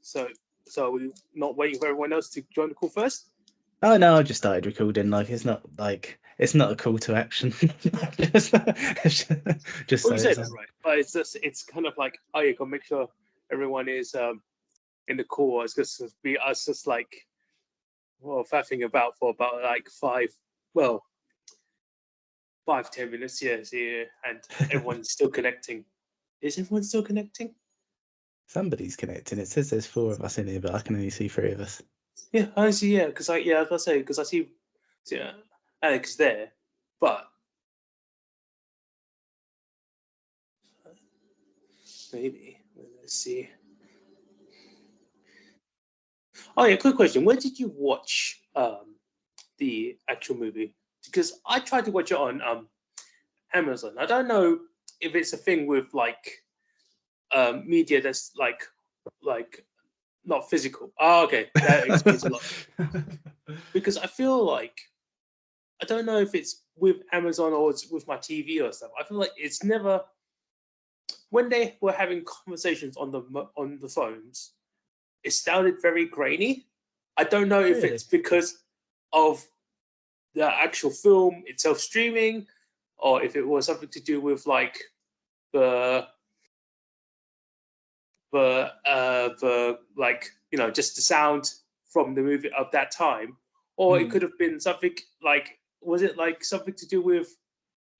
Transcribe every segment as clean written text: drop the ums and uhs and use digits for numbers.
So are we not waiting for everyone else to join the call first? Oh no, I just started recording. It's not a call to action. just Well, so you say it's that on. right, but it's kind of like, oh, you can make sure everyone is in the call. It's just to be us just like, well, faffing about for about like well, 5-10 minutes, yes, yeah, and everyone's still connecting. Is everyone still connecting? Somebody's connecting. It says there's 4 of us in here, but I can only see 3 of us. Yeah, I see. Yeah, because I was gonna say because I see, yeah, Alex there, but maybe let's see. Oh yeah, quick question. Where did you watch the actual movie? Because I tried to watch it on Amazon. I don't know if it's a thing with like media that's like not physical. Oh, okay, that explains a lot. Because I feel like I don't know if it's with Amazon or it's with my TV or stuff. I feel like it's never when they were having conversations on the phones. It sounded very grainy. I don't know if Really? it's because of the actual film itself streaming, or if it was something to do with like the the like just the sound from the movie of that time, or it Mm. could have been something like was it like something to do with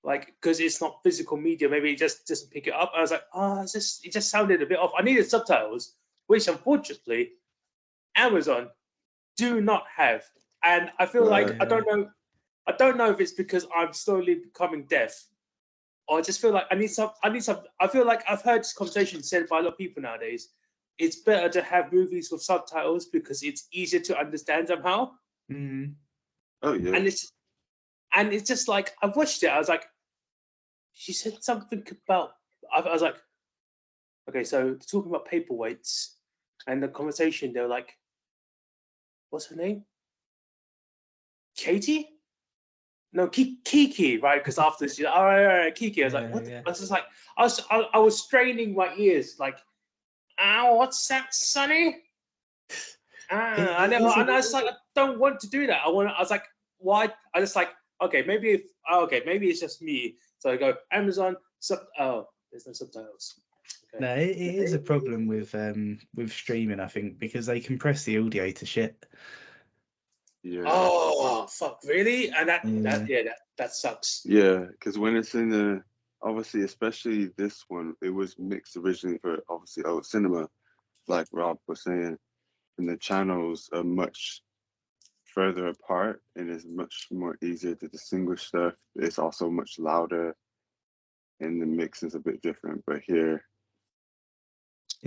like because it's not physical media, maybe it just doesn't pick it up. I was like, oh, it just sounded a bit off. I needed subtitles, which unfortunately Amazon do not have, and I feel like Right. Yeah. I don't know if it's because I'm slowly becoming deaf, or I just feel like I need some. I need some. I feel like I've heard this conversation said by a lot of people nowadays. It's better to have movies with subtitles because it's easier to understand somehow. Mm. Oh yeah. And it's just like I watched it. I was like, she said something about. I was like, okay, so talking about paperweights, and the conversation they were like, what's her name? Katie? No, Kiki, right? Because after this, all right, Kiki. I was like, Yeah, what? yeah. I was just like, I was straining my ears, like, ow, what's that, Sonny? I It never, is a and I was like, I don't want to do that. I was like, why? I just like, okay, maybe it's just me. So I go Amazon Oh, there's no subtitles. Okay. no, it is a problem with streaming, I think, because they compress the audio to shit. Yeah. Oh fuck, really? And Yeah. that sucks. Yeah, because when it's in the obviously, especially this one, it was mixed originally for obviously old cinema, like Rob was saying, and the channels are much further apart and it's much more easier to distinguish stuff. It's also much louder and the mix is a bit different. But here,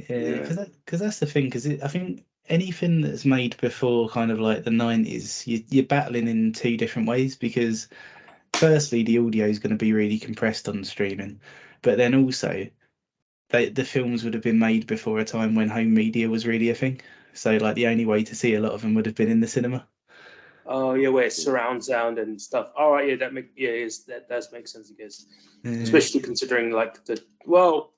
Yeah, yeah, because that's the thing. Because I think anything that's made before kind of like the 90s, you're battling in 2 different ways. Because firstly, the audio is going to be really compressed on streaming, but then also the films would have been made before a time when home media was really a thing. So like the only way to see a lot of them would have been in the cinema. Oh yeah, where it's surround sound and stuff. All right, yeah, that does make sense, I guess. Yeah. Especially considering like well,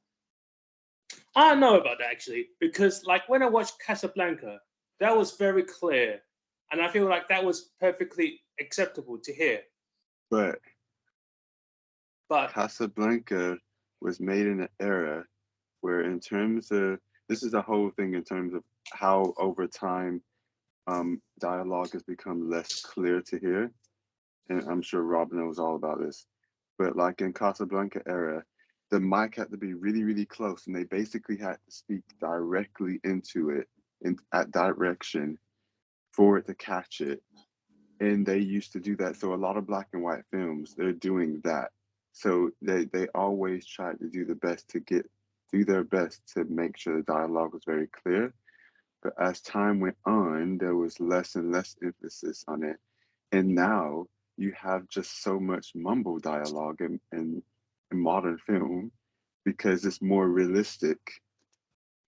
I don't know about that actually because like when I watched Casablanca, that was very clear, and I feel like that was perfectly acceptable to hear. but But Casablanca was made in an era where, in terms of this is the whole thing in terms of how over time dialogue has become less clear to hear, and I'm sure Rob knows all about this. But like in Casablanca era, the mic had to be really, really close, and they basically had to speak directly into it in at direction for it to catch it. And they used to do that. So a lot of black and white films, they're doing that. So they always try to do their best to make sure the dialogue was very clear. But as time went on, there was less and less emphasis on it. And now you have just so much mumble dialogue in modern film because it's more realistic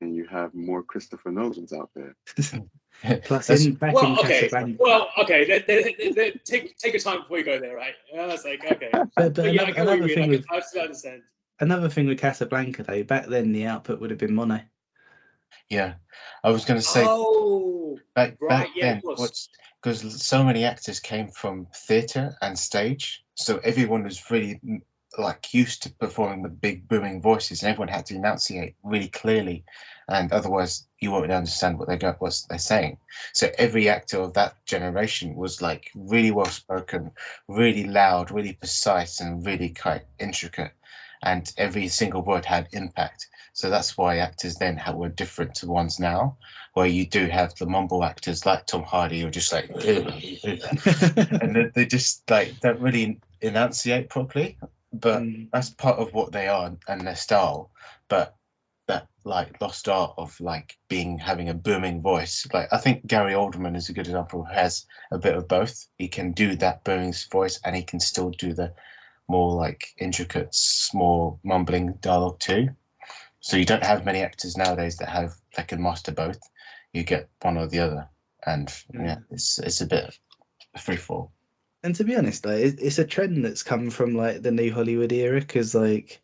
and you have more Christopher Nolans out there. Plus, That's back in Casablanca, take your time before you go there, right? I was like, okay, but yeah, I get what you another mean. thing with I still understand. Casablanca though, back then the output would have been mono. Yeah, I was going to say Oh, back right. Yeah, then, of course. what's because so many actors came from theatre and stage, so everyone was really like used to performing with big booming voices, and everyone had to enunciate really clearly, and otherwise you won't understand what they're saying. So every actor of that generation was like really well spoken, really loud, really precise, and really quite intricate, and every single word had impact. So that's why actors then were different to ones now, where you do have the mumble actors like Tom Hardy who are just like, and they just like don't really enunciate properly. But that's part of what they are and their style. But that like lost art of like having a booming voice. Like I think Gary Oldman is a good example who has a bit of both. He can do that booming voice and he can still do the more like intricate, small mumbling dialogue too. So you don't have many actors nowadays that can master both. You get one or the other, and yeah, it's a bit free fall. And to be honest, like it's a trend that's come from like the new Hollywood era, because like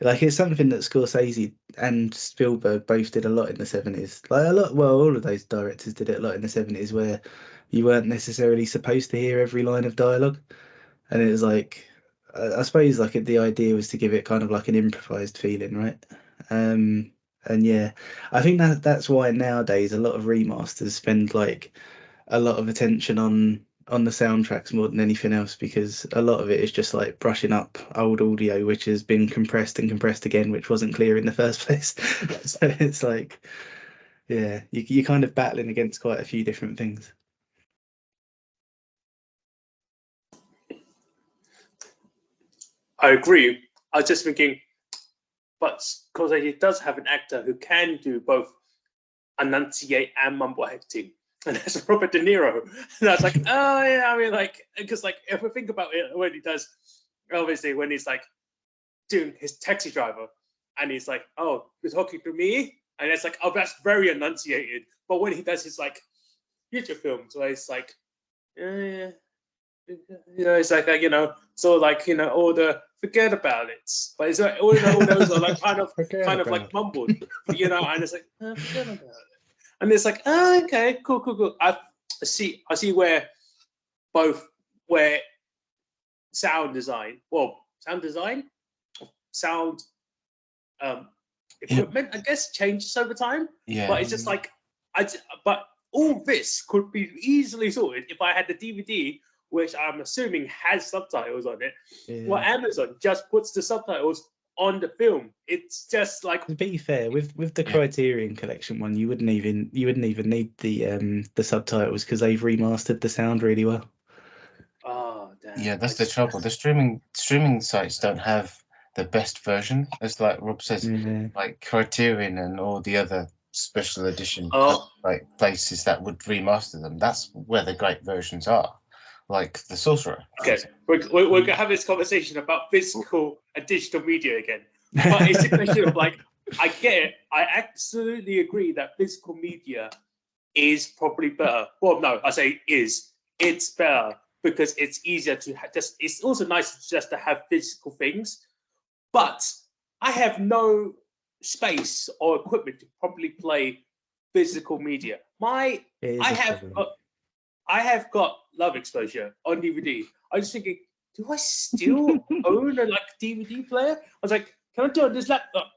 it's something that Scorsese and Spielberg both did a lot in the 70s. Like a lot, well, all of those directors did it a lot in the 70s, where you weren't necessarily supposed to hear every line of dialogue, and it was like, I suppose like the idea was to give it kind of like an improvised feeling, right? And yeah, I think that's why nowadays a lot of remasters spend like a lot of attention on the soundtracks more than anything else, because a lot of it is just like brushing up old audio which has been compressed and compressed again, which wasn't clear in the first place. So it's like, yeah, you're kind of battling against quite a few different things. I agree. I was just thinking, but Scorsese does have an actor who can do both enunciate and mumble acting, and that's Robert De Niro. And I was like, oh yeah, I mean, like, because like if we think about it, when he does, obviously when he's like doing his Taxi Driver, and he's like, oh, you're talking to me, and it's like, oh, that's very enunciated. But when he does his like feature films, where it's like, yeah, it's like so like all the forget about it, but it's like all those are like kind of like mumbled, and it's like forget about it, and it's like okay, cool. I see where sound design, sound equipment, I guess, changes over time. Yeah. But it's just like but all this could be easily sorted if I had the DVD, which I'm assuming has subtitles on it. Yeah. Well, Amazon just puts the subtitles on the film. It's just like, to be fair, with the Criterion Collection one, you wouldn't even need the subtitles, because they've remastered the sound really well. oh damn. Yeah, that's the trouble. The streaming sites don't have the best version. As like Rob says, like Criterion and all the other special edition like places that would remaster them. That's where the great versions are, like The Sorcerer. Okay, we're gonna have this conversation about physical and digital media again, but it's a question of like, I get it. I absolutely agree that physical media is probably better. Well, no, I say it's better because it's easier to it's also nice just to have physical things, but I have no space or equipment to properly play physical media. I have got Love Exposure on DVD. I was thinking, do I still own a like DVD player? I was like, can I do it on this laptop?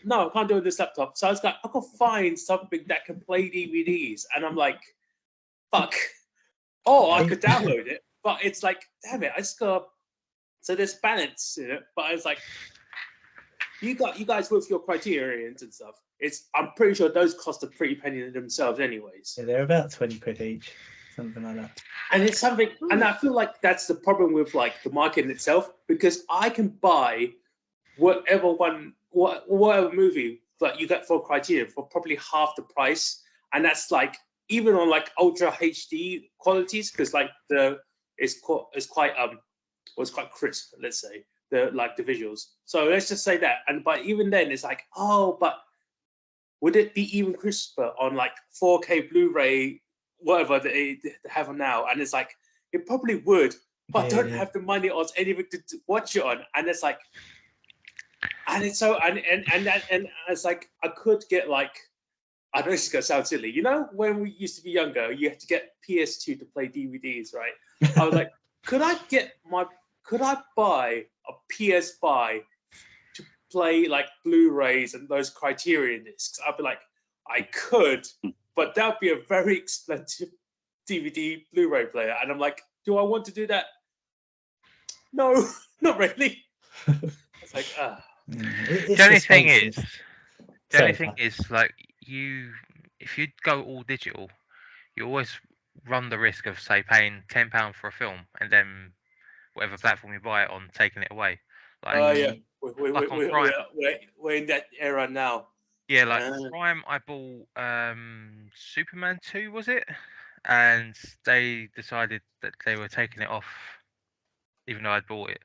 No, I can't do it on this laptop. So I was like, I could find something that can play DVDs. And I'm like, fuck. Oh, I could download it. But it's like, damn it, I just got. So there's balance in it. But I was like, you guys with your criterions and stuff. I'm pretty sure those cost a pretty penny in themselves, anyways. Yeah, they're about 20 quid each, something like that. And it's something, and I feel like that's the problem with like the market in itself, because I can buy whatever movie that you get for Criterion for probably half the price, and that's like even on like ultra HD qualities, because like it's quite crisp, let's say, the visuals. So let's just say that, but even then it's like, oh, but would it be even crisper on like 4K Blu-ray, whatever they have on now? And it's like, it probably would, but I don't have the money or anything to watch it on. And it's like, and it's so, and it's like, I could get like I know this is gonna sound silly. You know, when we used to be younger, you had to get PS2 to play DVDs, right? I was like, could I buy a PS5 to play like Blu-rays and those Criterion discs? I'd be like, I could, but that would be a very expensive DVD Blu-ray player. And I'm like, do I want to do that? No, not really. It's like, It's The only just thing expensive. is, the only Sorry, thing is, like, if you go all digital, you always run the risk of, say, paying £10 for a film and then whatever platform you buy it on taking it away. Like, oh yeah, we're, like on Prime. we're in that era now. Yeah, like Prime, I bought Superman 2, was it? And they decided that they were taking it off, even though I'd bought it.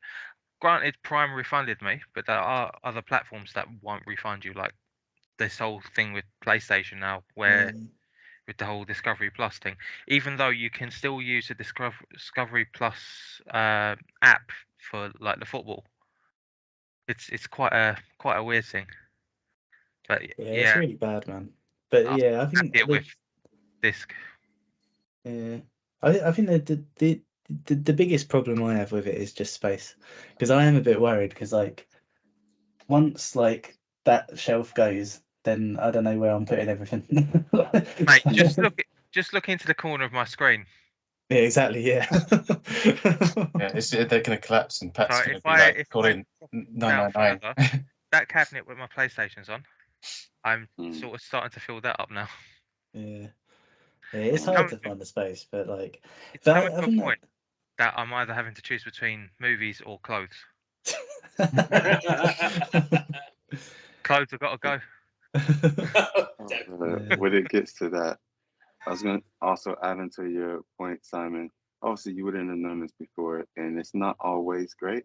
Granted, Prime refunded me, but there are other platforms that won't refund you, like this whole thing with PlayStation now, where with the whole Discovery Plus thing. Even though you can still use the Discovery Plus app for like the football, it's quite a weird thing. But it's really bad, man. But I'll yeah, I think it with disc. Yeah, I think the biggest problem I have with it is just space, because I am a bit worried, because like once like that shelf goes, then I don't know where I'm putting everything. Mate, just look into the corner of my screen. Yeah, exactly. Yeah. Yeah, they're going to collapse, and Pat's So going to be like calling 999. That cabinet with my PlayStation's on, I'm sort of starting to fill that up now. Yeah, it's hard to find the space, but like, it's coming to a point that I'm either having to choose between movies or clothes. Clothes have got to go. When it gets to that, I was going to also add into your point, Simon. Obviously, you wouldn't have known this before, and it's not always great,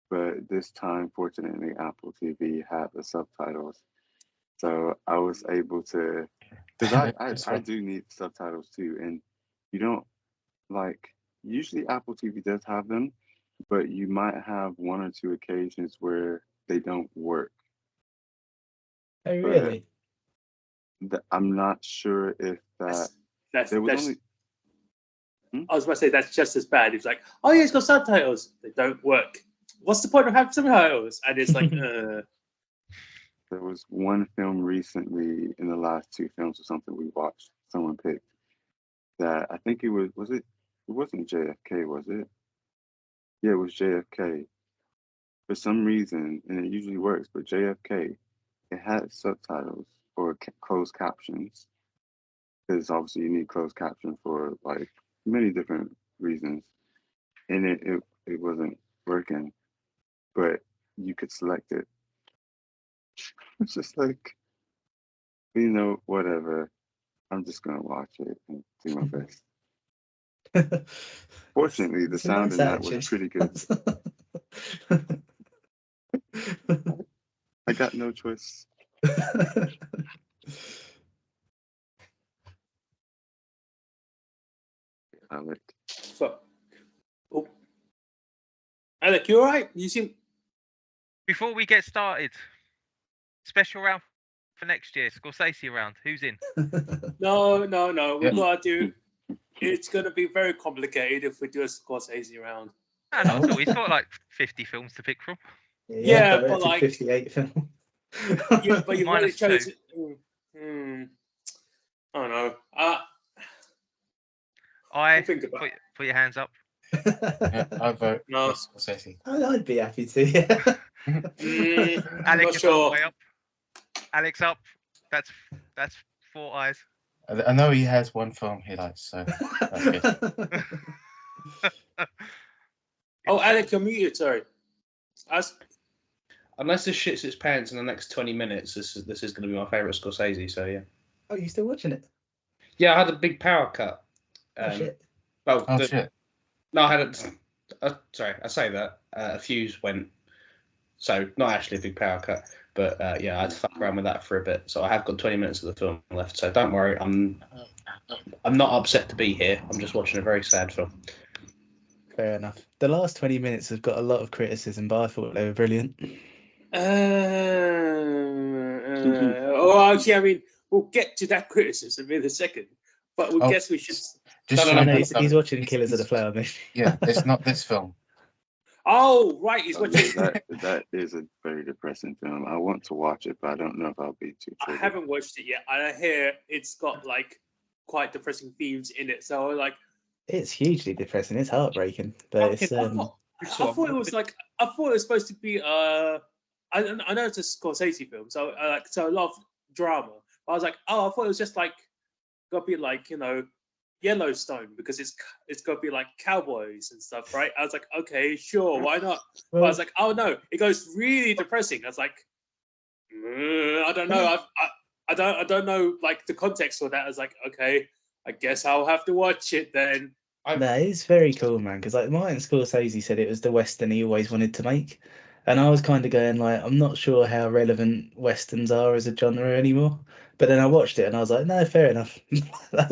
but this time, fortunately, Apple TV had the subtitles. So I was able to, because I do need subtitles too, and you don't, like, usually Apple TV does have them, but you might have one or two occasions where they don't work. Oh, really? I'm not sure if that's there was only. I was about to say that's just as bad. It's like, oh yeah, it's got subtitles. They don't work. What's the point of having subtitles? And it's like, There was one film recently in the last two films or something we watched, someone picked, that I think it wasn't JFK, was it? Yeah, it was JFK. For some reason, and it usually works, but JFK, it had subtitles or closed captions, because obviously you need closed caption for like many different reasons, and it wasn't working, but you could select it. It's just like, whatever. I'm just gonna watch it and do my best. Fortunately, the sound in that was pretty good. I got no choice. Alec. Alec, you all right? You seem. Before we get started, special round for next year, Scorsese round. Who's in? No. We've got to do. It's going to be very complicated if we do a Scorsese round. No, not at all. He's got like 50 films to pick from. Yeah, but like 58 film. Yeah, but you've already chosen. I don't know. Think about it. Put your hands up. I vote No. for Scorsese. I'd be happy to. Yeah. I'm not sure. Way up. Alex up. That's 4 eyes. I know he has one film he likes, so that's good. Oh, Alec, you're muted. Sorry. Unless this shits its pants in the next 20 minutes, this is going to be my favourite Scorsese. So yeah. Oh, you still watching it? Yeah, I had a big power cut. Shit. Shit. No, I had a. Sorry, I say that a fuse went. So not actually a big power cut, but yeah, I had to fuck around with that for a bit. So I have got 20 minutes of the film left. So don't worry, I'm not upset to be here. I'm just watching a very sad film. Fair enough. The last 20 minutes have got a lot of criticism, but I thought they were brilliant. Actually, I mean, we'll get to that criticism in a second. But we guess we should. Just No, I no, know no, he's watching It's- Killers of the it's- Flower Moon. Yeah, it's not this film. Oh, right, he's Oh, watching. yeah, that is a very depressing film. I want to watch it, but I don't know if I'll be too. I triggered. haven't watched it yet, and I hear it's got like quite depressing themes in it. So like, It's hugely depressing. It's heartbreaking, but okay, it's I thought it was like I thought it was supposed to be. I know it's a Scorsese film, so so a lot of drama. But I was like, oh, I thought it was just like got to be like Yellowstone because it's got to be like cowboys and stuff, right? I was like, okay, sure, why not? But I was like, oh no, it goes really depressing. I was like, I don't know. I don't know like the context for that. I was like, okay, I guess I'll have to watch it then. no, it's very cool, man. Because like Martin Scorsese said, it was the western he always wanted to make, and I was kind of going like, I'm not sure how relevant westerns are as a genre anymore. But then I watched it and I was like, no, fair enough. that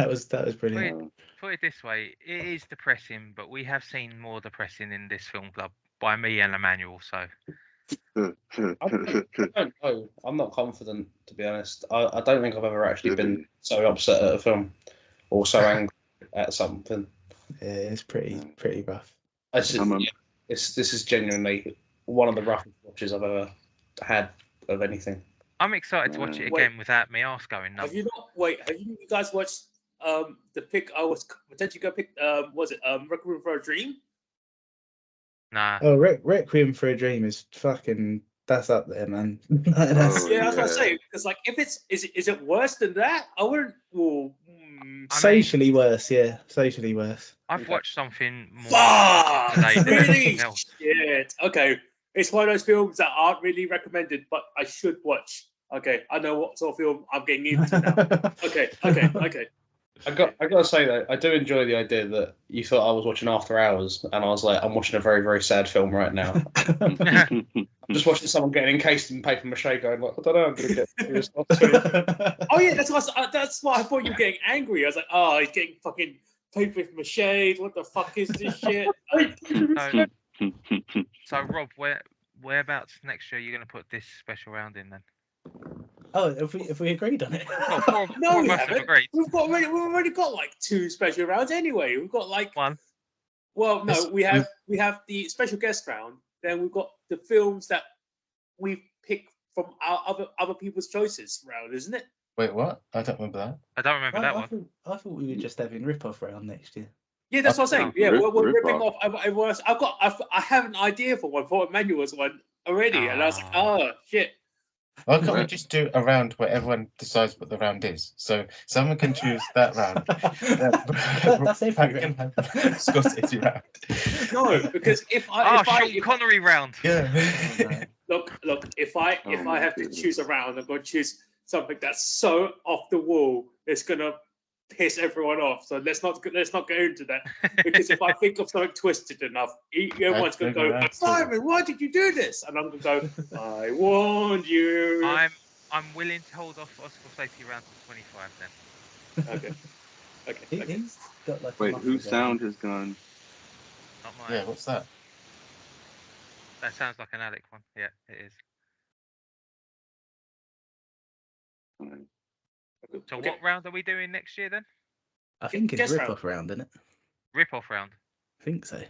was brilliant. Put it this way, it is depressing, but we have seen more depressing in this film club by me and Emmanuel. So I don't know. I'm not confident, to be honest. I don't think I've ever actually been so upset at a film or so angry at something. Yeah, it's pretty rough. This is genuinely one of the roughest watches I've ever had of anything. I'm excited to watch it Wait. again without me ass going numb. Have you guys watched the pick I was potentially gonna pick was it Requiem for a Dream? Nah. Oh, Requiem for a Dream is fucking. That's up there, man. That's, Oh, Yeah, that's what I'm yeah. saying. Because like if it's is it worse than that? I wouldn't. Well, socially worse, yeah. Socially worse. I've Okay. watched something more Fuck! today than Really? anything else. Shit. Okay. It's one of those films that aren't really recommended, but I should watch. Okay, I know what sort of film I'm getting into now. Okay. I gotta say though, I do enjoy the idea that you thought I was watching After Hours, and I was like, I'm watching a very, very sad film right now. I'm just watching someone getting encased in paper mache, going like, I don't know, I'm gonna get through this stuff too. Oh yeah, that's why I thought you were getting angry. I was like, oh, he's getting fucking paper mache. What the fuck is this shit? So Rob, whereabouts next year are you going to put this special round in then? Oh, if we agreed on it. Well, four No, of we us have haven't. agreed. We've already got like 2 special rounds anyway. We've got like One. Well, no, Yes, we have the special guest round. Then we've got the films that we've picked from our other people's choices round, isn't it? Wait, what? I don't remember that. I don't remember that one. I thought we were just having rip-off round next year. Yeah, that's what I'm saying. Yeah, we're Rip ripping off everyone else. I have an idea for one for Emmanuel's one already, and I was like, oh shit. Why can't we just do a round where everyone decides what the round is? So someone can choose that round. That's every round. Scorsese round. No, because if Sean I Connery round. Yeah. look, if I have to choose a round, I'm going to choose something that's so off the wall, it's gonna piss everyone off. So let's not go into that, because if I think of something twisted enough, everyone's gonna go, Simon, why did you do this? And I'm gonna go, I warned you. I'm willing to hold off Scorsese round to 25 then. Okay. He's got like a Wait, muffler whose going. sound has gone? Not mine. Yeah, what's that? That sounds like an Alec one. Yeah, it is. So Okay. what round are we doing next year then? I think it's Guess round. rip-off round, isn't it? Rip off round. I think so.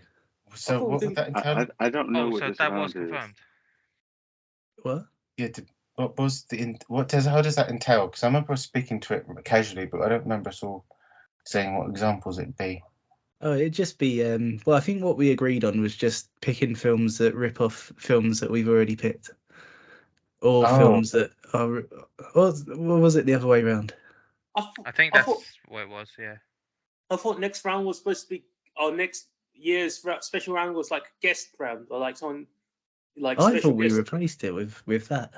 So what would that entail? I don't know Oh, what so this that round was is. confirmed. What? Yeah, what was how does that entail? Because I remember us speaking to it casually, but I don't remember us all saying what examples it'd be. Oh, it'd just be well, I think what we agreed on was just picking films that rip off films that we've already picked. Or films that are, or was it the other way around? I think I that's thought- what it was. Yeah. I thought next round was supposed to be, or next year's special round was like guest round, or like someone like. I special thought we guest. replaced it with that.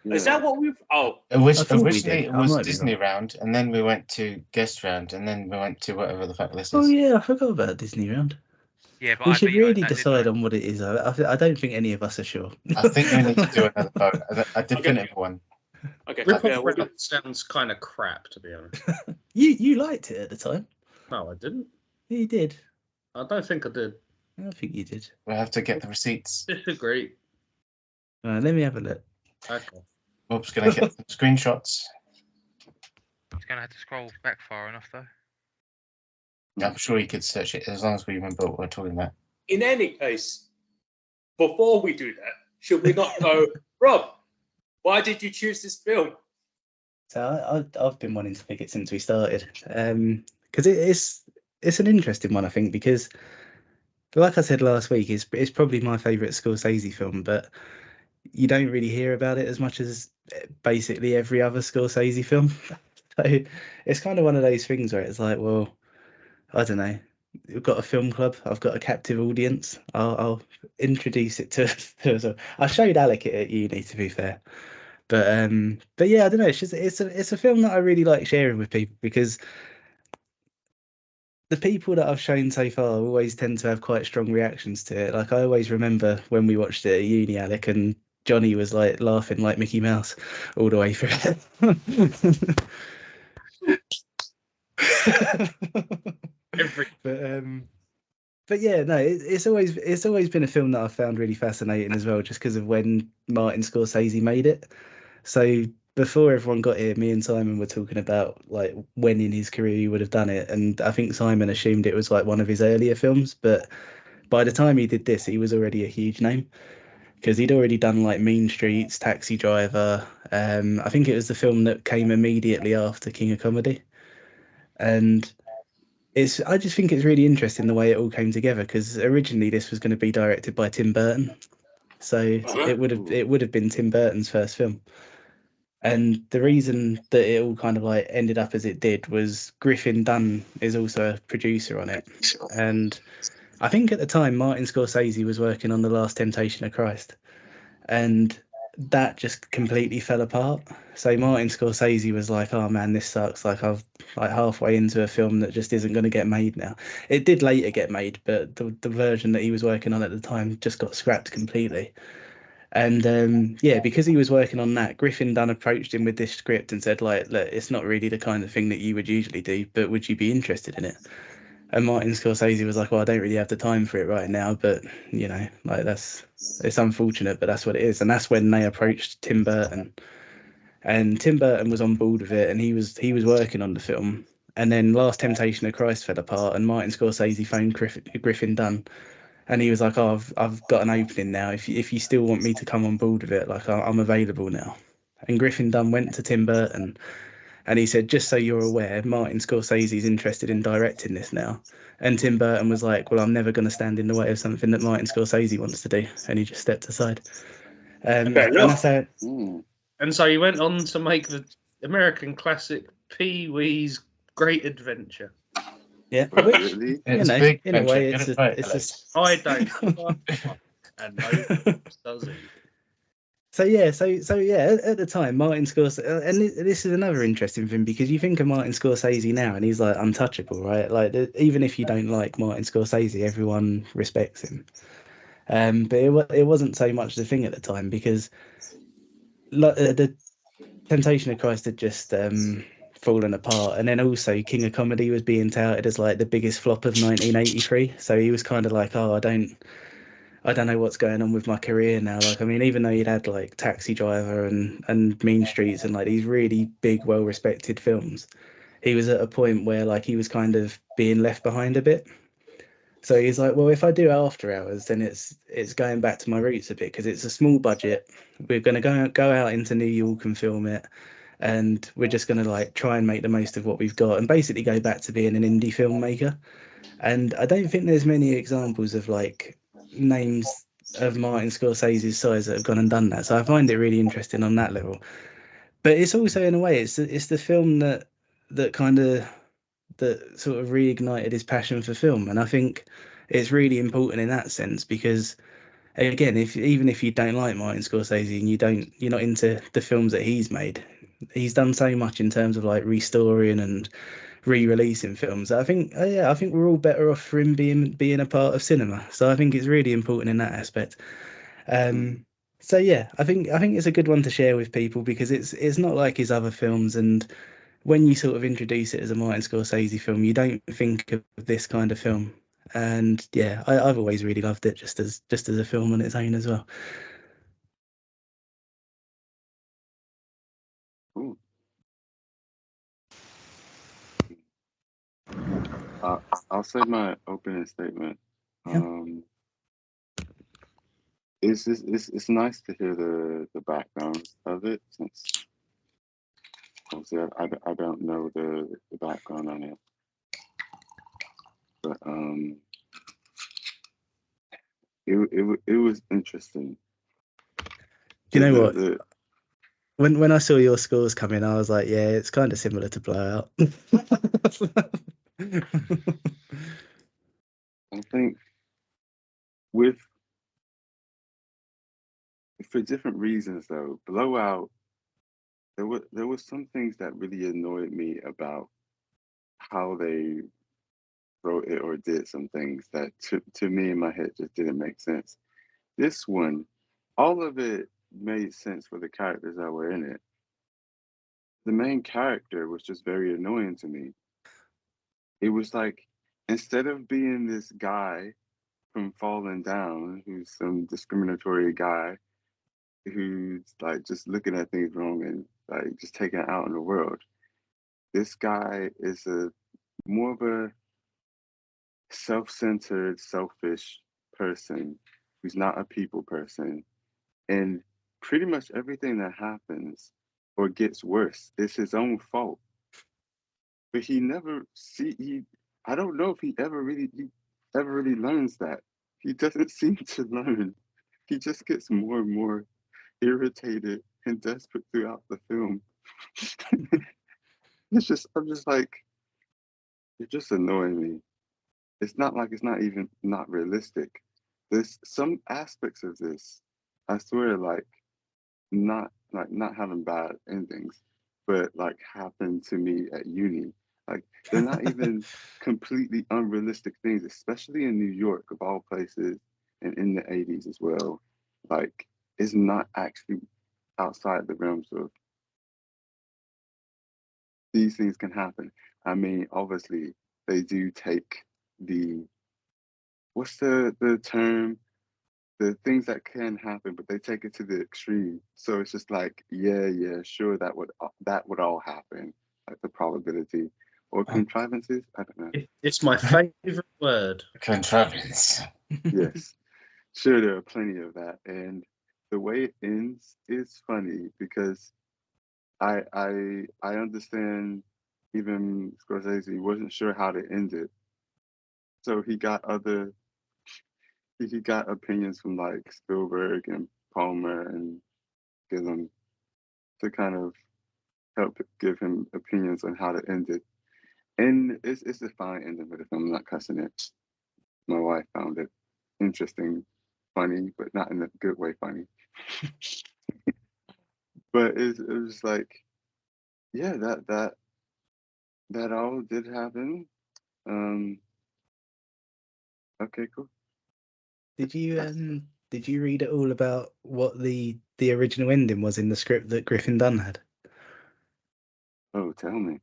Is that what we've? Oh, thought we Originally did. it I was might be Disney wrong. round, and then we went to guest round, and then we went to whatever the fuck this is. Oh yeah, I forgot about Disney round. Yeah, but We I should beat you at really that, didn't decide I? on what it is. I don't think any of us are sure. I think we need to do another vote, a definitive one. okay. Rip Yeah, Off we'll do- Round sounds kind of crap, to be honest. You liked it at the time. No, I didn't. Yeah, you did. I don't think I did. I think you did. We have to get the receipts. Disagree. Let me have a look. Okay. Bob's gonna get some screenshots. gonna have to scroll back far enough though. I'm sure you could search it as long as we remember what we're talking about. In any case, before we do that, should we not go, Rob? Why did you choose this film? So I've been wanting to pick it since we started, because it's an interesting one, I think, because like I said last week, it's probably my favourite Scorsese film, but you don't really hear about it as much as basically every other Scorsese film. So it's kind of one of those things where it's like, well, I don't know. We've got a film club. I've got a captive audience. I'll introduce it to. I showed Alec it at uni, to be fair, but yeah, I don't know. It's a film that I really like sharing with people because the people that I've shown so far always tend to have quite strong reactions to it. Like I always remember when we watched it at uni, Alec, and Johnny was like laughing like Mickey Mouse all the way through it. But yeah, no, it's always been a film that I've found really fascinating as well, just because of when Martin Scorsese made it. So before everyone got here, me and Simon were talking about like when in his career he would have done it, and I think Simon assumed it was like one of his earlier films, but by the time he did this, he was already a huge name because he'd already done like Mean Streets, Taxi Driver. I think it was the film that came immediately after King of Comedy, and I just think it's really interesting the way it all came together because originally this was going to be directed by Tim Burton, so it would have been Tim Burton's first film. And the reason that it all kind of like ended up as it did was Griffin Dunn is also a producer on it, and I think at the time Martin Scorsese was working on The Last Temptation of Christ, and that just completely fell apart. So Martin Scorsese was like, "Oh man, this sucks. Like I've like halfway into a film that just isn't going to get made now." It did later get made, but the version that he was working on at the time just got scrapped completely. And yeah, because he was working on that, Griffin Dunn approached him with this script and said, like, look, it's not really the kind of thing that you would usually do, but would you be interested in it? And Martin Scorsese was like, well, I don't really have the time for it right now, but you know, like it's unfortunate, but that's what it is. And that's when they approached Tim Burton, and Tim Burton was on board with it, and he was working on the film. And then Last Temptation of Christ fell apart, and Martin Scorsese phoned Griffin Dunn, and he was like, "Oh, I've got an opening now. If you still want me to come on board with it, like I'm available now." And Griffin Dunn went to Tim Burton, and he said, "Just so you're aware, Martin Scorsese's interested in directing this now." And Tim Burton was like, "Well, I'm never going to stand in the way of something that Martin Scorsese wants to do," and he just stepped aside. And that's how. And so he went on to make the American classic Pee-wee's Great Adventure. Yeah, which Really? you know, in a way, it's just. I don't. And no does he. So yeah, so yeah, at the time, Martin Scorsese, and this is another interesting thing because you think of Martin Scorsese now, and he's like untouchable, right? Like even if you don't like Martin Scorsese, everyone respects him. But it wasn't so much the thing at the time because the Temptation of Christ had just fallen apart, and then also King of Comedy was being touted as like the biggest flop of 1983. So he was kind of like, oh, I don't know what's going on with my career now. Like, I mean, even though he'd had like Taxi Driver and Mean Streets and like these really big, well-respected films, he was at a point where like he was kind of being left behind a bit. So he's like, well, if I do After Hours, then it's going back to my roots a bit because it's a small budget. We're going to go out into New York and film it, and we're just going to like try and make the most of what we've got and basically go back to being an indie filmmaker. And I don't think there's many examples of like names of Martin Scorsese's size that have gone and done that. So I find it really interesting on that level. But it's also in a way it's the film that sort of reignited his passion for film, and I think it's really important in that sense because again, even if you don't like Martin Scorsese and you're not into the films that he's made, he's done so much in terms of like restoring and re-releasing films. I think we're all better off for him being a part of cinema. So I think it's really important in that aspect. So yeah, I think it's a good one to share with people because it's not like his other films, and when you sort of introduce it as a Martin Scorsese film, you don't think of this kind of film. And yeah, I've always really loved it just as a film on its own as well. Cool. I'll say my opening statement. Yeah. It's nice to hear the background of it, since obviously I don't know the background on it, but it was interesting. Do you know what? The- When I saw your scores come in, I was like, yeah, it's kind of similar to Blowout. I think for different reasons though, Blowout, there was some things that really annoyed me about how they wrote it or did some things that to me in my head just didn't make sense. This one, all of it made sense for the characters that were in it. The main character was just very annoying to me. It was like, instead of being this guy from Falling Down, who's some discriminatory guy who's like just looking at things wrong and like just taking it out in the world, this guy is more of a self-centered, selfish person who's not a people person. And pretty much everything that happens or gets worse is his own fault. But he never I don't know if he ever really learns that. He doesn't seem to learn. He just gets more and more irritated and desperate throughout the film. I'm just like, you're just annoying me. It's not even not realistic. There's some aspects of this, I swear, not having bad endings, but like happened to me at uni. Like they're not even completely unrealistic things, especially in New York of all places, and in the 80s as well. Like it's not actually outside the realms of these things can happen. I mean, obviously they do take what's the term? The things that can happen, but they take it to the extreme. So it's just like, yeah, sure, that would all happen, like the probability or contrivances. I don't know. It's my favorite word. Contrivance. Yes, sure, there are plenty of that, and the way it ends is funny because I understand even Scorsese wasn't sure how to end it, so he got opinions from like Spielberg and Palmer and Gilliam to kind of help give him opinions on how to end it. And it's a fine ending for the film. I'm not cussing it. My wife found it interesting, funny, but not in a good way funny. But it was like, yeah, that all did happen. Okay, cool. Did you read it all about what the original ending was in the script that Griffin Dunn had? Oh, tell me.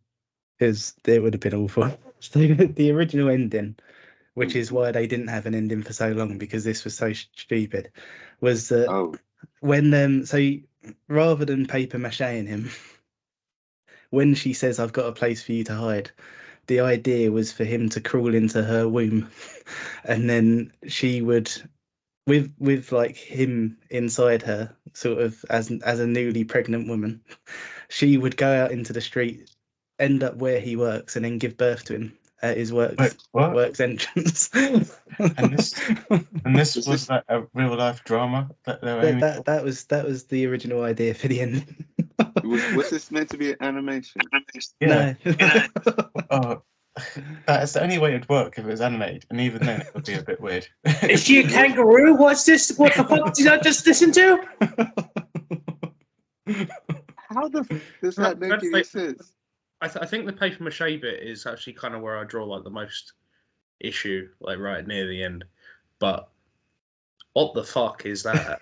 Because it would have been awful. So the original ending, which is why they didn't have an ending for so long, because this was so stupid, was that when so rather than paper macheing him, when she says, "I've got a place for you to hide," the idea was for him to crawl into her womb, and then she would, with like him inside her, sort of as a newly pregnant woman, she would go out into the street, end up where he works, and then give birth to him at his works entrance. And this was like a real life drama that they were aiming for? that was the original idea for the ending. Was this meant to be an animation? Yeah. No. Oh, that's the only way it'd work if it was animated, and even then it would be a bit weird. Is she a kangaroo? What's this? What the fuck did I just listen to? How does that make any sense? I think the paper mache bit is actually kind of where I draw like the most issue, like right near the end. But what the fuck is that?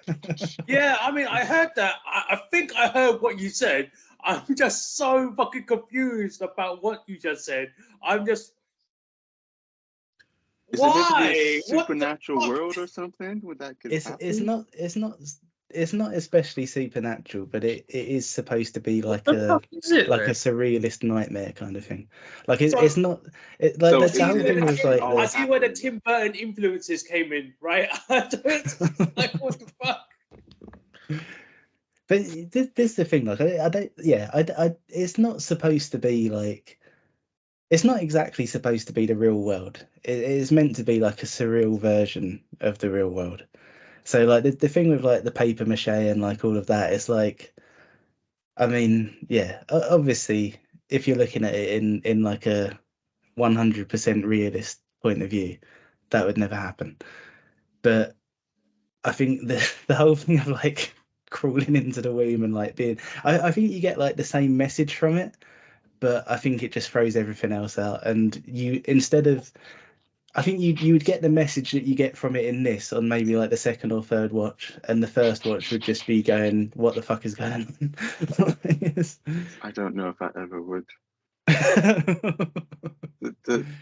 Yeah, I mean, I heard that. I think I heard what you said. I'm just so fucking confused about what you just said. I'm just. Is Why? it meant to be a What the supernatural fuck? world or something? Would that could happen? It's not it's not especially supernatural, but it is supposed to be like What the fuck is it? like a then? surrealist nightmare kind of thing. Like So- it's not like So the whole is thing it was like all I see where the happened? Tim Burton influences came in, right? I don't like what the fuck. But this is the thing, like I don't, yeah, it's not supposed to be like, it's not exactly supposed to be the real world. It's meant to be like a surreal version of the real world. So like the thing with like the paper mache and like all of that, it's like, I mean, yeah, obviously, if you're looking at it in like a 100% realist point of view, that would never happen. But I think the whole thing of like crawling into the womb and like being, I think you get like the same message from it, but I think it just throws everything else out. And you, instead of, I think you would get the message that you get from it in this on maybe like the second or third watch, and the first watch would just be going, "What the fuck is going on?" I don't know if I ever would. the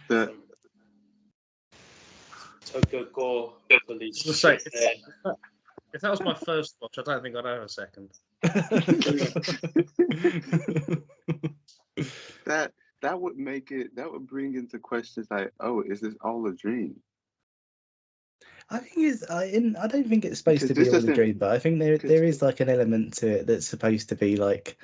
The Tokyo Gore police. Just say, shit there. if that was my first watch, I don't think I'd have a second. that would make it, that would bring into questions like, oh, is this all a dream? I think it's I don't think it's supposed Because to be this all a doesn't- dream, but I think there is like an element to it that's supposed to be like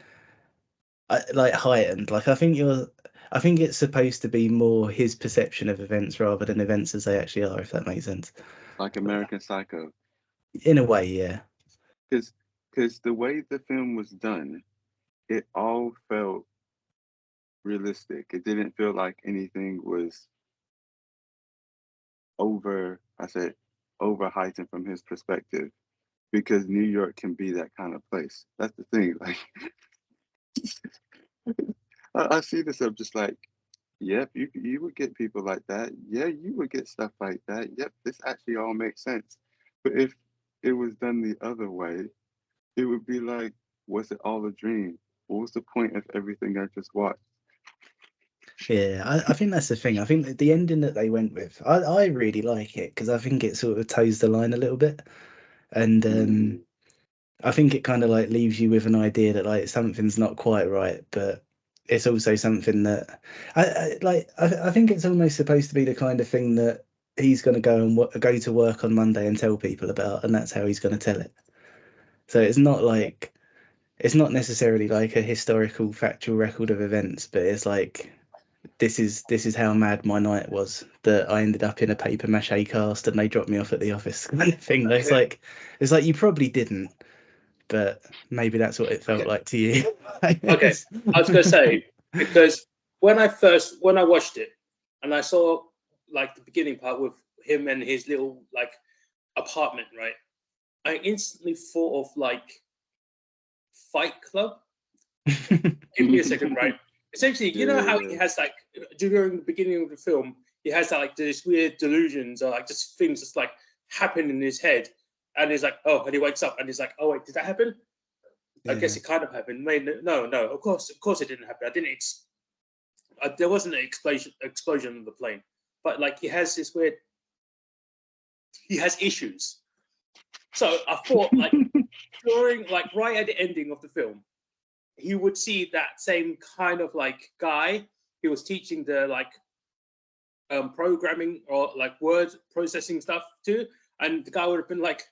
heightened. Like I think it's supposed to be more his perception of events rather than events as they actually are, if that makes sense. Like American Psycho. In a way, yeah. Because the way the film was done, it all felt realistic. It didn't feel like anything was over heightened from his perspective, because New York can be that kind of place. That's the thing. Like I see this, I'm just like, yep, you would get people like that. Yeah, you would get stuff like that. Yep, this actually all makes sense. But if it was done the other way, it would be like, was it all a dream? What was the point of everything I just watched? Yeah, I think that's the thing. I think that the ending that they went with, I really like it because I think it sort of toes the line a little bit, and I think it kind of like leaves you with an idea that like something's not quite right, but it's also something that I think it's almost supposed to be the kind of thing that he's going to go and go to work on Monday and tell people about, and that's how he's going to tell it. So it's not like, it's not necessarily like a historical factual record of events, but it's like, this is how mad my night was that I ended up in a paper mache cast and they dropped me off at the office kind of thing. It's like you probably didn't, but maybe that's what it felt like to you. Okay, I was gonna say, because when I watched it and I saw like the beginning part with him and his little like apartment, right? I instantly thought of like Fight Club. Give me a second, right? Essentially, you know how he has like during the beginning of the film, he has like this weird delusions or like just things just like happen in his head, and he's like, oh, and he wakes up and he's like, oh wait, did that happen? I guess it kind of happened. No, of course it didn't happen. I didn't. There wasn't an explosion of the plane, but like he has this weird. He has issues. So I thought like during like right at the ending of the film, he would see that same kind of like guy he was teaching the like programming or like word processing stuff to, and the guy would have been like,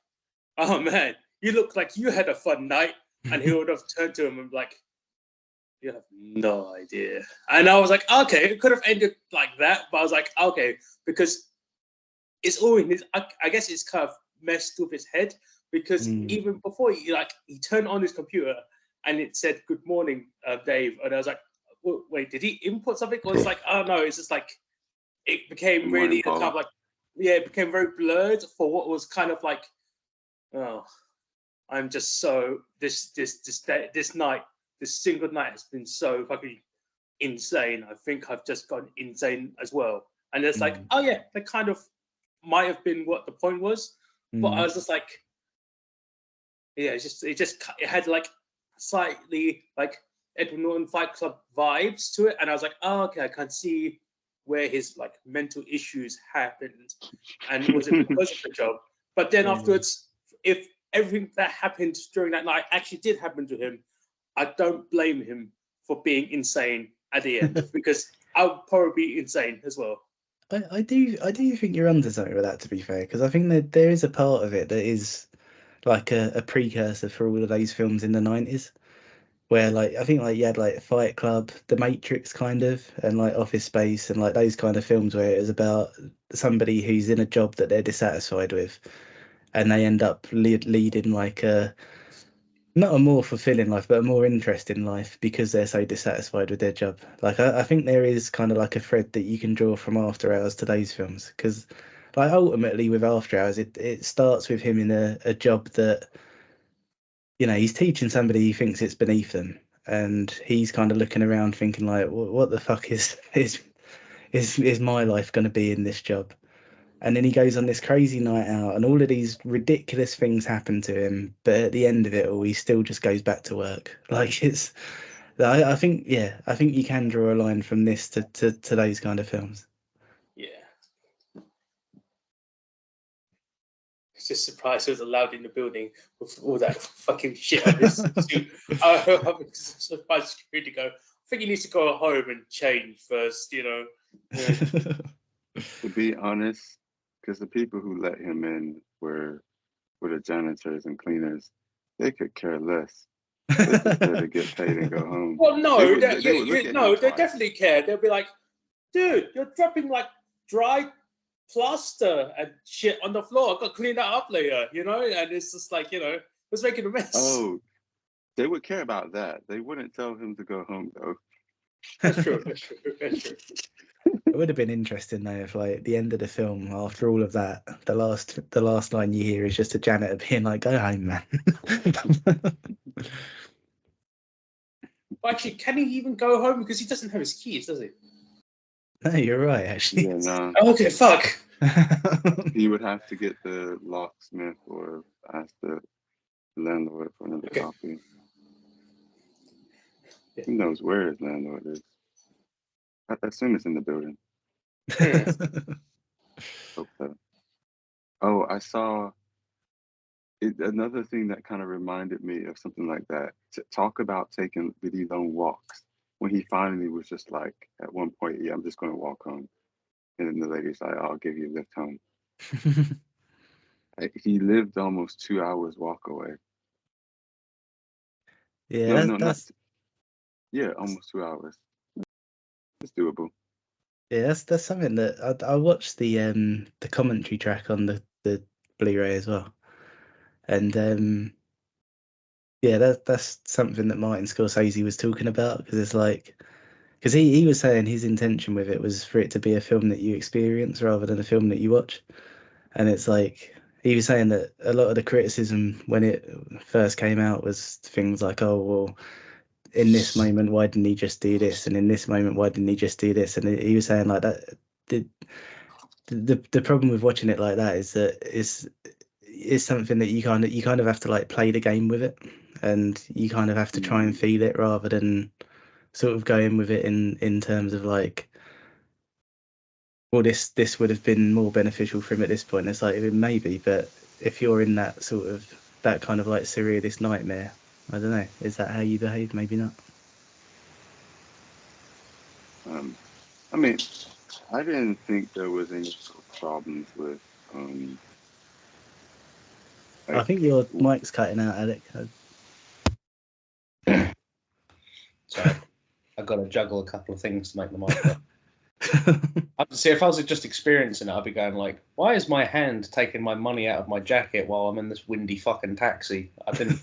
oh man, you look like you had a fun night. And he would have turned to him and be like, you have no idea. And I was like, okay, it could have ended like that, but I was like, okay, because it's all in his, I guess it's kind of messed with his head, because even before he turned on his computer and it said, good morning, Dave. And I was like, wait, did he input something? Or it's like, oh no, it's just like, it became really kind of like, yeah, it became very blurred for what was kind of like, oh, I'm just so this night, this single night has been so fucking insane. I think I've just gone insane as well. And it's like, oh yeah, that kind of might have been what the point was, but I was just like, yeah, it had like slightly like Edward Norton Fight Club vibes to it, and I was like, oh okay, I can see where his like mental issues happened, and was it because of the job? But then afterwards, if everything that happened during that night actually did happen to him, I don't blame him for being insane at the end because I would probably be insane as well. I do think you're onto something with that, to be fair, because I think that there is a part of it that is like a precursor for all of those films in the 90s, where like I think like you had like Fight Club, The Matrix kind of, and like Office Space and like those kind of films where it was about somebody who's in a job that they're dissatisfied with, and they end up leading like a not a more fulfilling life, but a more interesting life because they're so dissatisfied with their job. Like I think there is kind of like a thread that you can draw from After Hours to those films, because like ultimately with After Hours, it starts with him in a job that, you know, he's teaching somebody he thinks it's beneath them, and he's kind of looking around thinking like, what the fuck is my life going to be in this job? And then he goes on this crazy night out, and all of these ridiculous things happen to him. But at the end of it all, he still just goes back to work. Like it's, I think, yeah, I think you can draw a line from this to those kind of films. Yeah. It's just surprised he was allowed in the building with all that fucking shit on his suit. I'm surprised security go, I think he needs to go home and change first, you know. Yeah. To be honest, because the people who let him in were the janitors and cleaners. They could care less. They prefer to get paid and go home. Well, no, They would look at him they twice. definitely care. They'll be like, dude, you're dropping like dry plaster and shit on the floor. I've got to clean that up later, you know? And it's just like, you know, it's making a mess. Oh, they would care about that. They wouldn't tell him to go home, though. That's true. That's true. That's true. It would have been interesting though if, like, at the end of the film, after all of that, the last line you hear is just a janitor being like, "Go home, man." Well, actually, can he even go home because he doesn't have his keys, does he? No, you're right, actually. Yeah, no. Okay, fuck. He would have to get the locksmith or ask the landlord for another Okay. copy. Yeah. Who knows where his landlord is? I assume it's in the building. Hope so. Oh, I saw another thing that kind of reminded me of something like that. To talk about taking really long walks. When he finally was just like, at one point, yeah, I'm just going to walk home. And then the lady's like, I'll give you a lift home. He lived almost 2 hours walk away. Yeah, Yeah, almost 2 hours. It's doable. yeah, that's something that I watched the commentary track on the Blu-ray as well, and yeah, that's something that Martin Scorsese was talking about, because it's like, because he was saying his intention with it was for it to be a film that you experience rather than a film that you watch, and it's like he was saying that a lot of the criticism when it first came out was things like, oh well, in this moment why didn't he just do this, and in this moment why didn't he just do this, and he was saying like that the problem with watching it like that is that it's something that you kind of have to like play the game with it, and you kind of have to try and feel it rather than sort of go in with it in terms of like, well, this would have been more beneficial for him at this point. It's like, maybe, but if you're in that sort of that kind of like surrealist nightmare, I don't know, is that how you behave? Maybe not. I mean, I didn't think there was any sort of problems with I think your mic's cutting out, Alec. Sorry, I've got to juggle a couple of things to make the mic work. See, if I was just experiencing it, I'd be going like, why is my hand taking my money out of my jacket while I'm in this windy fucking taxi?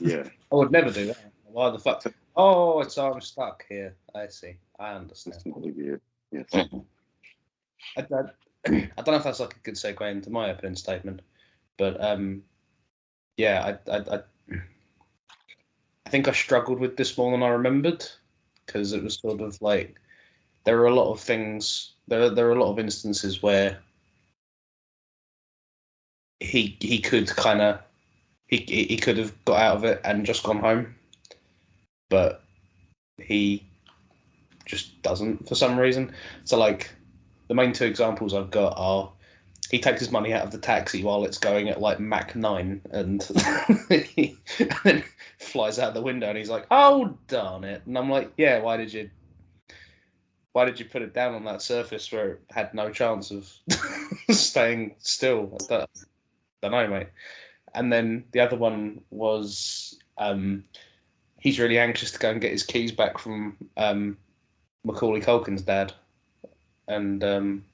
Yeah. I would never do that. Why the fuck? Oh, I'm stuck here. I see. I understand. That's really weird. Yes. I don't know if that's like a good segue into my opening statement, but yeah, I think I struggled with this more than I remembered, because it was sort of like there are a lot of things. There are a lot of instances where he could kind of he could have got out of it and just gone home, but he just doesn't for some reason. So like the main two examples I've got are he takes his money out of the taxi while it's going at like Mach 9 and, and then flies out the window and he's like, oh, darn it. And I'm like, yeah, why did you put it down on that surface where it had no chance of staying still? I don't know, mate. And then the other one was he's really anxious to go and get his keys back from Macaulay Culkin's dad. And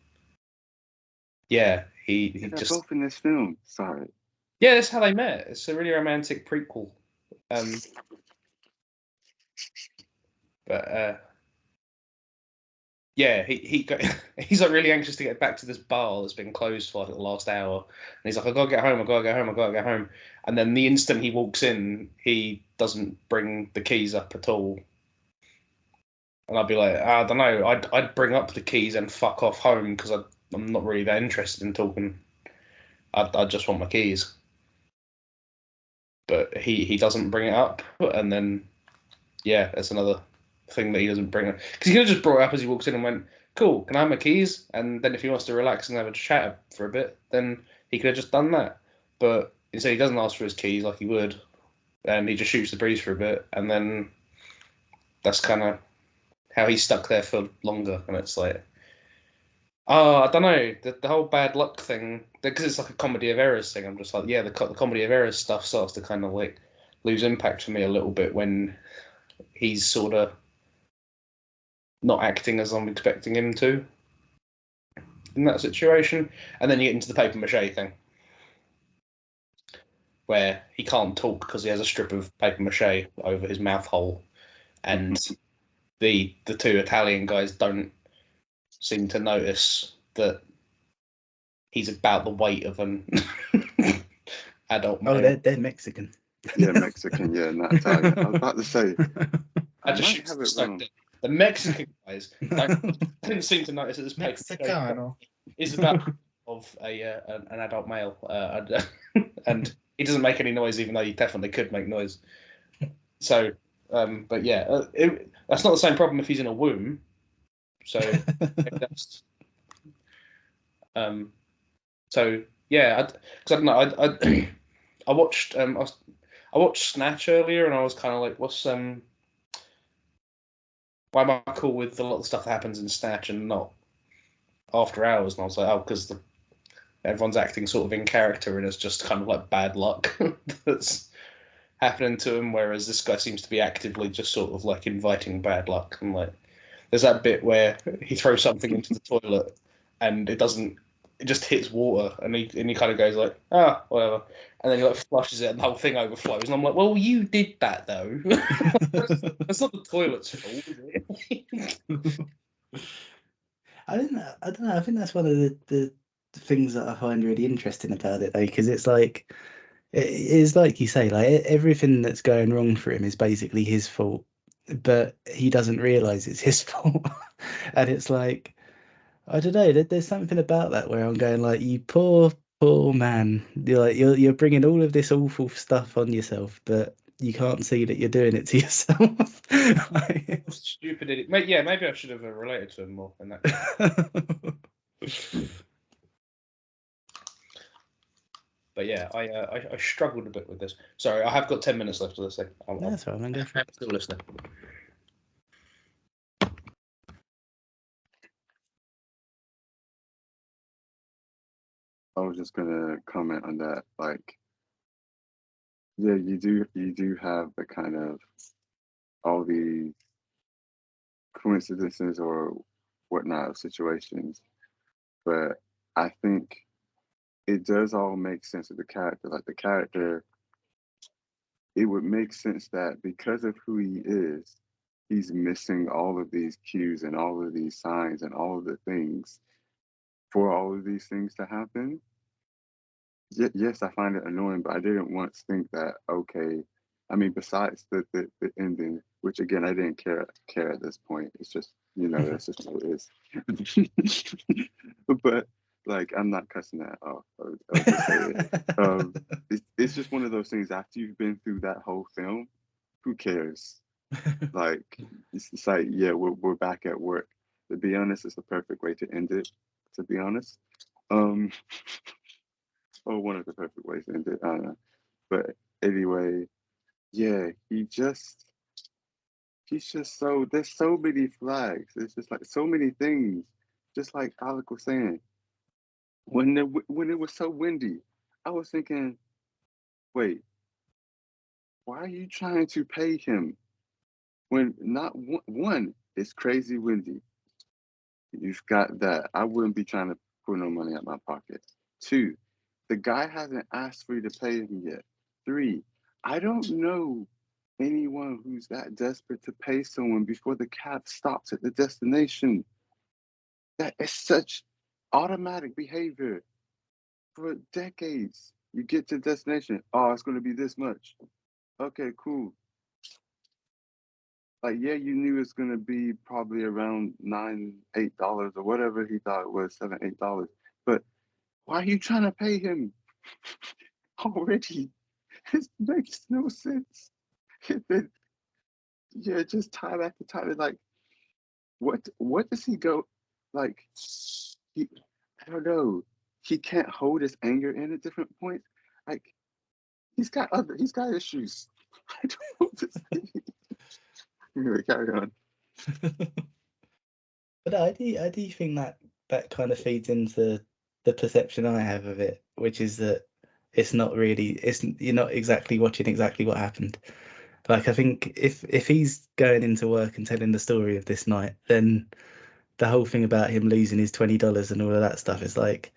yeah, he They're just... both in this film. Sorry. Yeah, that's how they met. It's a really romantic prequel. But yeah, he's like really anxious to get back to this bar that's been closed for like the last hour, and he's like, I gotta get home. And then the instant he walks in, he doesn't bring the keys up at all. And I'd be like, I don't know, I'd bring up the keys and fuck off home because I'm not really that interested in talking. I just want my keys. But he doesn't bring it up, and then yeah, that's another thing that he doesn't bring up, because he could have just brought it up as he walks in and went, cool, can I have my keys? And then if he wants to relax and have a chat for a bit, then he could have just done that. But instead he doesn't ask for his keys like he would, and he just shoots the breeze for a bit, and then that's kind of how he's stuck there for longer. And it's like, I don't know, the whole bad luck thing, because it's like a comedy of errors thing. I'm just like, yeah, the comedy of errors stuff starts to kind of like lose impact for me a little bit when he's sort of not acting as I'm expecting him to in that situation. And then you get into the paper mache thing, where he can't talk because he has a strip of paper mache over his mouth hole, and the two Italian guys don't seem to notice that he's about the weight of an adult male. Oh, they're Mexican. Yeah, Mexican. Yeah, not Italian. I was about to say. I just might have it wrong. The Mexican guys didn't seem to notice that this paper Mexicano. is about of an adult male, and he doesn't make any noise, even though he definitely could make noise. So, but yeah, that's not the same problem if he's in a womb. So, that's, so yeah, because I don't know. I watched I watched Snatch earlier, and I was kind of like, what's why am I cool with a lot of stuff that happens in Snatch and not After Hours? And I was like, oh, because everyone's acting sort of in character, and it's just kind of like bad luck that's happening to him, whereas this guy seems to be actively just sort of like inviting bad luck. And like, there's that bit where he throws something into the toilet and it just hits water, and he kind of goes like, whatever, and then he like flushes it and the whole thing overflows, and I'm like, well, you did that though. That's not the toilet's fault, is it? I don't know. I think that's one of the things that I find really interesting about it, though, because it's like it's like you say, like everything that's going wrong for him is basically his fault, but he doesn't realize it's his fault. And it's like, I don't know, there's something about that where I'm going like, you poor man, you're bringing all of this awful stuff on yourself, but you can't see that you're doing it to yourself. Stupid idiot. Yeah, maybe I should have related to him more in that case. But yeah, I struggled a bit with this. Sorry, I have got 10 minutes left of this thing. That's right, I'm still listening. I was just gonna comment on that. Like, yeah, you do have the kind of all these coincidences or whatnot of situations, but I think it does all make sense with the character. Like the character, it would make sense that because of who he is, he's missing all of these cues and all of these signs and all of the things for all of these things to happen. Yes, I find it annoying, but I didn't once think that, okay, I mean, besides the ending, which again, I didn't care at this point. It's just, that's just what it is. But like, I'm not cussing that off. I'll just say it. It's just one of those things, after you've been through that whole film, who cares? Like, it's like, yeah, we're back at work. To be honest, it's the perfect way to end it, to be honest. Um, oh, one of the perfect ways to end it. I don't know. But anyway, yeah, he's just so, there's so many flags. It's just like so many things. Just like Alec was saying, when it was so windy, I was thinking, wait, why are you trying to pay him when not one, it's crazy windy. You've got that. I wouldn't be trying to put no money out my pocket. 2, the guy hasn't asked for you to pay him yet. 3, I don't know anyone who's that desperate to pay someone before the cab stops at the destination. That is such automatic behavior for decades. You get to the destination, oh, it's going to be this much. Okay, cool. Like, yeah, you knew it's going to be probably around $9, $8 or whatever he thought it was, $7, $8. But why are you trying to pay him already? It makes no sense. Yeah, just time after time. Like, what does he go, like, I don't know. He can't hold his anger in at different points. Like, he's got issues. I don't know what to say. Anyway, carry on. But I do think that kind of feeds into the perception I have of it, which is that you're not exactly watching exactly what happened. Like, I think if he's going into work and telling the story of this night, then the whole thing about him losing his $20 and all of that stuff is like,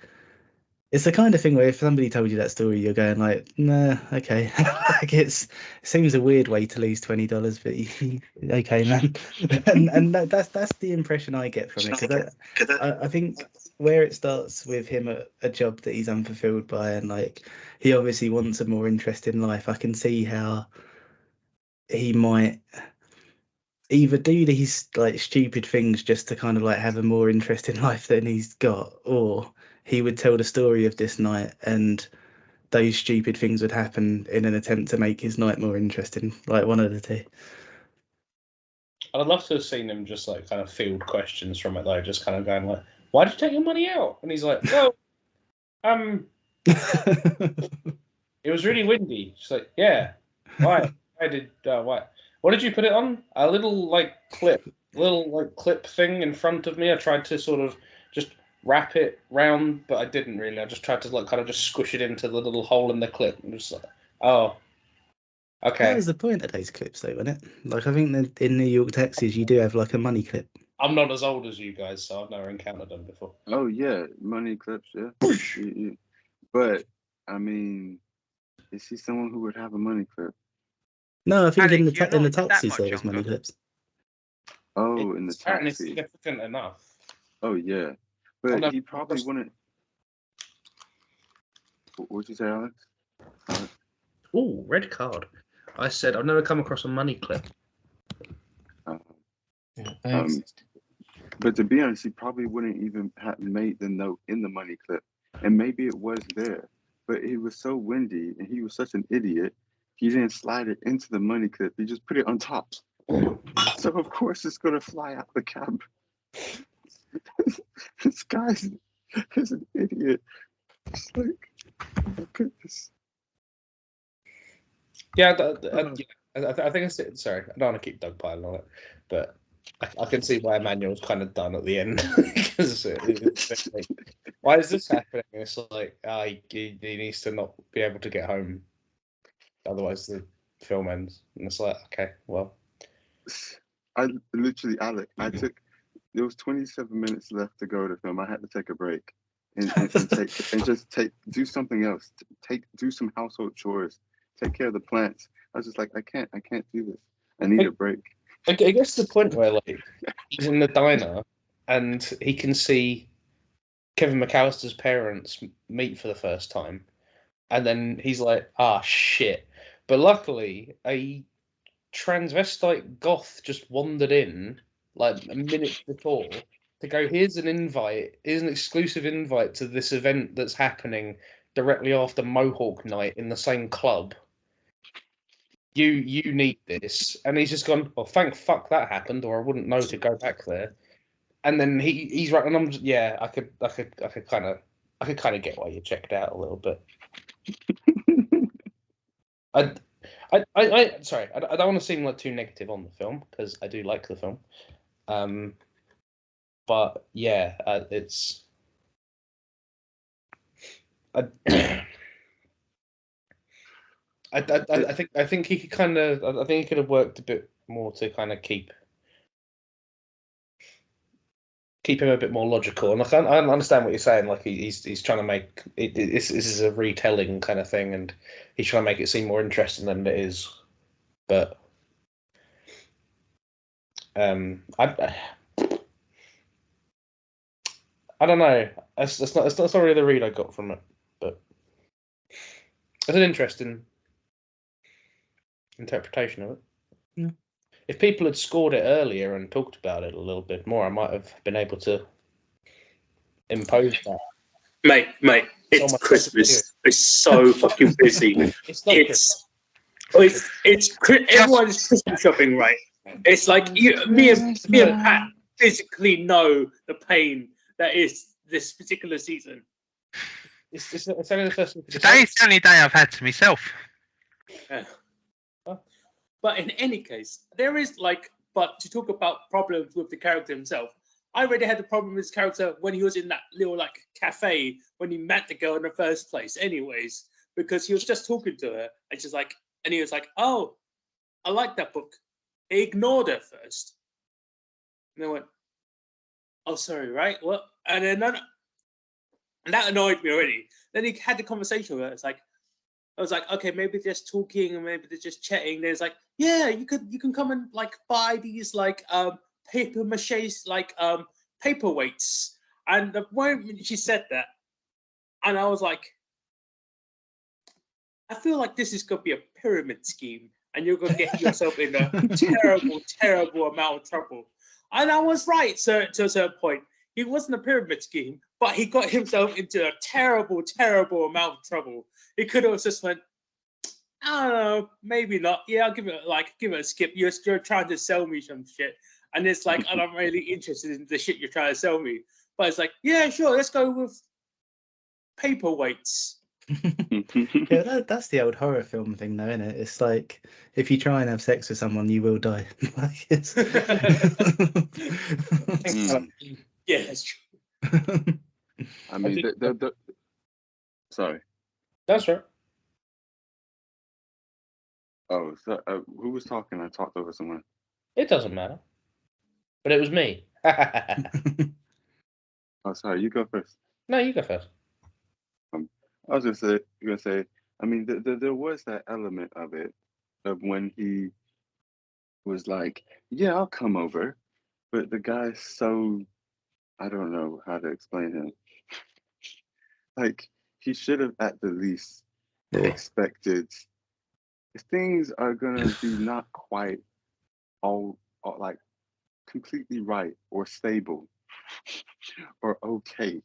it's the kind of thing where if somebody told you that story, you're going like, nah, okay. Like, it seems a weird way to lose $20, but okay, man. And that's the impression I get from it, because I think where it starts with him at a job that he's unfulfilled by, and like he obviously wants a more interesting life. I can see how he might either do these like stupid things just to kind of like have a more interesting life than he's got, or he would tell the story of this night and those stupid things would happen in an attempt to make his night more interesting. Like, one of the two. I'd love to have seen him just like kind of field questions from it though, just kind of going like, "Why did you take your money out?" And he's like, "Well, it was really windy." She's like, "Yeah, why? Why? What did you put it on? A little clip thing in front of me. I tried to sort of just wrap it round, but I didn't really. I just tried to like kind of just squish it into the little hole in the clip." And just like, oh, okay. That was the point of those clips, though, wasn't it? Like, I think that in New York taxis, you do have like a money clip. I'm not as old as you guys, so I've never encountered them before. Oh yeah, money clips, yeah. But I mean, is he someone who would have a money clip? No, I think Alec, in you're the not that taxis much there was money younger. clips. Oh, in the It's apparently taxi. significant enough. Oh yeah, Oh, but no, he probably wouldn't. What'd you say, Alex? Oh, red card. I said I've never come across a money clip. But to be honest, he probably wouldn't even have made the note in the money clip. And maybe it was there, but it was so windy and he was such an idiot, he didn't slide it into the money clip. He just put it on top. So of course it's gonna fly out the cab. This guy is an idiot. It's like, oh my goodness. Yeah, I think it's sorry. I don't want to keep dogpiling on it, but I can see why Emmanuel's kind of done at the end because like, why is this happening? And it's like he needs to not be able to get home, otherwise the film ends. And it's like, okay, well, I literally, Alec, there was 27 minutes left to go to film. I had to take a break and do something else. Do some household chores. Take care of the plants. I was just like, I can't do this. I need a break. I guess the point where like he's in the diner and he can see Kevin McAllister's parents meet for the first time, and then he's like, ah, shit. But luckily, a transvestite goth just wandered in like a minute before to go, here's an exclusive invite to this event that's happening directly after Mohawk Night in the same club. You need this. And he's just gone, well, thank fuck that happened, or I wouldn't know to go back there. And then he's right, and I'm just, yeah, I could I could kind of get why you checked out a little bit. Sorry, I don't want to seem like too negative on the film because I do like the film. But yeah, it's. I think he could I think he could have worked a bit more to kind of keep him a bit more logical. And I understand what you're saying. Like he's trying to make it. This is a retelling kind of thing, and he's trying to make it seem more interesting than it is. But I don't know. It's not really the read I got from it, but it's an interesting interpretation of it. Yeah. If people had scored it earlier and talked about it a little bit more, I might have been able to impose that. Mate, it's much Christmas. It's so fucking busy. It's not Christmas. Everyone's Christmas shopping, right? It's like me and Pat physically know the pain that is this particular season. It's only the first week of Today's the only day I've had to myself. But in any case, there is but to talk about problems with the character himself, I already had the problem with his character when he was in that little cafe when he met the girl in the first place. Anyways, because he was just talking to her and she's like, and he was like, "Oh, I like that book." He ignored her first, and I went, "Oh, sorry, right? What?" And then that annoyed me already. Then he had the conversation with her. It's like, I was like, okay, maybe they're just talking and maybe they're just chatting. There's like, yeah, you can come and buy these paper mache paperweights. And the moment she said that, and I was like, I feel like this is gonna be a pyramid scheme, and you're gonna get yourself in a terrible, terrible amount of trouble. And I was right, to a certain point. He wasn't a pyramid scheme, but he got himself into a terrible, terrible amount of trouble. He could have just went, I don't know, maybe not. Yeah, I'll give it a skip. You're trying to sell me some shit, and it's like I'm not really interested in the shit you're trying to sell me. But it's like, yeah, sure, let's go with paperweights. Yeah, that's the old horror film thing, though, isn't it? It's like if you try and have sex with someone, you will die. Yeah, that's true. I mean, sorry. That's right. Oh, so, who was talking? I talked over someone. It doesn't matter. But it was me. Oh, sorry. You go first. No, you go first. I was gonna say. I mean, there was that element of it, of when he was like, "Yeah, I'll come over," but the guy's so, I don't know how to explain him. Like, he should have at the least expected things are gonna be not quite all completely right or stable or okay.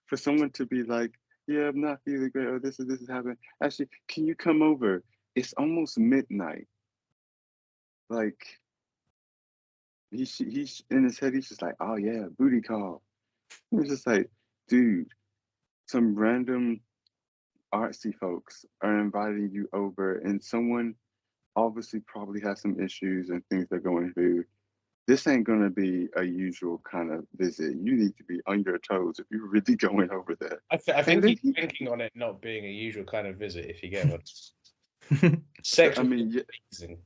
For someone to be like, yeah, I'm not feeling great, or this is happening. Actually, can you come over? It's almost midnight. Like, he's in his head, he's just like, oh yeah, booty call. It's just like, dude, some random artsy folks are inviting you over, and someone obviously probably has some issues and things they're going through. This ain't gonna be a usual kind of visit. You need to be on your toes if you're really going over there. I think he's thinking on it not being a usual kind of visit, if you get what. Sex. I mean, yeah,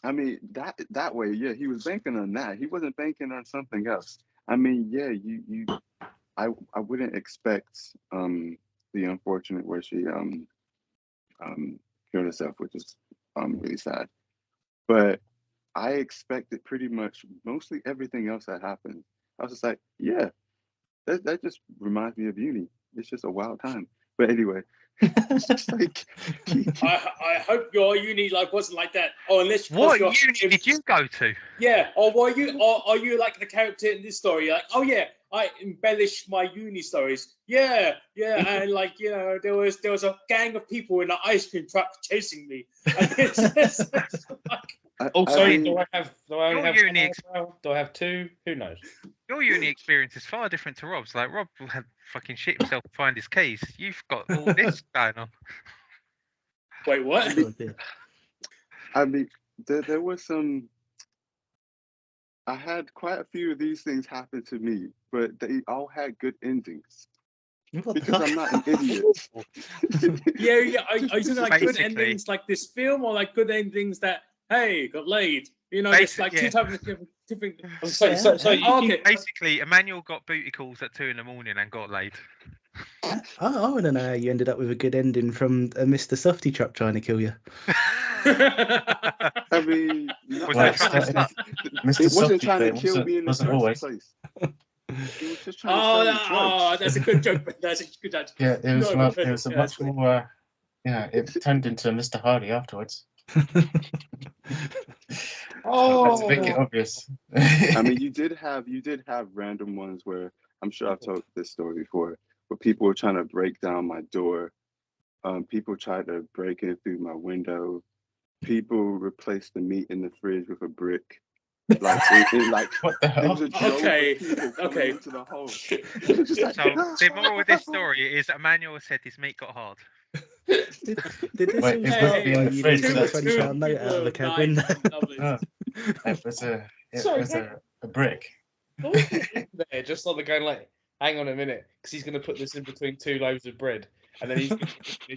I mean that way, yeah, he was banking on that. He wasn't banking on something else. I mean, yeah, I wouldn't expect the unfortunate where she killed herself, which is really sad. But I expected pretty much mostly everything else that happened. I was just like, yeah, that just reminds me of uni. It's just a wild time. But anyway, it's just like I hope your uni life wasn't like that. Oh, unless what uni did you go to? Yeah, or are you like the character in this story? Like, oh yeah, I embellished my uni stories. Yeah, and there was a gang of people in an ice cream truck chasing me. And it's like, Also, I mean, do I only Your have uni one eyebrow? Do I have two? Who knows? Your uni experience is far different to Rob's. Like Rob had fucking shit himself to find his keys. You've got all this going on. Wait, what? Oh, dear. I mean, there was some. I had quite a few of these things happen to me, but they all had good endings What the because I'm fuck? not an idiot. Yeah. Are you talking like good Basically. endings like this film, or like good endings that hey got laid? You know, there's like two types of different. So you Oh, keep- okay. Basically, Emmanuel got booty calls at 2 in the morning and got laid. I want to know how you ended up with a good ending from a Mr. Softy truck trying to kill you. I mean, Was Well, that it trying to started start? off- Mr. it wasn't Softy, trying to but it kill me in the wasn't first always. place. It was just trying to sell me drugs. That's a good joke. That's a good joke. Yeah, it was No, it was a much actually. more. Yeah, it turned into Mr. Hardy afterwards. Oh, To make it obvious. I mean, you did have random ones where I'm sure I've told this story before, where people were trying to break down my door. People tried to break in through my window. People replaced the meat in the fridge with a brick. Like like What the there was hell? a drove Okay, of people coming okay. into the home. It was just like, So the moral of this story is Emmanuel said his meat got hard. Did this Wait, all it start wasn't in by the you fridge, leaving a that's for £20 sure. note out of a cab Nice, window? lovely. Oh, it was a Sorry, a brick. there, just like they're going like, hang on a minute, because he's going to put this in between two loaves of bread, and then he's going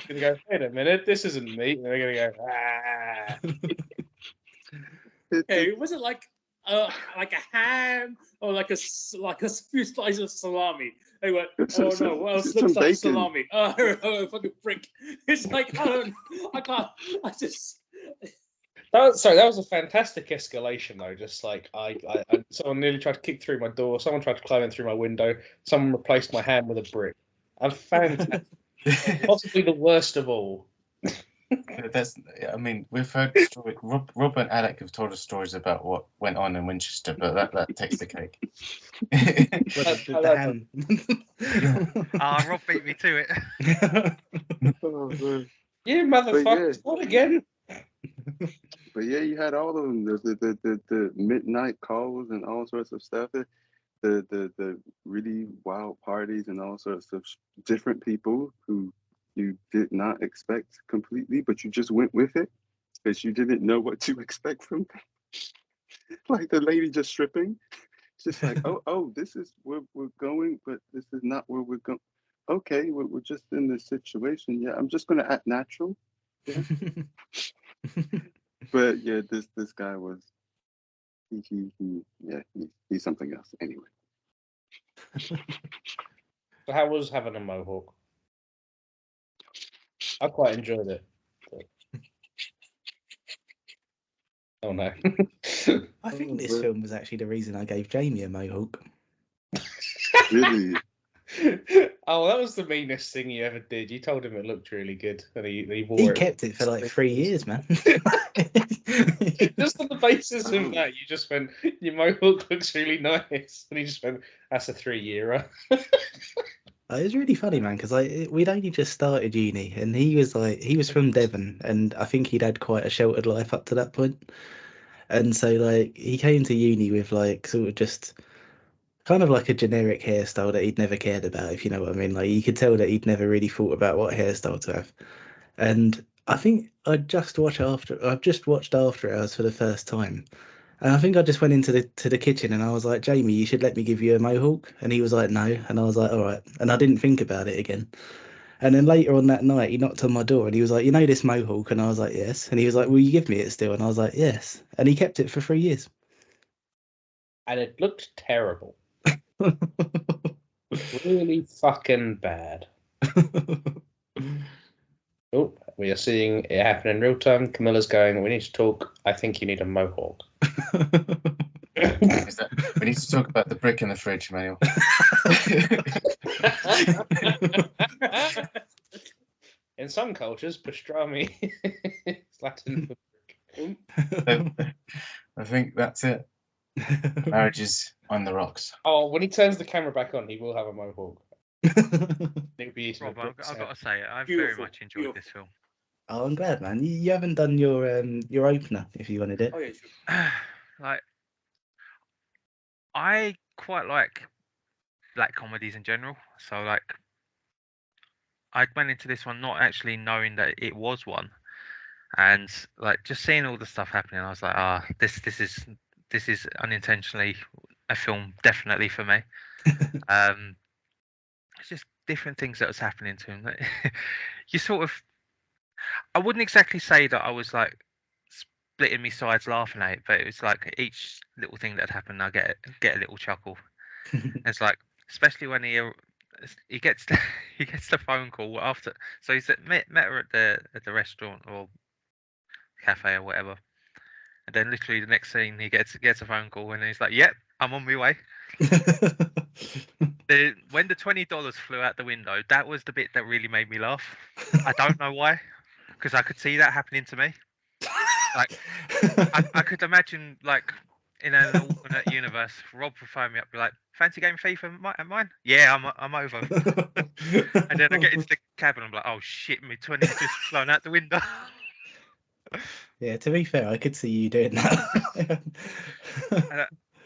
to go, wait a minute, this isn't meat, and they're going to go, Hey, was it like a ham or like a few slices of salami? They went, oh no, what else looks like salami? Oh, fucking prick! It's like I can't. I just. That was a fantastic escalation though. Just like someone nearly tried to kick through my door. Someone tried to climb in through my window. Someone replaced my hand with a brick. And fantastic. Possibly the worst of all. I mean, we've heard stories. Rob and Alec have told us stories about what went on in Winchester, but that takes the cake. The ham. Rob beat me to it. oh, man. You motherfuckers! yeah. What again? But yeah, you had all of them. The midnight calls and all sorts of stuff. The really wild parties and all sorts of different people who you did not expect completely, but you just went with it because you didn't know what to expect from them. Like the lady just stripping. It's just like, oh, this is where we're going, but this is not where we're going. Okay, we're just in this situation. Yeah, I'm just gonna act natural. Yeah. But yeah, this guy was he's something else anyway. So how was having a mohawk? I quite enjoyed it. But... Oh no. I think this film was actually the reason I gave Jamie a mohawk. Really? Oh, that was the meanest thing you ever did. You told him it looked really good, and he wore He it. kept it for like 3 years, man. Just on the basis of that, you just went, your mohawk looks really nice, and he just went, that's a 3-year. It was really funny, man, because we'd only just started uni, and he was from Devon, and I think he'd had quite a sheltered life up to that point. And so like he came to uni with like sort of just kind of like a generic hairstyle that he'd never cared about, if you know what I mean. Like you could tell that he'd never really thought about what hairstyle to have. And I think I've just watched After Hours for the first time. And I think I just went into the kitchen and I was like, Jamie, you should let me give you a mohawk. And he was like, no. And I was like, all right. And I didn't think about it again. And then later on that night, he knocked on my door and he was like, you know this mohawk? And I was like, yes. And he was like, will you give me it still? And I was like, yes. And he kept it for 3 years. And it looked terrible. Really fucking bad. Oh, we are seeing it happen in real time. Camilla's going, we need to talk. I think you need a mohawk. We need to talk about the brick in the fridge, Emmanuel. In some cultures, pastrami is Latin for brick. I think that's it. Marriage is on the rocks. Oh, when he turns the camera back on, he will have a mohawk. It'll be eating Rob, a I've brick got to sandwich. say, I very Beautiful, much enjoyed beautiful. this film. Oh, I'm glad, man. You haven't done your opener if you wanted it. Oh yeah, sure. Like, I quite like black comedies in general. So like, I went into this one not actually knowing that it was one, and like just seeing all the stuff happening, I was like, this is unintentionally a film definitely for me. It's just different things that was happening to him. You sort of, I wouldn't exactly say that I was like splitting my sides laughing at it, but it was like each little thing that happened, I get a little chuckle. It's like, especially when he gets he gets the phone call after. So he's met her at the restaurant or cafe or whatever, and then literally the next scene he gets a phone call and he's like, "Yep, I'm on my way." When the $20 flew out the window, that was the bit that really made me laugh. I don't know why, because I could see that happening to me. Like, I could imagine, like, in an alternate universe, Rob would phone me up, be like, "Fancy game FIFA at mine?" "Yeah, I'm over." And then I get into the cabin, I'm like, "Oh shit, my 20's just flown out the window." Yeah, to be fair, I could see you doing that.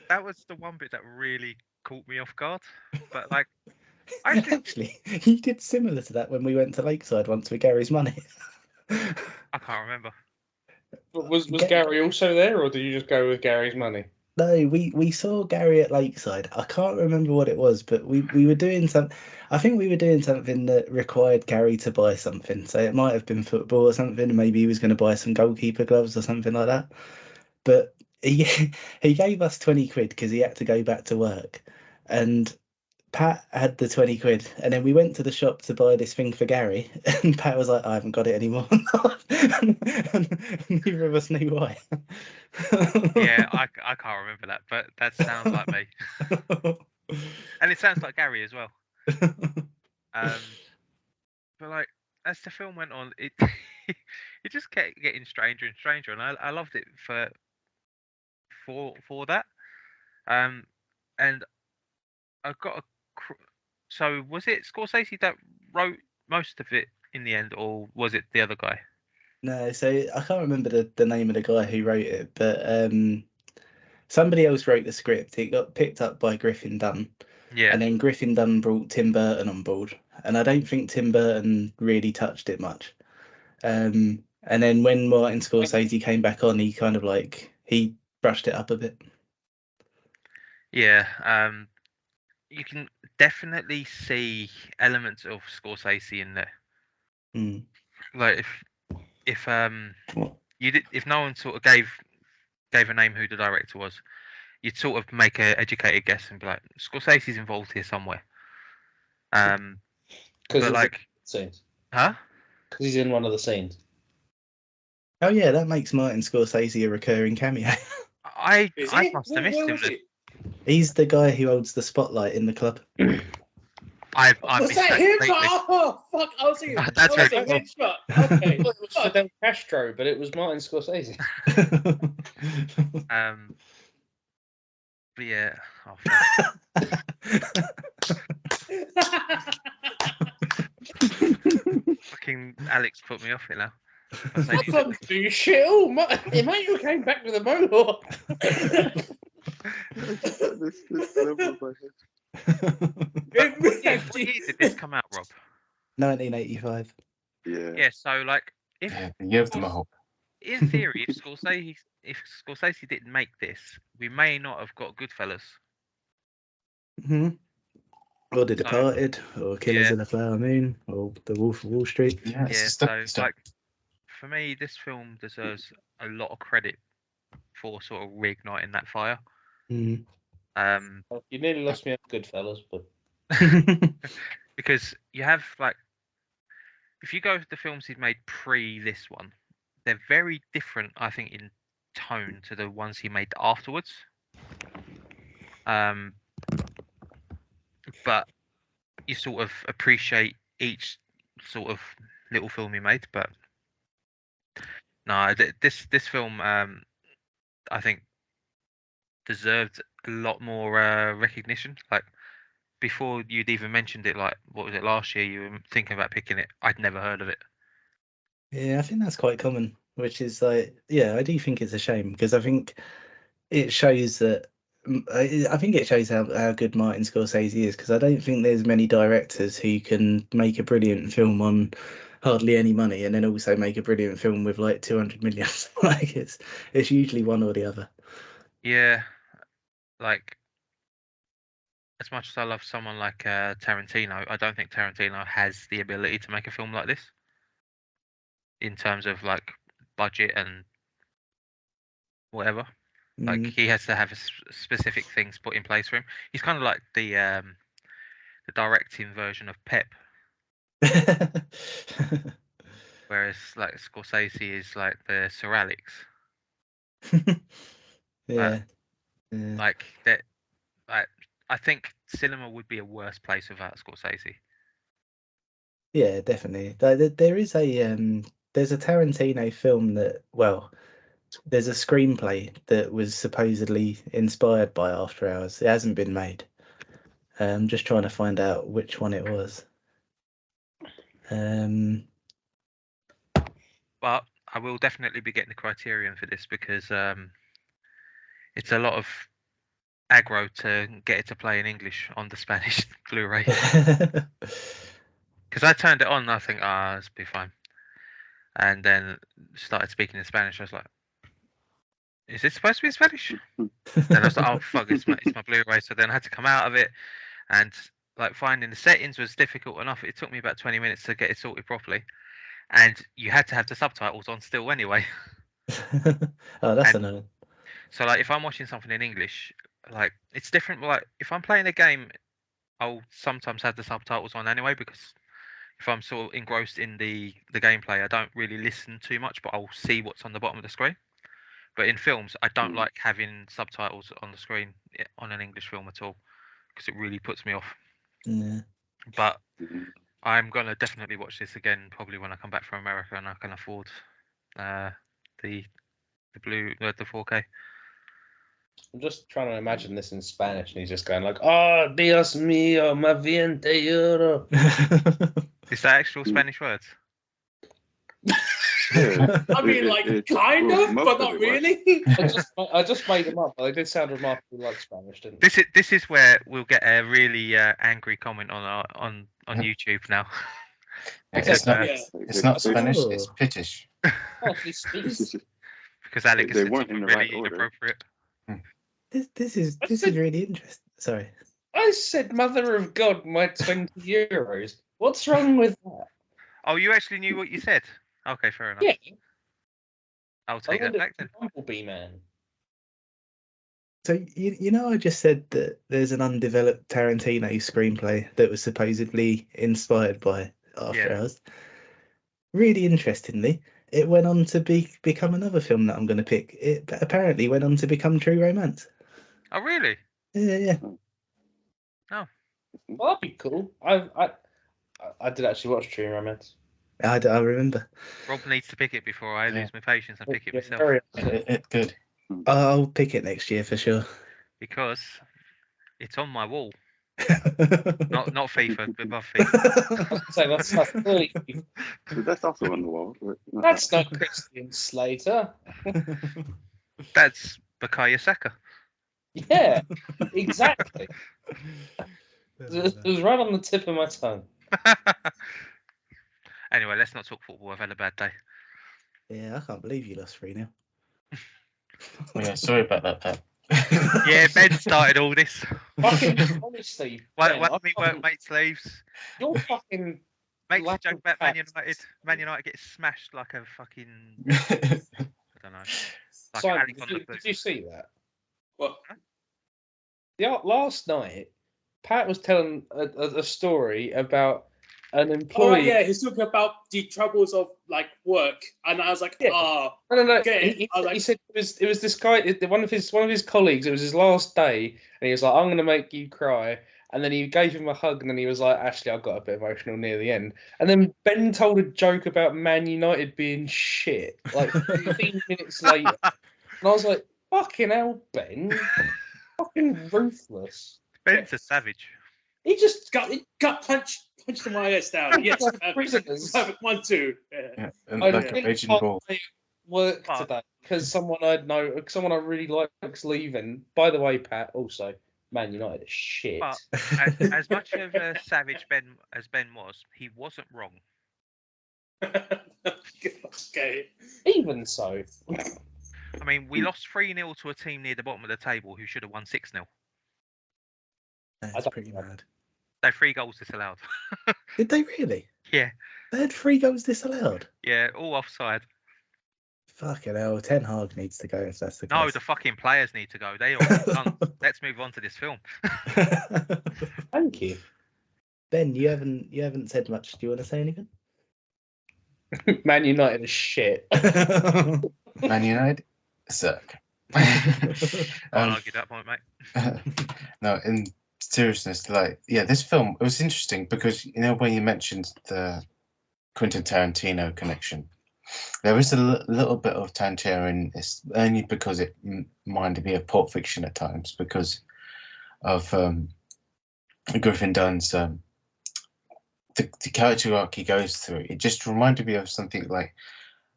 That was the one bit that really caught me off guard. But like, I Actually, you did similar to that when we went to Lakeside once with Gary's money. I can't remember. But was Gary also there, or did you just go with Gary's money? No, we saw Gary at Lakeside. I can't remember what it was, but we were doing something. I think we were doing something that required Gary to buy something. So it might have been football or something. Maybe he was going to buy some goalkeeper gloves or something like that. But he he gave us 20 quid because he had to go back to work. And Pat had the 20 quid, and then we went to the shop to buy this thing for Gary, and Pat was like, "I haven't got it anymore." and neither of us knew why. Yeah, I can't remember that, but that sounds like me. And it sounds like Gary as well. But like, as the film went on, it it just kept getting stranger and stranger, and I loved it for that. And I got a. So was it Scorsese that wrote most of it in the end, or was it the other guy? No, so I can't remember the name of the guy who wrote it, but somebody else wrote the script. It got picked up by Griffin Dunn, Yeah. and then Griffin Dunn brought Tim Burton on board, and I don't think Tim Burton really touched it much. And then when Martin Scorsese came back on, he kind of like he brushed it up a bit. Yeah. You can definitely see elements of Scorsese in there. Mm. Like if if no one sort of gave a name who the director was, you'd sort of make an educated guess and be like, Scorsese's involved here somewhere. Because but like, scenes. huh? Because he's in one of the scenes. Oh yeah, that makes Martin Scorsese a recurring cameo. I must have missed him. He's the guy who holds the spotlight in the club. I Was missed that him? completely. Oh fuck! I was thinking. That's that was very a cool. headshot. Okay. It was Fidel Castro, but it was Martin Scorsese. But yeah. Oh, fucking Alex put me off it now. I couldn't do shit all, mate. You came back with a mohawk. this level of my head. What year did this come out, Rob? 1985. Yeah. So like, if the year of the Mohawk. in theory, if Scorsese didn't make this, we may not have got Goodfellas. Mm-hmm. Or The So- Departed, or Killers Yeah. of the Flower Moon, or The Wolf of Wall Street. Yeah, Yeah. So like, for me, this film deserves a lot of credit for sort of reigniting that fire. Mm. You nearly lost me at Goodfellas, but Because you have like, if you go to the films he'd made pre this one, they're very different, I think, in tone to the ones he made afterwards. But you sort of appreciate each sort of little film he made. But no, this film, I think, deserved a lot more recognition. Like, before you'd even mentioned it, like, what was it, last year, you were thinking about picking it, I'd never heard of it. Yeah, I think that's quite common, which is like, yeah, I do think it's a shame because I think it shows that. I think it shows how good Martin Scorsese is because I don't think there's many directors who can make a brilliant film on hardly any money and then also make a brilliant film with like 200 million. Like it's usually one or the other. Yeah, like as much as I love someone like Tarantino, I don't think Tarantino has the ability to make a film like this in terms of like budget and whatever. Like Mm. he has to have specific things put in place for him. He's kind of like the directing version of Pep, whereas like Scorsese is like the Sir Alex. Yeah. Yeah. Like that, like I think cinema would be a worse place without Scorsese. Yeah, definitely. There is there's a Tarantino film that, well, there's a screenplay that was supposedly inspired by After Hours. It hasn't been made. I'm just trying to find out which one it was. But I will definitely be getting the Criterion for this because it's a lot of aggro to get it to play in English on the Spanish Blu-ray. Because I turned it on and I think, this will be fine. And then started speaking in Spanish. I was like, is it supposed to be in Spanish? Then I was like, oh fuck, it's my Blu-ray. So then I had to come out of it, and like finding the settings was difficult enough. It took me about 20 minutes to get it sorted properly, and you had to have the subtitles on still anyway. Oh, that's And- annoying. So like if I'm watching something in English, like it's different. Like if I'm playing a game, I'll sometimes have the subtitles on anyway because if I'm sort of engrossed in the gameplay, I don't really listen too much, but I'll see what's on the bottom of the screen. But in films, I don't like having subtitles on the screen on an English film at all because it really puts me off. Yeah. But I'm gonna definitely watch this again probably when I come back from America and I can afford the 4K. I'm just trying to imagine this in Spanish, and he's just going like, "Oh, Dios mío, me aviente lloro." Is that actual Spanish words? Yeah. I mean, like, kind well, of, most but of not it was. really. I just made them up, but they did sound remarkably like Spanish, didn't they? This is where we'll get a really angry comment on YouTube now. It's not, Yeah. it's not Spanish, it's Oh. British. Actually speaks. Because Alex They said weren't something in the really right order. inappropriate. This is I this said- is really interesting. Sorry. I said, "Mother of God, my 20 euros." What's wrong with that? Oh, you actually knew what you said? Okay, fair enough. Yeah, I'll I take that learned back it then. from Bumblebee Man. So you know I just said that there's an undeveloped Tarantino screenplay that was supposedly inspired by After Yeah. Hours. Really interestingly, it went on to become another film that I'm going to pick. It apparently went on to become True Romance. Oh, really? Yeah. Well, that'd be cool. I did actually watch True Romance. I remember. Rob needs to pick it before I Yeah. lose my patience and pick it Yeah, myself. very- Good. I'll pick it next year for sure. Because it's on my wall. Not FIFA, but above FIFA. So that's clearly. But that's also on the wall. but not That's that. not Christian Slater. That's Bukayo Saka. Yeah, exactly. It was right on the tip of my tongue. Anyway, let's not talk football. I've had a bad day. Yeah, I can't believe you lost 3-0. Yeah, sorry about that, Pat. Yeah, Ben started all this. Fucking honestly, Why Ben, don't we work mates leaves? You're fucking. Makes a Lack joke of about Man tact. United. Man United gets smashed like a fucking. I don't know. Like Simon, Alex on the did boot. you see that? What? Last night, Pat was telling a story about an Oh, employee. right, yeah, he's talking about the troubles of like work, and I was like, Yeah. oh, No. Okay, He I was like- said it was this guy, one of his colleagues. It was his last day, and he was like, "I'm going to make you cry." And then he gave him a hug, and then he was like, "Actually, I got a bit emotional near the end." And then Ben told a joke about Man United being shit, like 15 minutes later, and I was like, "Fucking hell, Ben! Fucking ruthless." Ben's a savage. He just punched the wires down. Yes, prisoners. perfect. 1, 2. Yeah. Yeah, and I like a really raging can't bull. make work But- today because someone I really likes leaving. By the way, Pat, also Man United is shit. But as much of a savage Ben as Ben was, he wasn't wrong. Okay. Even so, I mean, we lost 3-0 to a team near the bottom of the table who should have won 6-0. That's don't pretty know. mad. They 3 goals disallowed. Did they really? Yeah, They had 3 goals disallowed. yeah, all offside. Fucking hell, Ten Hag needs to go if that's the No, case. the fucking players need to go. They are all done. Let's move on to this film. thank you. Ben, you haven't said much. Do you want to say anything? Man United is shit. Man United suck. I'll Um, argue that point, mate. no, in seriousness, like, yeah, this film, it was interesting because, you know, when you mentioned the Quentin Tarantino connection, there is a little bit of Tarantino in this, only because it reminded me of Pulp Fiction at times, because of Griffin Dunn's the character arc he goes through. It just reminded me of something like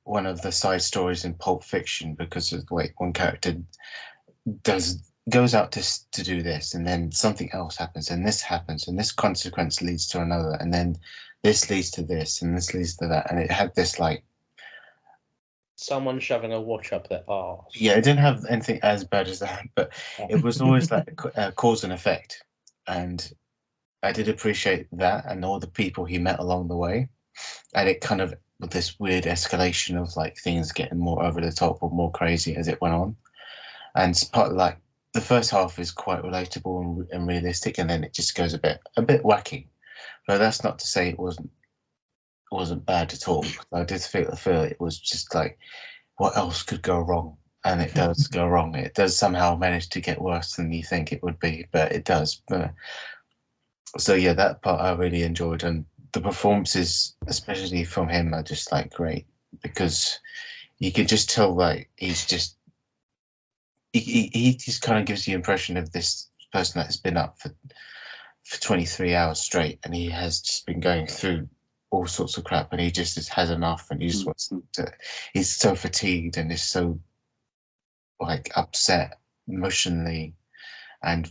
one of the side stories in Pulp Fiction, because of like one character goes out to do this, and then something else happens, and this happens, and this consequence leads to another, and then this leads to this, and this leads to that, and it had this like, Someone shoving a watch up their arse. yeah, it didn't have anything as bad as that, but it was always like a cause and effect, and I did appreciate that and all the people he met along the way, and it kind of with this weird escalation of like things getting more over the top or more crazy as it went on, and it's part of like the first half is quite relatable and realistic, and then it just goes a bit wacky. But that's not to say it wasn't bad at all. I did feel it was just like, what else could go wrong? And it does go wrong. It does somehow manage to get worse than you think it would be, but it does. So yeah, that part I really enjoyed, and the performances, especially from him, are just like great, because you could just tell like he's just he just kind of gives the impression of this person that's been up for 23 hours straight, and he has just been going through all sorts of crap, and he just has enough, and he just wants to. He's so fatigued and is so like upset emotionally and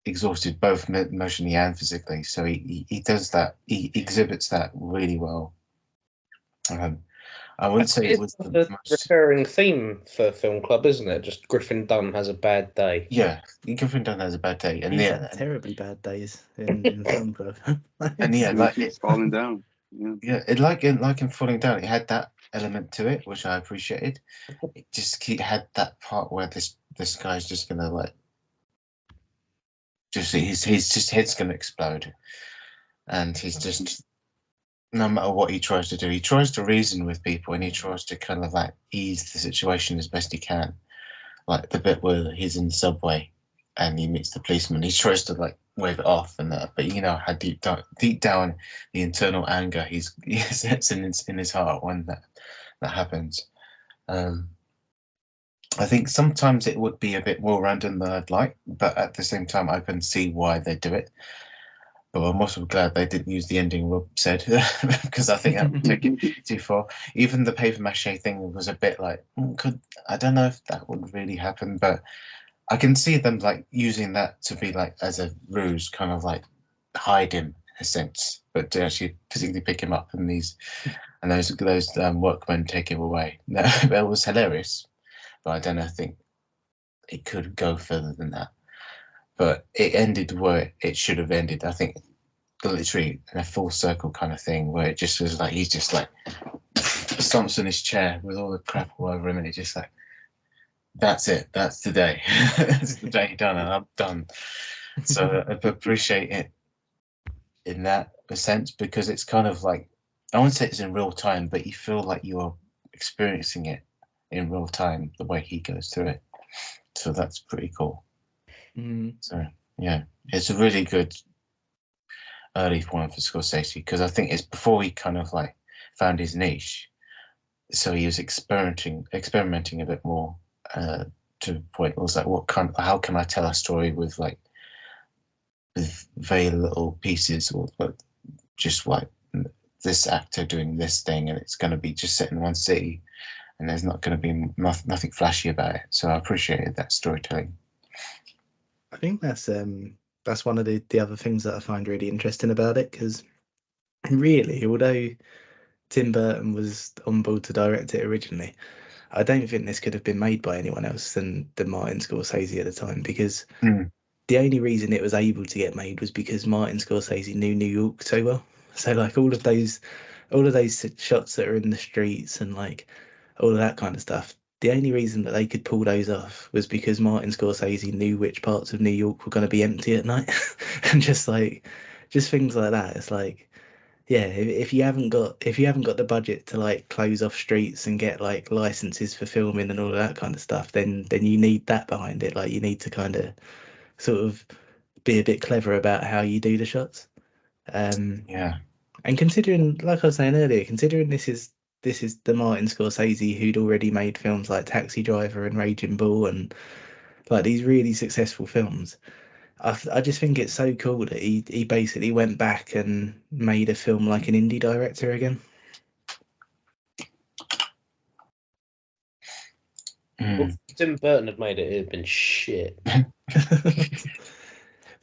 exhausted both emotionally and physically. So he does that. He exhibits that really well. I wouldn't say it was the the most. recurring theme for Film Club, isn't it? Just Griffin Dunn has a bad day. Yeah, Griffin Dunn has a bad day, and He's yeah, had terribly bad days in Film Club. and yeah, And like it keeps falling down. Yeah. yeah, it like him falling down. It had that element to it, which I appreciated. It just had that part where this guy's just gonna like, just his just head's gonna explode, and he's just, no matter what he tries to do, he tries to reason with people, and he tries to kind of like ease the situation as best he can. Like the bit where he's in the subway and he meets the policeman, he tries to like wave it off and that, but you know how deep down the internal anger he sets in his heart when that happens. I think sometimes it would be a bit more random than I'd like, but at the same time I can see why they do it. But I'm also glad they didn't use the ending Rob said, because I think that would take it too far. Even the paper mache thing was a bit like, I don't know if that would really happen, but I can see them like using that to be like as a ruse, kind of like hide him in a sense, but to actually physically pick him up and those workmen take him away. That was hilarious, but I don't know. I think it could go further than that. But it ended where it should have ended. I think literally in a full circle kind of thing, where it just was like he's just like stomps in his chair with all the crap all over him, and it's just like, that's it. That's the day. That's the day done, and I'm done. So I appreciate it in that sense, because it's kind of like, I won't say it's in real time, but you feel like you're experiencing it in real time the way he goes through it. So that's pretty cool. So yeah, it's a really good early point for Scorsese, because I think it's before he kind of like found his niche. So he was experimenting a bit more to the point. It was like, how can I tell a story with like with very little pieces, or just like this actor doing this thing, and it's going to be just set in one city, and there's not going to be nothing flashy about it. So I appreciated that storytelling. I think that's one of the other things that I find really interesting about it, because really, although Tim Burton was on board to direct it originally, I don't think this could have been made by anyone else than Martin Scorsese at the time, because the only reason it was able to get made was because Martin Scorsese knew New York so well. So like all of those shots that are in the streets and like all of that kind of stuff, the only reason that they could pull those off was because Martin Scorsese knew which parts of New York were going to be empty at night. And just things like that. It's like, yeah, if you haven't got the budget to like close off streets and get like licenses for filming and all of that kind of stuff, then you need that behind it. Like you need to kind of sort of be a bit clever about how you do the shots. Yeah. And considering, like I was saying earlier, considering this is the Martin Scorsese who'd already made films like Taxi Driver and Raging Bull and like these really successful films, I just think it's so cool that he basically went back and made a film like an indie director again. Well, if Tim Burton had made it, it'd been shit.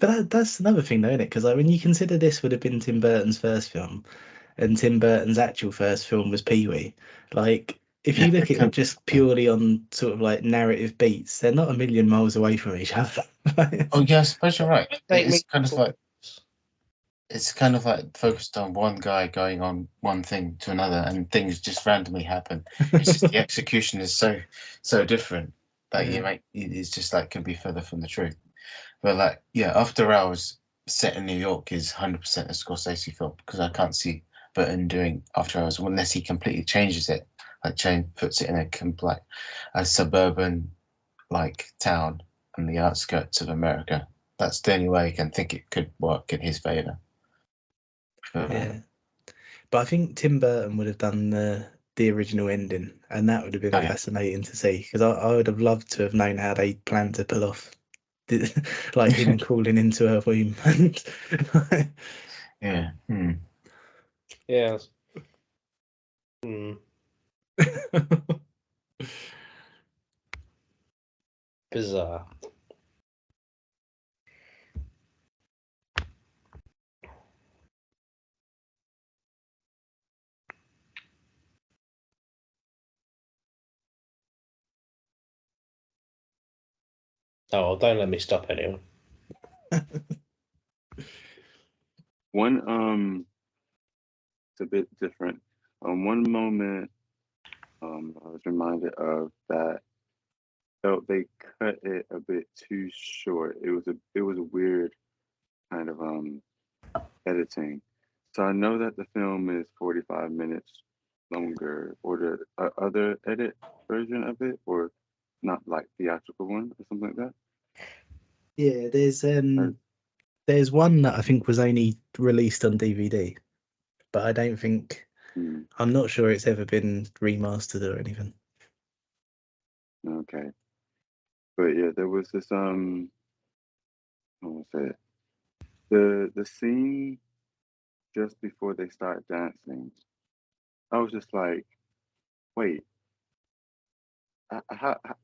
But that's another thing, though, isn't it? Because like when you consider this would have been Tim Burton's first film, and Tim Burton's actual first film was Pee-wee. Like, if you look at it just purely on sort of like narrative beats, they're not a million miles away from each other. Oh yeah, I suppose you're right. It's kind of like focused on one guy going on one thing to another, and things just randomly happen. It's just the execution is so different that it's just like can be further from the truth. But like, yeah, After Hours set in New York is 100% a Scorsese film, because I can't see Burton doing After Hours unless he completely changes it, like puts it in a suburban like town on the outskirts of America. That's the only way I can think it could work in his favor. Yeah, but I think Tim Burton would have done the original ending, and that would have been fascinating to see, because I would have loved to have known how they planned to pull off like him crawling into her womb. Yeah. Yeah. Bizarre. Oh, well, don't let me stop anyone. One, it's a bit different. One moment, I was reminded of that. Felt they cut it a bit too short. It was a weird kind of editing. So I know that the film is 45 minutes longer, or the other edit version of it, or not like theatrical one or something like that. Yeah, there's one that I think was only released on DVD, but I don't think I'm not sure it's ever been remastered or anything. Okay. But yeah, there was this what was it? The scene just before they start dancing. I was just like, wait,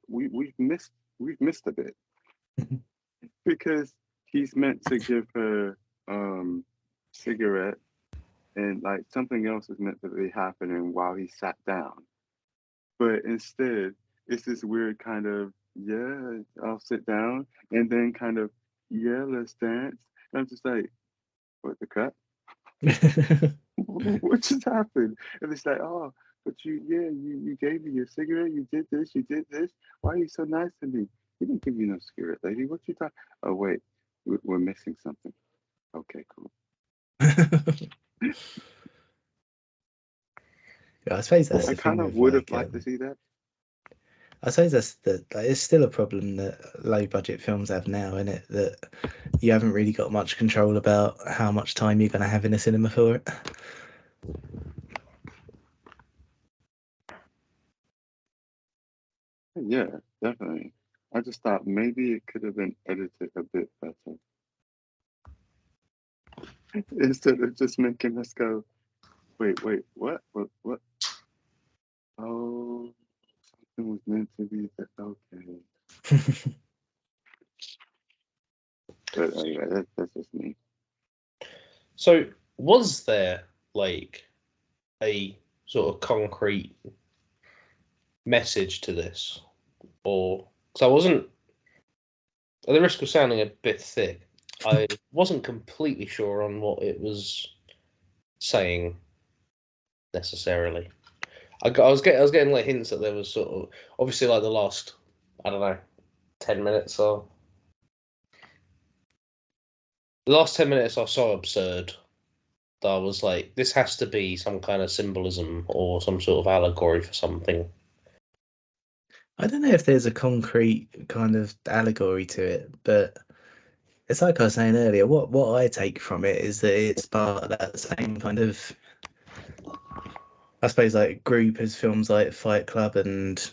we've missed a bit, because he's meant to give her cigarette, and like something else is meant to be happening while he sat down, but instead it's this weird kind of, yeah, I'll sit down, and then kind of, yeah, let's dance. And I'm just like, what the crap? What just happened? And it's like, oh, but you gave me your cigarette, you did this, why are you so nice to me? He didn't give you no cigarette, lady. What you talking? Oh wait, we're missing something. Okay, cool. Yeah, I suppose that's I the thing kind of with would have liked to see that. I suppose that's it's still a problem that low budget films have now, isn't it? That you haven't really got much control about how much time you're going to have in a cinema for it. Yeah, definitely. I just thought maybe it could have been edited a bit better. Instead of just making us go, wait, what? Oh, something was meant to be that. Okay. But anyway, that's just me. So, was there like a sort of concrete message to this, or because I wasn't, at the risk of sounding a bit thick, I wasn't completely sure on what it was saying necessarily. I was getting like hints that there was sort of obviously like the last, I don't know, 10 minutes or the last 10 minutes are so absurd that I was like, this has to be some kind of symbolism or some sort of allegory for something. I don't know if there's a concrete kind of allegory to it, but it's like I was saying earlier. What I take from it is that it's part of that same kind of, I suppose, like group as films like Fight Club and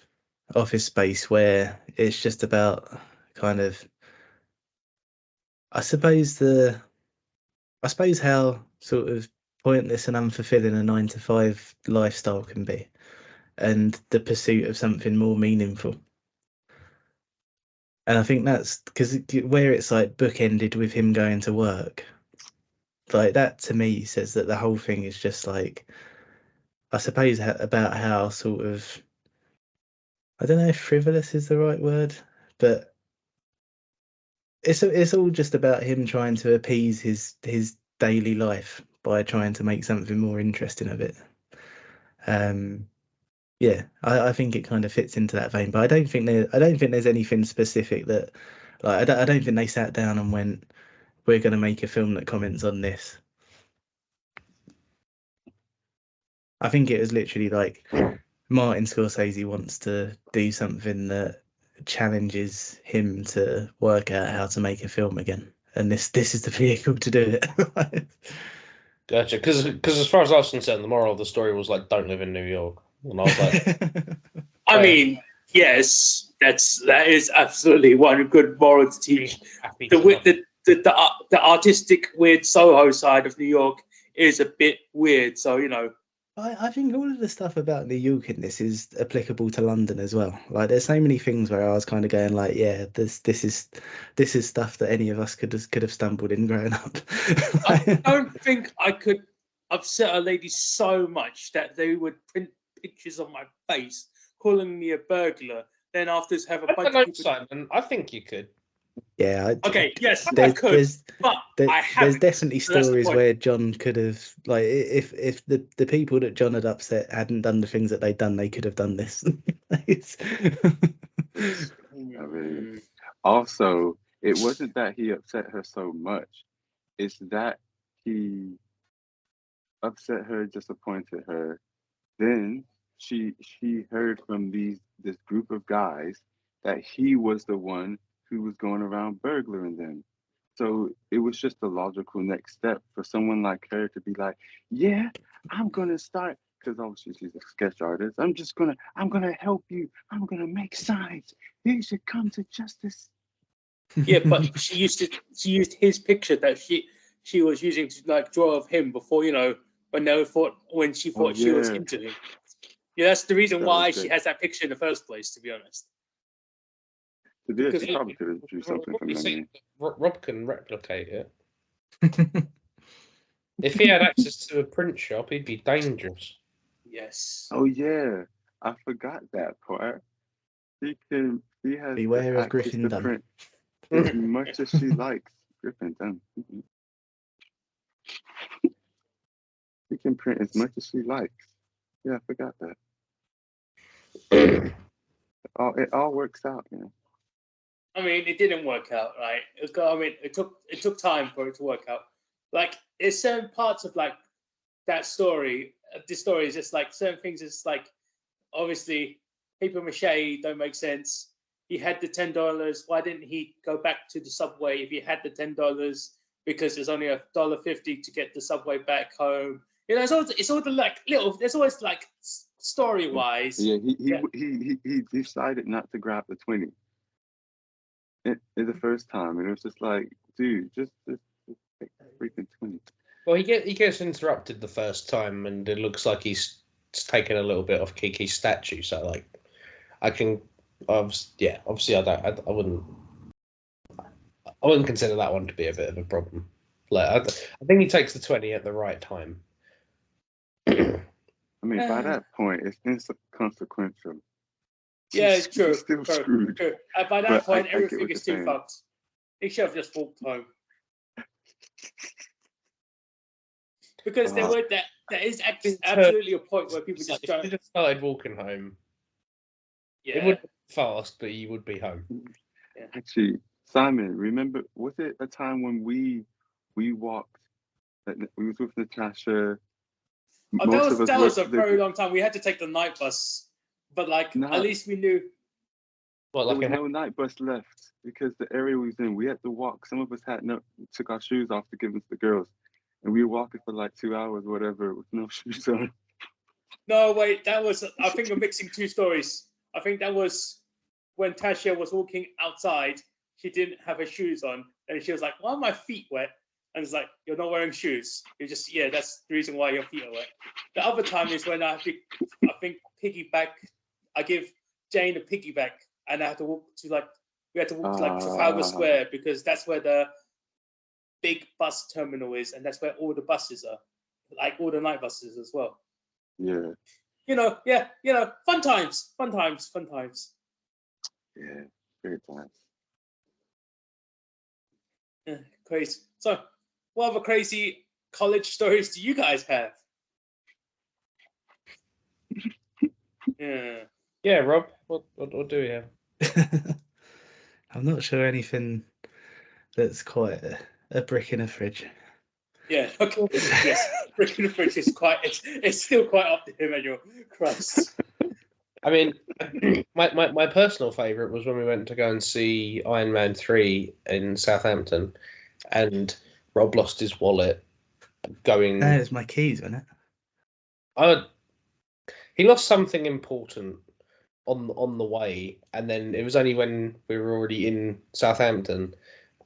Office Space, where it's just about kind of, I suppose how sort of pointless and unfulfilling a 9 to 5 lifestyle can be, and the pursuit of something more meaningful. And I think that's because where it's like bookended with him going to work, like that to me says that the whole thing is just like, I suppose, about how sort of, I don't know if frivolous is the right word, but it's all just about him trying to appease his daily life by trying to make something more interesting of it. Yeah, I think it kind of fits into that vein, but I don't think there's anything specific that, like, I don't think they sat down and went, we're going to make a film that comments on this. I think it was literally like Martin Scorsese wants to do something that challenges him to work out how to make a film again, and this is the vehicle to do it. Gotcha. Because as far as I was concerned, the moral of the story was like, don't live in New York. And I was like, I mean, yes, that is absolutely one good moral to teach. happy The to wi- not- the artistic weird Soho side of New York is a bit weird. So I think all of the stuff about New York in this is applicable to London as well. Like, there's so many things where I was kind of going like, yeah, this is stuff that any of us could have stumbled in growing up. I don't think I could upset a lady so much that they would print pictures on my face calling me a burglar. Then afterwards have a I bunch don't know, of people. Simon. I think you could. Yeah. Okay, yes, I There's could, but I there's haven't. definitely So that's the stories point. where John could have, like, if the people that John had upset hadn't done the things that they'd done, they could have done this. I mean, also, it wasn't that he upset her so much; it's that he upset her, disappointed her. Then she heard from this group of guys that he was the one who was going around burglaring them. So it was just a logical next step for someone like her to be like, yeah, I'm gonna start, because obviously she's a sketch artist. I'm gonna help you. I'm gonna make signs. You should come to justice. Yeah, but she used his picture that she was using to like draw of him before, when she thought she was yeah. into him. Yeah, that's the reason That why was she great. has that picture in the first place, to be honest. Because she probably could have drew something from memory. Rob can replicate it. If he had access to a print shop, he'd be dangerous. Yes. Oh yeah, I forgot that part. He has Beware the of access Griffin to Dunn. print as much as she likes. Griffin Dunn. She can print as much as she likes. Yeah, I forgot that. It all works out, man. I mean, it didn't work out, right? It took time for it to work out. Like, there's certain parts of like that story. This story is just like certain things. Is like obviously paper mache don't make sense. He had the $10. Why didn't he go back to the subway if he had the $10? Because there's only $1.50 to get the subway back home. It's all the like little. There's always like story wise. Yeah, he decided not to grab the 20 in the first time, and it was just like, dude, just take the freaking 20. Well, he gets interrupted the first time, and it looks like he's taken a little bit off Kiki's statue. So, like, obviously, I wouldn't consider that one to be a bit of a problem. Like, I think he takes the 20 at the right time. I mean, by that point, it's inconsequential. Yeah, it's true. He's still screwed. True. By that But point, I get everything what is you're too saying. fucked. He should have just walked home. Because there is absolutely a point where people just If don't. you just started walking home, Yeah. it would be fast, but you would be home. Actually, Simon, remember, was it a time when we walked? We was with Natasha. That was a very long time. We had to take the night bus, but like No. at least we knew. Well, There like was no night bus left because the area we was in, we had to walk. Some of us took our shoes off to give them to the girls, and we were walking for like 2 hours, whatever, with no shoes on. No, wait, that was. I think I'm mixing two stories. I think that was when Tasha was walking outside. She didn't have her shoes on, and she was like, "Why are my feet wet?" And it's like, "You're not wearing shoes. You're just That's the reason why your feet are wet." The other time is when I think piggyback. I give Jane a piggyback, and I had to walk to Trafalgar Square because that's where the big bus terminal is, and that's where all the buses are, like all the night buses as well. Yeah. Fun times. Yeah, great times. Yeah, crazy. So, what other crazy college stories do you guys have? Yeah. Yeah, Rob, what do we have? I'm not sure anything that's quite a brick in a fridge. Yeah. Okay. Yes. Brick in the fridge is it's still quite up to him, Manuel. Christ. I mean, my personal favourite was when we went to go and see Iron Man 3 in Southampton, and Rob lost his wallet going. No, it's my keys, wasn't it? He lost something important on the way, and then it was only when we were already in Southampton,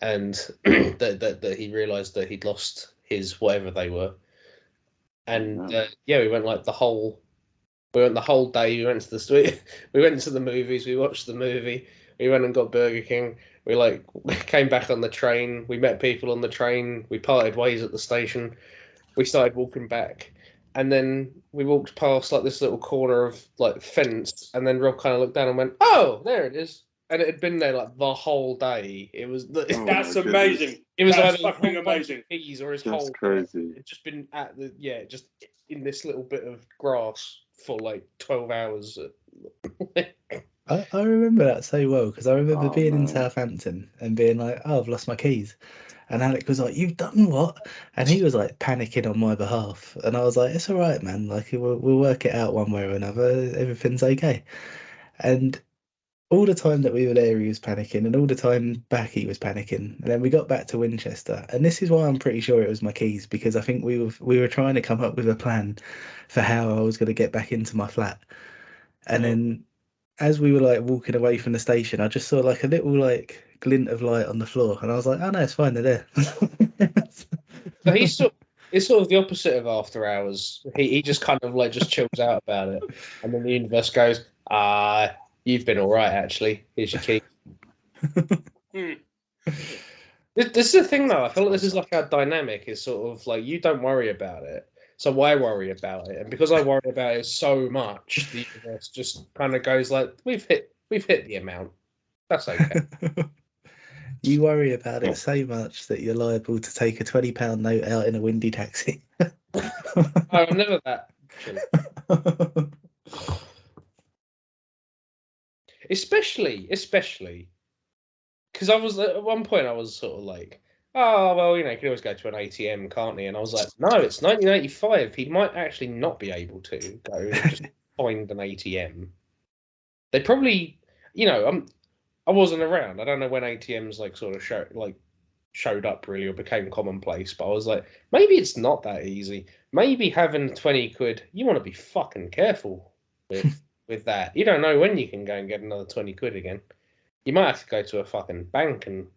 and that he realised that he'd lost his whatever they were, and we went like the whole. We went the whole day. We went to the movies. We watched the movie. We went and got Burger King. We came back on the train. We met people on the train. We parted ways at the station. We started walking back, and then we walked past like this little corner of like fence, and then Rob kind of looked down and went, "Oh, there it is." And it had been there like the whole day. It was That's amazing. It was That's either fucking amazing. Keys or his That's whole crazy. It's just been just in this little bit of grass for like 12 hours. I remember that so well because I remember being in man. Southampton and being like, "Oh, I've lost my keys," and Alec was like, "You've done what?" And he was like panicking on my behalf, and I was like, "It's all right, man. Like we'll work it out one way or another. Everything's okay." And all the time that we were there, he was panicking, and all the time back, he was panicking. And then we got back to Winchester, and this is why I'm pretty sure it was my keys because I think we were trying to come up with a plan for how I was going to get back into my flat, and then as we were like walking away from the station, I just saw like a little like glint of light on the floor, and I was like, "Oh no, it's fine, they're there." So it's sort of the opposite of After Hours. He just kind of like just chills out about it, and then the universe goes, "You've been all right actually. Here's your key." This is the thing though. I feel like this is like our dynamic. Is sort of like you don't worry about it, so I worry about it, and because I worry about it so much, the universe just kind of goes like, "We've hit the amount. That's okay." You worry about it so much that you're liable to take a £20 note out in a windy taxi. I'm never that. Especially because I was at one point I was sort of like, "Oh well, you can always go to an ATM, can't he?" And I was like, "No, it's 1985. He might actually not be able to go and just find an ATM." They probably, I wasn't around. I don't know when ATMs like sort of showed up really or became commonplace. But I was like, maybe it's not that easy. Maybe having 20 quid, you want to be fucking careful with that. You don't know when you can go and get another 20 quid again. You might have to go to a fucking bank and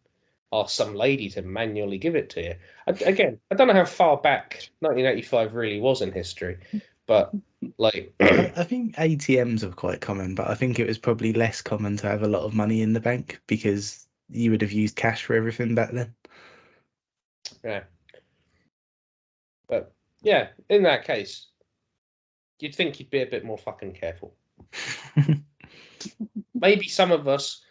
ask some lady to manually give it to you. Again, I don't know how far back 1985 really was in history, but like I think ATMs are quite common, but I think it was probably less common to have a lot of money in the bank because you would have used cash for everything back then. yeah. But yeah, in that case, you'd think you'd be a bit more fucking careful. Maybe some of us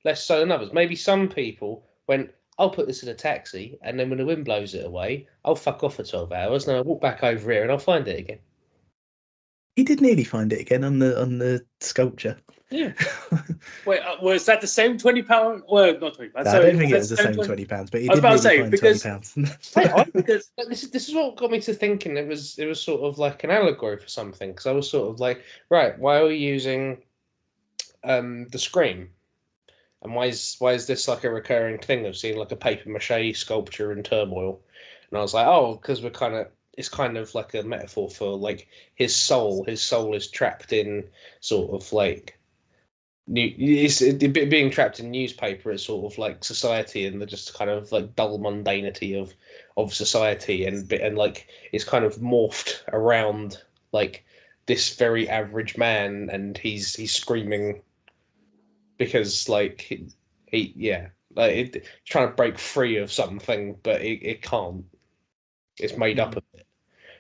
less so than others. Maybe some people went, I'll put this in a taxi, and then when the wind blows it away, I'll fuck off for 12 hours, and I'll walk back over here and I'll find it again. He did nearly find it again on the sculpture. Yeah. Wait, was that the same £20? Well, not £20. No, So I don't think it was that the same £20, but he I was did about nearly to say, find because- £20. because This is what got me to thinking it was sort of like an allegory for something, because I was sort of like, right, why are we using the Scream? And why is this like a recurring thing of seeing like a paper mache sculpture in turmoil? And I was like, oh, because it's kind of like a metaphor for like his soul. His soul is trapped in sort of like being trapped in newspaper. It's sort of like society and the just kind of like dull mundanity of society, and like it's kind of morphed around like this very average man, and he's screaming because like he's trying to break free of something, but it can't. It's made up of it.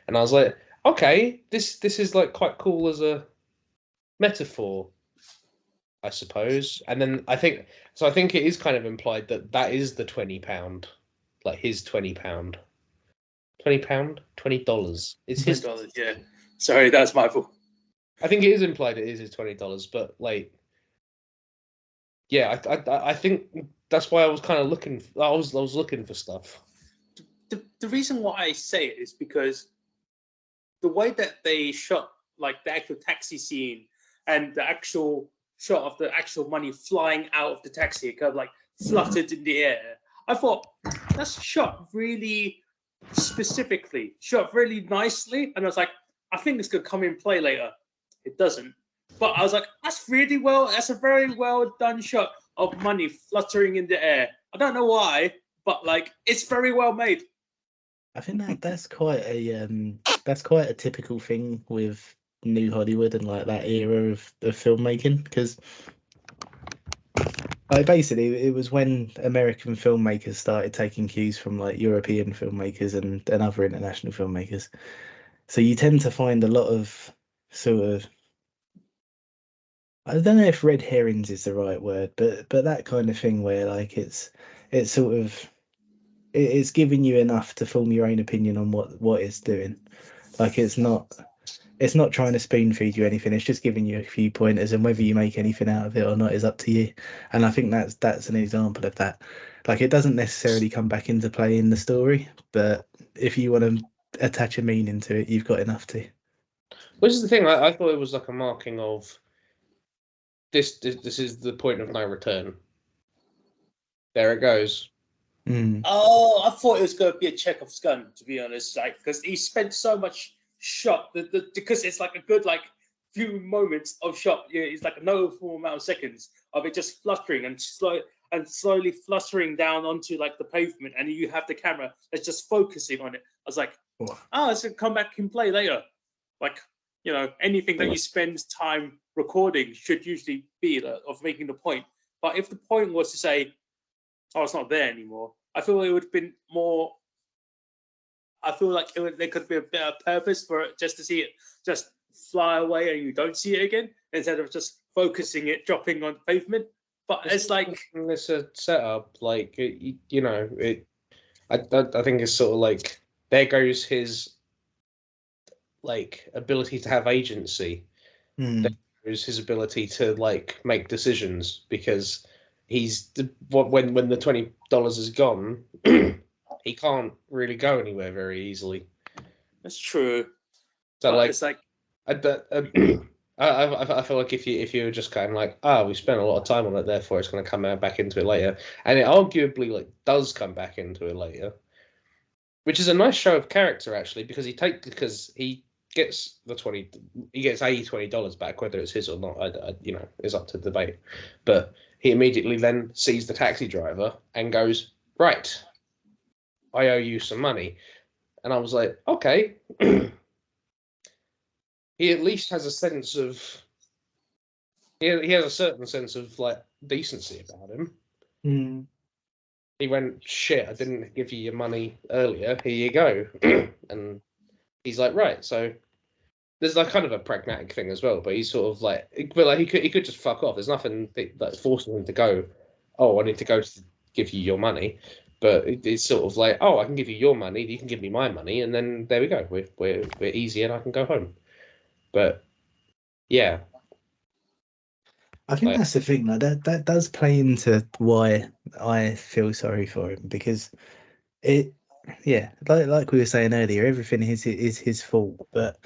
And I was like, okay, this is like quite cool as a metaphor, I suppose. And then I think it is kind of implied that is the £20, like his £20. $20? It's his. $20, yeah. Sorry, that's my fault. I think it is implied it is his $20, but like, yeah, I think that's why I was kind of looking. I was looking for stuff. The reason why I say it is because the way that they shot like the actual taxi scene and the actual shot of the actual money flying out of the taxi, kind of like fluttered in the air. I thought that's shot really specifically, shot really nicely, and I was like, I think this could come in play later. It doesn't, but I was like, that's a very well done shot of money fluttering in the air. I don't know why, but like it's very well made. I think that's quite a typical thing with New Hollywood and like that era of filmmaking, because like basically it was when American filmmakers started taking cues from like European filmmakers and other international filmmakers. So you tend to find a lot of sort of, I don't know if red herrings is the right word, but that kind of thing where like it's sort of it's giving you enough to form your own opinion on what it's doing. Like it's not trying to spoon feed you anything. It's just giving you a few pointers, and whether you make anything out of it or not is up to you. And I think that's an example of that. Like it doesn't necessarily come back into play in the story, but if you want to attach a meaning to it, you've got enough to. Which is the thing. I thought it was like a marking of this is the point of no return. There it goes. Mm. Oh, I thought it was going to be a Chekhov's gun, to be honest, like because he spent so much shot because it's like a good like few moments of shot. Yeah, it's like a notable amount of seconds of it just fluttering and slowly fluttering down onto like the pavement, and you have the camera that's just focusing on it. I was like, oh, it's gonna come back in play later. Like, you know, anything that you spend time recording should usually be of making the point. But if the point was to say, oh, it's not there anymore, I feel it would have been more. I feel like there could be a better purpose for it, just to see it just fly away and you don't see it again, instead of just focusing it dropping on pavement. But it's like it's a setup, like you know, it. I think it's sort of like there goes his like ability to have agency. There goes his ability to like make decisions, because he's when the $20 is gone, he can't really go anywhere very easily. that's true. So But like it's like I feel like if you were just kind of like, we spent a lot of time on it, therefore it's going to come back into it later, and it arguably like does come back into it later, which is a nice show of character actually, because he gets $20 back, whether it's his or not, you know, is up to debate. But he immediately then sees the taxi driver and goes, right, I owe you some money. And I was like, okay. He at least has a sense of, he has a certain sense of like decency about him. Mm. He went, shit, I didn't give you your money earlier. Here you go. And he's like, right. So there's like kind of a pragmatic thing as well. But he's sort of like, but like he could just fuck off. There's nothing that's forcing him to go. Oh, I need to go to give you your money. But it's sort of like, oh, I can give you your money. You can give me my money, and then there we go. We're easy, and I can go home. But yeah, I think Like- that's the thing. Like that does play into why I feel sorry for him, because like we were saying earlier, everything is his fault. But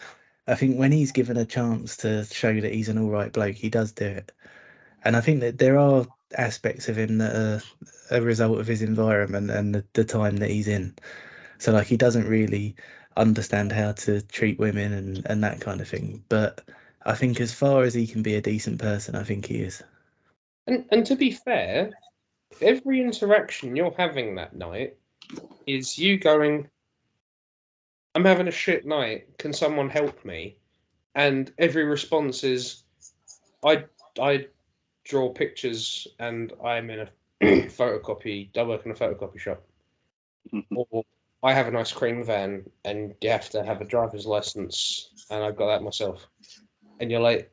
I think when he's given a chance to show that he's an all right bloke, he does do it. And I think that there are aspects of him that are a result of his environment and the time that he's in. So like he doesn't really understand how to treat women and that kind of thing. But I think as far as he can be a decent person, I think he is. and to be fair, every interaction you're having that night is you going, I'm having a shit night. Can someone help me? And every response is, I draw pictures and I'm in a photocopy. I work in a photocopy shop. Or I have an ice cream van and you have to have a driver's license and I've got that myself. And you're like,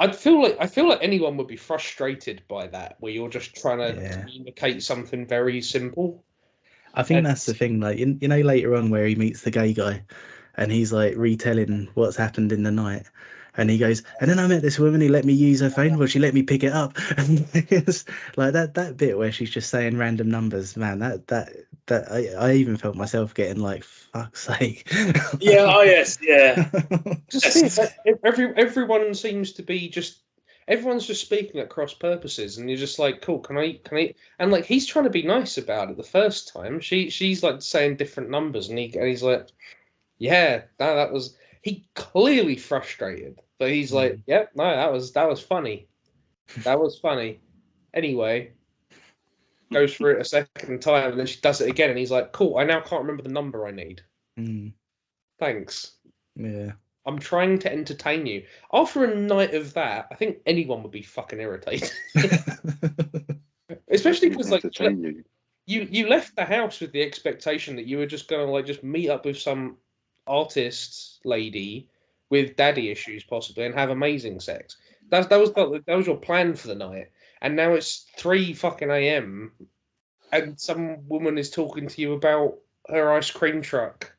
I feel like anyone would be frustrated by that, where you're just trying to Yeah. communicate something very simple. I think And- that's the thing. Like you know, later on where he meets the gay guy, and he's like retelling what's happened in the night, and he goes, and then I met this woman who let me use her phone. Well, she let me pick it up, and it's like that bit where she's just saying random numbers. Man, that I even felt myself getting like, fuck's sake. Yeah. Oh yes. Yeah. Just think that everyone seems to be everyone's just speaking at cross purposes, and you're just like, cool, can I? And like he's trying to be nice about it the first time. She's like saying different numbers, and he's like, yeah, no, that was he clearly frustrated, but he's like, yep, no, that was funny, that was funny. Anyway, goes through it a second time, and then she does it again, and he's like, cool, I now can't remember the number I need. Thanks. Yeah. I'm trying to entertain you. After a night of that, I think anyone would be fucking irritated. Especially because like entertain you. you left the house with the expectation that you were just gonna like just meet up with some artist lady with daddy issues possibly and have amazing sex. That was your plan for the night. And now it's 3 fucking AM and some woman is talking to you about her ice cream truck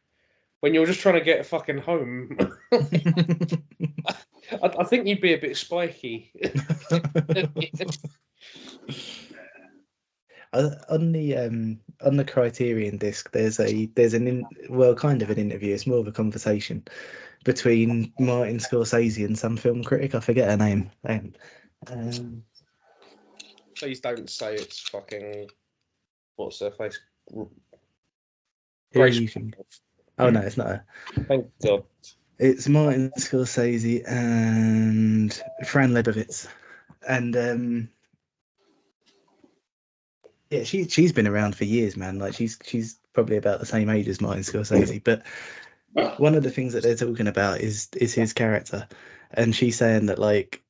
when you're just trying to get fucking home. I think you'd be a bit spiky. On the Criterion disc, there's an kind of an interview. It's more of a conversation between Martin Scorsese and some film critic. I forget her name. Please don't say it's fucking what's her face. Who Grace. you think? Oh no, it's not her. Thank God. It's Martin Scorsese and Fran Lebowitz, and yeah, she's been around for years, man. Like she's probably about the same age as Martin Scorsese. But one of the things that they're talking about is his character, and she's saying that like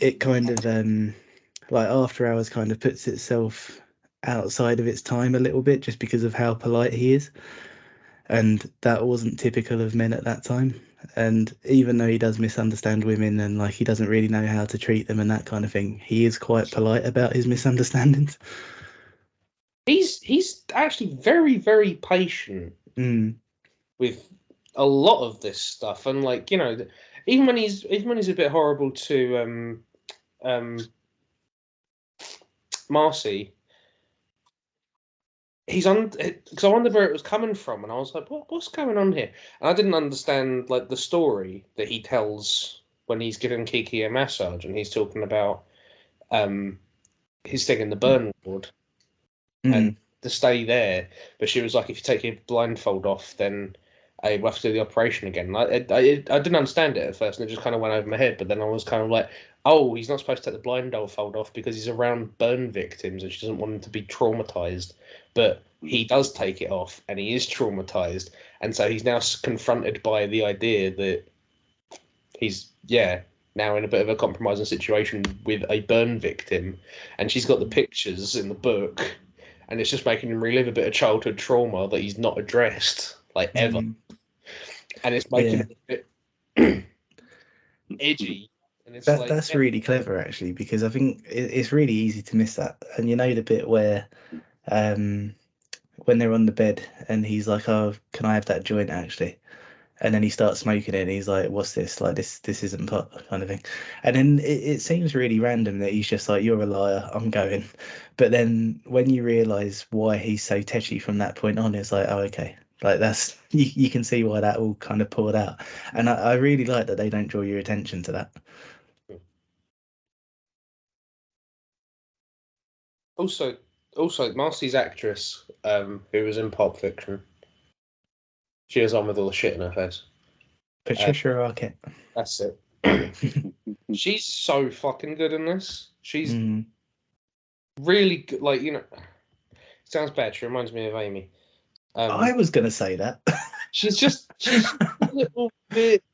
it kind of like After Hours kind of puts itself outside of its time a little bit just because of how polite he is, and that wasn't typical of men at that time. And even though he does misunderstand women and like he doesn't really know how to treat them and that kind of thing, he is quite polite about his misunderstandings. He's actually very, very patient with a lot of this stuff, and like even when he's a bit horrible to Marcy, he's on because I wondered where it was coming from, and I was like, what's going on here? And I didn't understand like the story that he tells when he's giving Kiki a massage, and he's talking about his thing in the burn ward and to stay there. But she was like, if you take your blindfold off, then we'll have to do the operation again. I didn't understand it at first, and it just kind of went over my head. But then I was kind of like, oh, he's not supposed to take the blindfold off because he's around burn victims and she doesn't want him to be traumatized. But he does take it off and he is traumatized. And so he's now confronted by the idea that he's, now in a bit of a compromising situation with a burn victim. And she's got the pictures in the book and it's just making him relive a bit of childhood trauma that he's not addressed, like, ever. And it's making it a bit edgy. And it's that's really clever, actually, because I think it's really easy to miss that. And you know the bit where when they're on the bed and he's like, oh, can I have that joint, actually? And then he starts smoking it and he's like, what's this? Like, this isn't pot, kind of thing. And then it seems really random that he's just like, you're a liar, I'm going. But then when you realise why he's so tetchy from that point on, it's like, oh, okay. Like, that's you can see why that all kind of poured out. And I really like that they don't draw your attention to that. Also, Marcy's actress, who was in Pulp Fiction, she was on with all the shit in her face. Patricia Arquette. That's it. She's so fucking good in this. She's really good. Like, you know, sounds bad. She reminds me of Amy. I was going to say that. she's a little bit.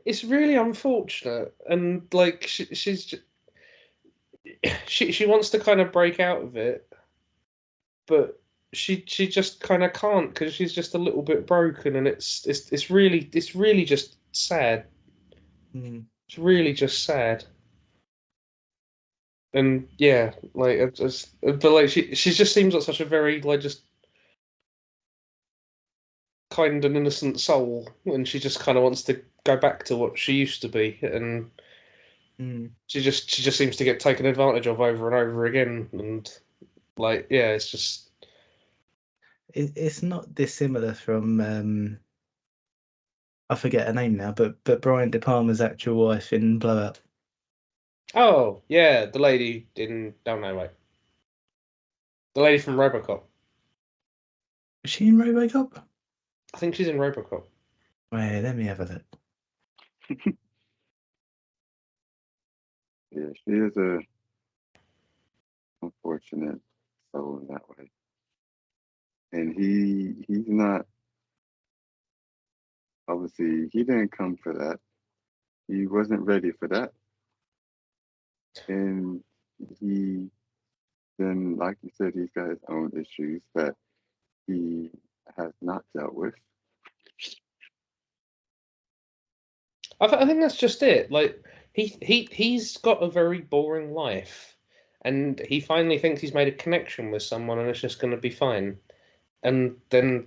It's really unfortunate, and like she's just, she wants to kind of break out of it, but she just kind of can't because she's just a little bit broken, and it's really just sad. It's really just sad. And yeah, like but like she just seems like such a very like just kind and innocent soul, and she just kind of wants to go back to what she used to be, and she just seems to get taken advantage of over and over again, and like it's just it's not dissimilar from I forget her name now, but Brian De Palma's actual wife in Blowout. Oh yeah, the lady in the lady from RoboCop. Is she in RoboCop? I think she's in RoboCop. Wait, let me have a look. Yeah, she is a unfortunate soul in that way. And he's not, obviously, he didn't come for that. He wasn't ready for that. And he then, like you said, he's got his own issues that he has not dealt with. I think that's just it. Like he's got a very boring life, and he finally thinks he's made a connection with someone, and it's just going to be fine. And then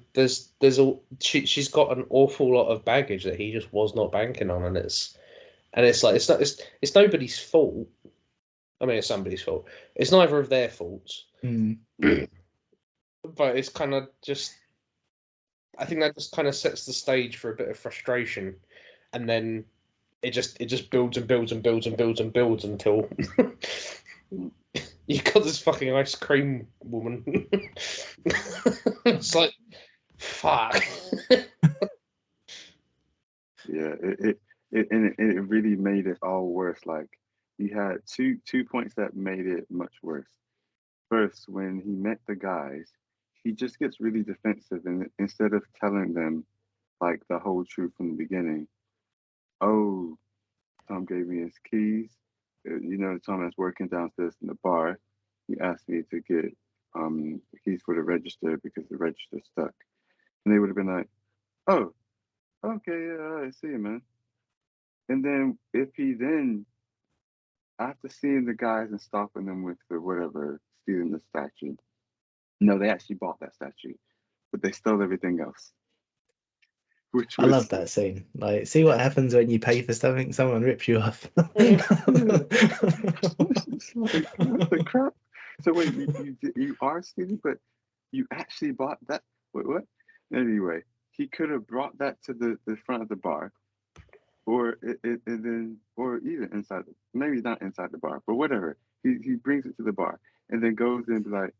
she's got an awful lot of baggage that he just was not banking on, and it's like it's nobody's fault. I mean, it's somebody's fault. It's neither of their faults. But it's kind of just. I think that just kind of sets the stage for a bit of frustration, and then it just builds and builds and builds and builds and builds until you got this fucking ice cream woman. It's like, fuck. Yeah, it really made it all worse. Like you had two points that made it much worse. First, when he met the guys, he just gets really defensive, and instead of telling them like the whole truth from the beginning, oh, Tom gave me his keys. You know, Tom is working downstairs in the bar. He asked me to get the keys for the register because the register's stuck. And they would have been like, oh, okay, yeah, I see you, man. And then if he then, after seeing the guys and stopping them with the whatever, stealing the statue, no, they actually bought that statue, but they stole everything else. Which was, I love that scene. Like, see what happens when you pay for something, someone rips you off. the crap. So wait, you are stealing, but you actually bought that? Wait, what? Anyway, he could have brought that to the front of the bar, or then, or even inside, maybe not inside the bar, but whatever. He brings it to the bar and then goes in and be like,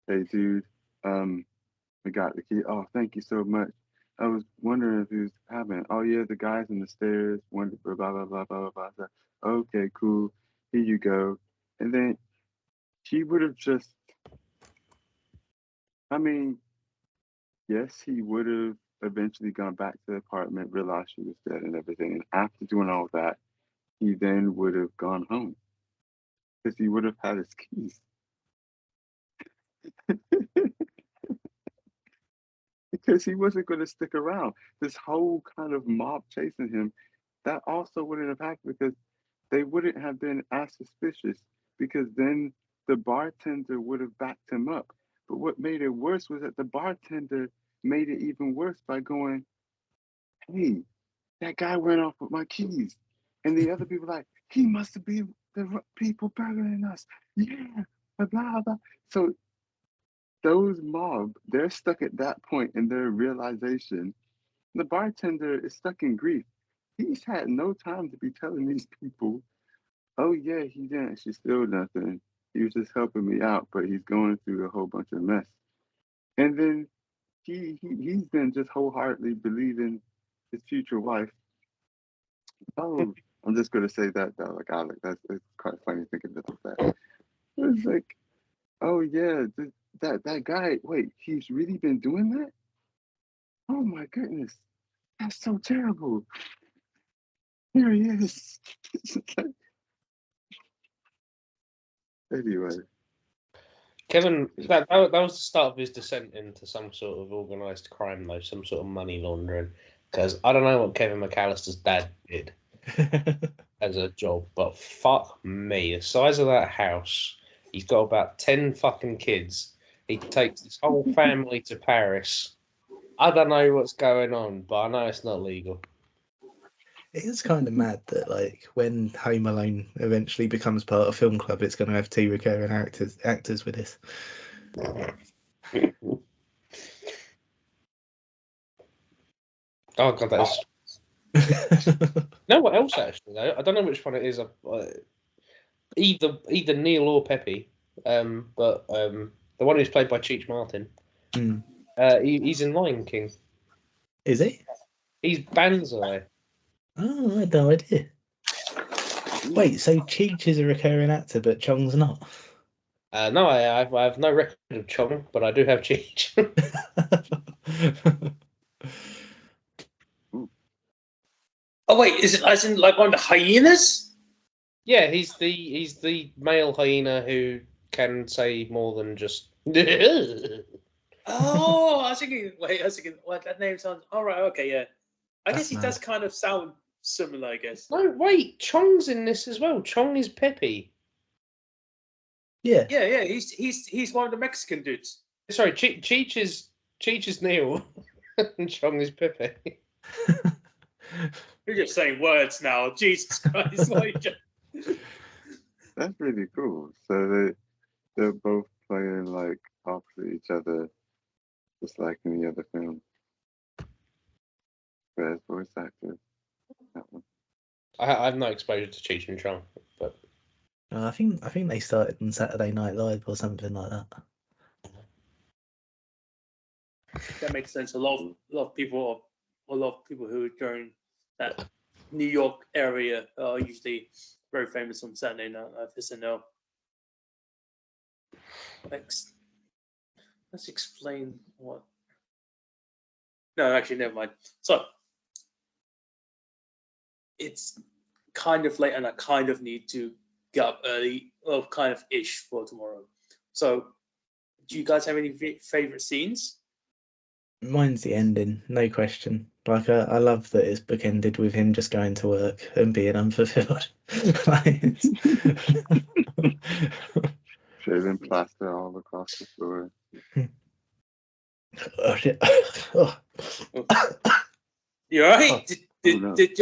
"Hey, dude, we got the key. Oh, thank you so much. I was wondering if he was having, oh yeah, the guys in the stairs, wonder, blah, blah, blah, blah, blah, blah. I said, okay, cool. Here you go. And then he would have just, I mean, yes, he would have eventually gone back to the apartment, realized she was dead and everything. And after doing all that, he then would have gone home because he would have had his keys. Because he wasn't going to stick around. This whole kind of mob chasing him, that also wouldn't have happened because they wouldn't have been as suspicious because then the bartender would have backed him up. But what made it worse was that the bartender made it even worse by going, hey, that guy went off with my keys. And the other people like, he must have been the people burglaring us. Yeah, blah, blah, blah. So those mob, they're stuck at that point in their realization. The bartender is stuck in grief. He's had no time to be telling these people, oh yeah, he didn't actually steal nothing. He was just helping me out, but he's going through a whole bunch of mess. And then he's been just wholeheartedly believing his future wife. Oh, I'm just gonna say that though, like Alec, that's it's quite funny thinking about that. It's like, oh yeah, that guy. Wait, he's really been doing that? Oh my goodness, that's so terrible. Here he is. Anyway, Kevin, that was the start of his descent into some sort of organised crime, though, some sort of money laundering. Because I don't know what Kevin McAllister's dad did as a job, but fuck me, the size of that house. He's got about 10 fucking kids. He takes his whole family to Paris. I don't know what's going on, but I know it's not legal. It is kind of mad that, like, when Home Alone eventually becomes part of Film Club, it's going to have 2 recurring actors with this. Oh god, that is. No, what else actually? Though? I don't know which one it is. Either Neil or Pepe, but the one who's played by Cheech Martin. He's in Lion King. Is he? He's Banzai. Oh, I had no idea. Wait, so Cheech is a recurring actor, but Chong's not? No, I have no record of Chong, but I do have Cheech. Oh wait, is it as in like one of the hyenas? Yeah, he's the male hyena who can say more than just. Oh, I was thinking. Wait, I was thinking. What that name sounds. All right, okay, yeah. I That's guess he mad. does kind of sound similar. I guess. No, wait, Chong's in this as well. Chong is Pepe. Yeah. Yeah. He's one of the Mexican dudes. Sorry, Cheech is Neil, and Chong is Pepe. You're just saying words now. Jesus Christ! that's really cool. So they're both playing like opposite each other, just like in the other film. Best voice actor. That one. I have no exposure to Cheech and Chong, but I think they started on Saturday Night Live or something like that. That makes sense. A lot of people who are during that New York area are usually very famous on Saturday Night Live. SNL. Let's explain what. No, actually, never mind. So it's kind of late, and I kind of need to get up early, or kind of ish for tomorrow. So, do you guys have any favorite scenes? Mine's the ending, no question. Like, I love that it's bookended with him just going to work and being unfulfilled. Shaving plaster all across the floor. Oh, shit. You alright? Oh, Did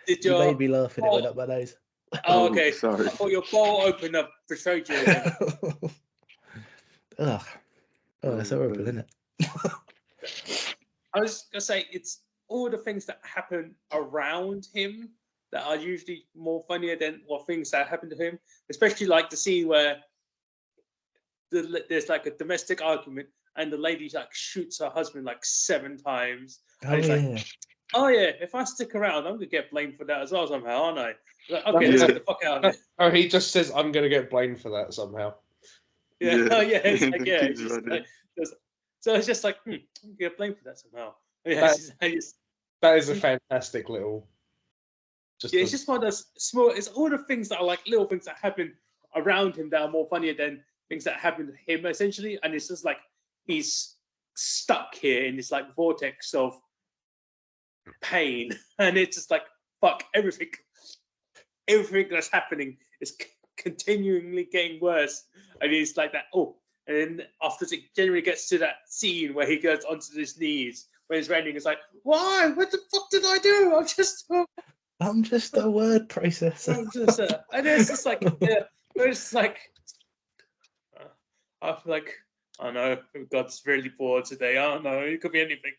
You your made me laugh and it went up my nose. Oh, okay. Sorry. I thought your bowl opened up betrayed you again. Ugh. Oh, that's horrible, isn't it? I was gonna say it's all the things that happen around him that are usually more funnier than things that happen to him. Especially like the scene where there's like a domestic argument and the lady like shoots her husband like 7 times. Oh And he's like, yeah. oh yeah, if I stick around, I'm gonna get blamed for that as well somehow, aren't I? Like, okay, Yeah. let's get the fuck out of it. Oh, he just says, "I'm gonna get blamed for that somehow." Yeah, Yeah. oh, yeah, it's And like, then yeah, keeps it's just running. like, so it's just like, I'm gonna get blamed for that somehow. Yeah, That- I just, That is a fantastic little. yeah, it's just one of those small. It's all the things that are like little things that happen around him that are more funnier than things that happen to him essentially. And it's just like he's stuck here in this like vortex of pain, and it's just like fuck everything. Everything that's happening is continually getting worse, and he's like that. Oh, and then after it generally gets to that scene where he goes onto his knees when it's raining, it's like, why? What the fuck did I do? I'm just a word processor. And it's just like, yeah, it's like, I feel like, I know God's really bored today. I don't know, it could be anything.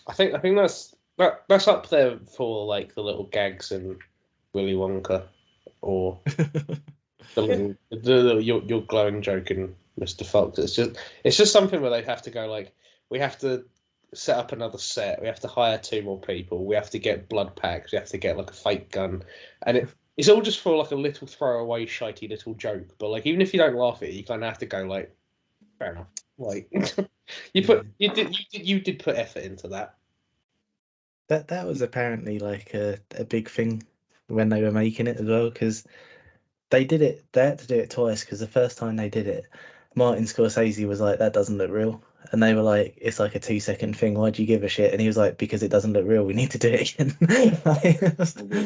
I think that's up there for like the little gags in Willy Wonka, or the little your glowing joke in Mr. Fox. It's just something where they have to go like, we have to set up another set, we have to hire 2 more people, we have to get blood packs, we have to get like a fake gun, and it's all just for like a little throwaway shitey little joke. But like, even if you don't laugh at it, you kind of have to go like, fair enough. Like you did put effort into that. That was apparently like a big thing when they were making it as well, because they did it. They had to do it twice, because the first time they did it, Martin Scorsese was like, "That doesn't look real," and they were like, "It's like a 2-second thing. Why'd you give a shit?" And he was like, "Because it doesn't look real. We need to do it again."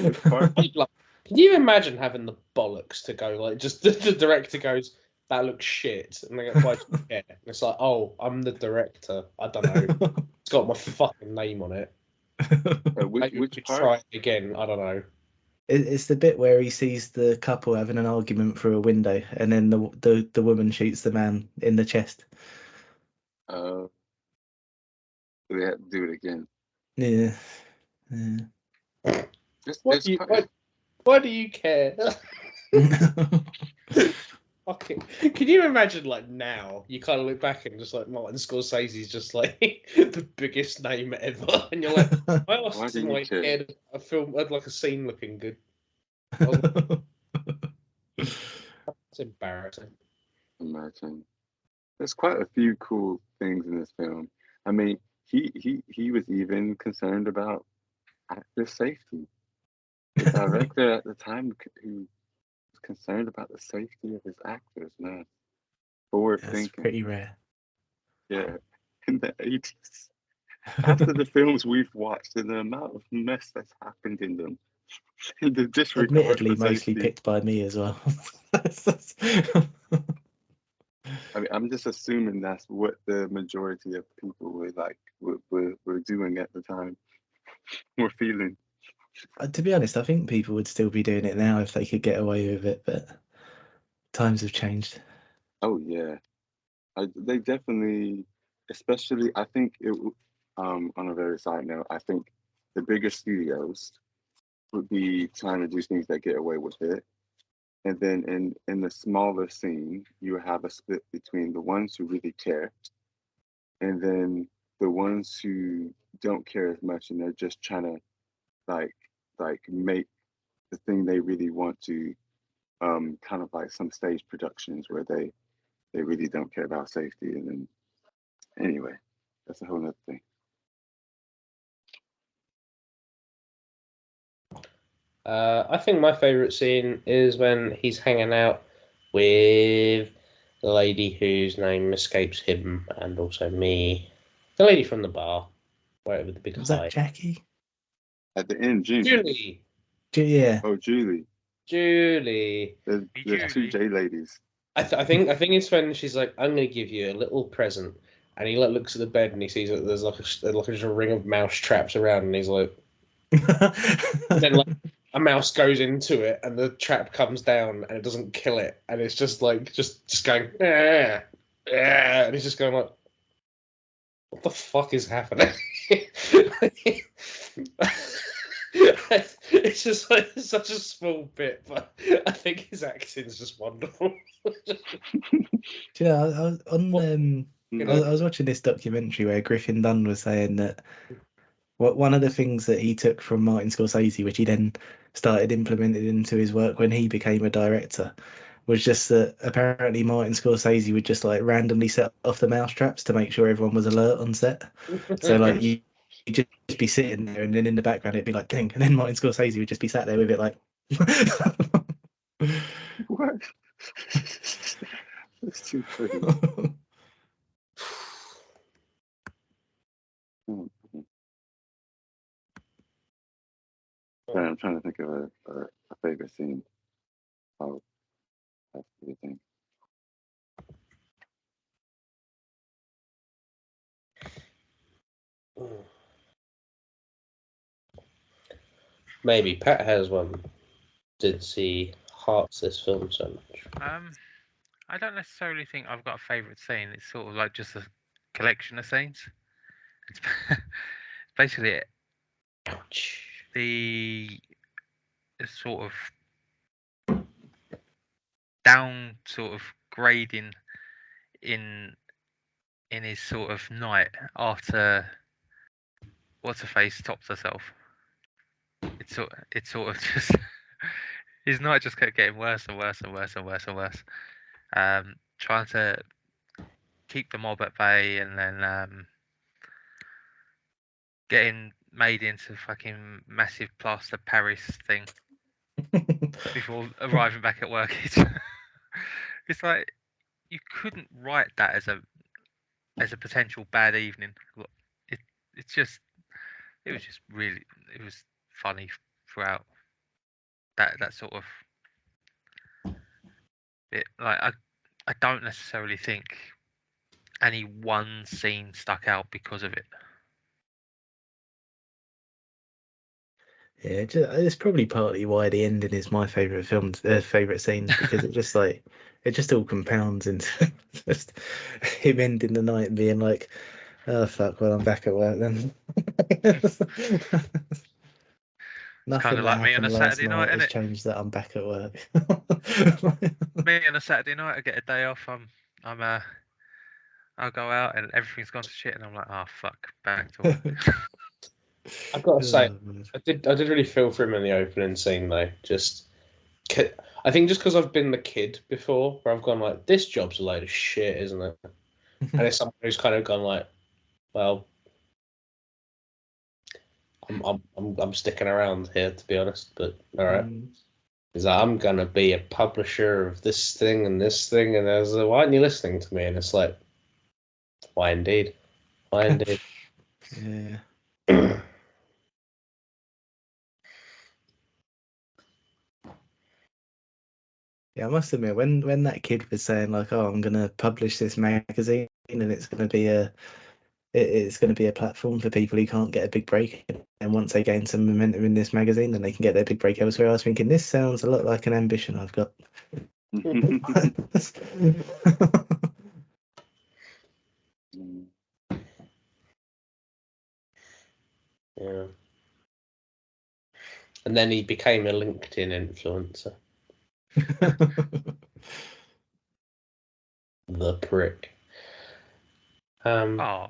Which part? Can you imagine having the bollocks to go like, just the director goes, "That looks shit," and they go, "Why do you care?" And it's like, "Oh, I'm the director. I don't know. It's got my fucking name on it. Maybe we Which could part? try it again. I don't know." It's the bit where he sees the couple having an argument through a window, and then the woman shoots the man in the chest. They had to do it again. Yeah. Yeah. Why do you care? Fucking, can you imagine like now you kind of look back and just like Martin Scorsese's just like the biggest name ever, and you're like, why else Why do didn't you I care? care that a film had like a scene looking good? It's embarrassing. Imagine. There's quite a few cool things in this film. I mean, he was even concerned about actor safety. The director at the time who was concerned about the safety of his actors, man. Forward That's thinking. pretty rare. Yeah. In the 80s. After the films we've watched and the amount of mess that's happened in them. And the disregard Admittedly, for mostly safety. picked by me as well. I mean, I'm just assuming that's what the majority of people were like were doing at the time. Were feeling. To be honest, I think people would still be doing it now if they could get away with it, but times have changed. Oh yeah. They definitely, especially I think on a very side note, I think the bigger studios would be trying to do things that get away with it. And then in the smaller scene, you have a split between the ones who really care and then the ones who don't care as much and they're just trying to like make the thing they really want to, kind of like some stage productions where they really don't care about safety. And then anyway, that's a whole nother thing. I think my favourite scene is when he's hanging out with the lady whose name escapes him and also me. The lady from the bar, whatever the big Was high. that Jackie? At the end, Julie. Yeah. Oh, Julie. Julie. There's 2 J ladies. I think it's when she's like, "I'm going to give you a little present," and he like looks at the bed and he sees that there's like just a ring of mouse traps around, and he's like, then like a mouse goes into it and the trap comes down and it doesn't kill it, and it's just like just going, and he's just going like, what the fuck is happening? It's just like such a small bit, but I think his acting is just wonderful. Do you know, on You I know, was watching this documentary where Griffin Dunn was saying that one of the things that he took from Martin Scorsese, which he then started implementing into his work when he became a director, was just that apparently Martin Scorsese would just like randomly set off the mousetraps to make sure everyone was alert on set. So like you just be sitting there, and then in the background it'd be like ding, and then Martin Scorsese would just be sat there with it like. What? That's too funny. Mm. Sorry, I'm trying to think of a favorite scene. Oh, that's the thing. maybe Pat has one. Did see hearts this film so much. I don't necessarily think I've got a favourite scene. It's sort of like just a collection of scenes. It's basically Ouch. the sort of down sort of grading in his sort of night after what's her face tops herself. It's sort of just his night just kept getting worse and worse and worse and worse and worse. Trying to keep the mob at bay, and then getting made into fucking massive plaster Paris thing before arriving back at work. It's like you couldn't write that as a potential bad evening. It's just it was just really it was funny throughout that sort of bit. Like I don't necessarily think any one scene stuck out because of it. Yeah, it's probably partly why the ending is my favorite favorite scenes, because it just like it just all compounds into just him ending the night and being like, "Oh fuck, well I'm back at work then." Nothing kinda that like me on happened a last Saturday night night, has innit? changed that I'm back at work. Me on a Saturday night, I get a day off. I'll go out and everything's gone to shit, and I'm like, oh fuck, back to work. I've got to say, Oh, man. I did really feel for him in the opening scene though. I think just because I've been the kid before, where I've gone like, this job's a load of shit, isn't it? And it's someone who's kind of gone like, well, I'm sticking around here to be honest, but all right. Is that I'm gonna be a publisher of this thing and this thing, and I was like, why aren't you listening to me? And it's like, why indeed, why indeed. Yeah. Yeah, I must admit, when that kid was saying like, "Oh, I'm gonna publish this magazine and it's gonna be it's gonna be a platform for people who can't get a big break, and once they gain some momentum in this magazine, then they can get their big break elsewhere," I was thinking, this sounds a lot like an ambition I've got. Yeah. And then he became a LinkedIn influencer. The prick. Oh,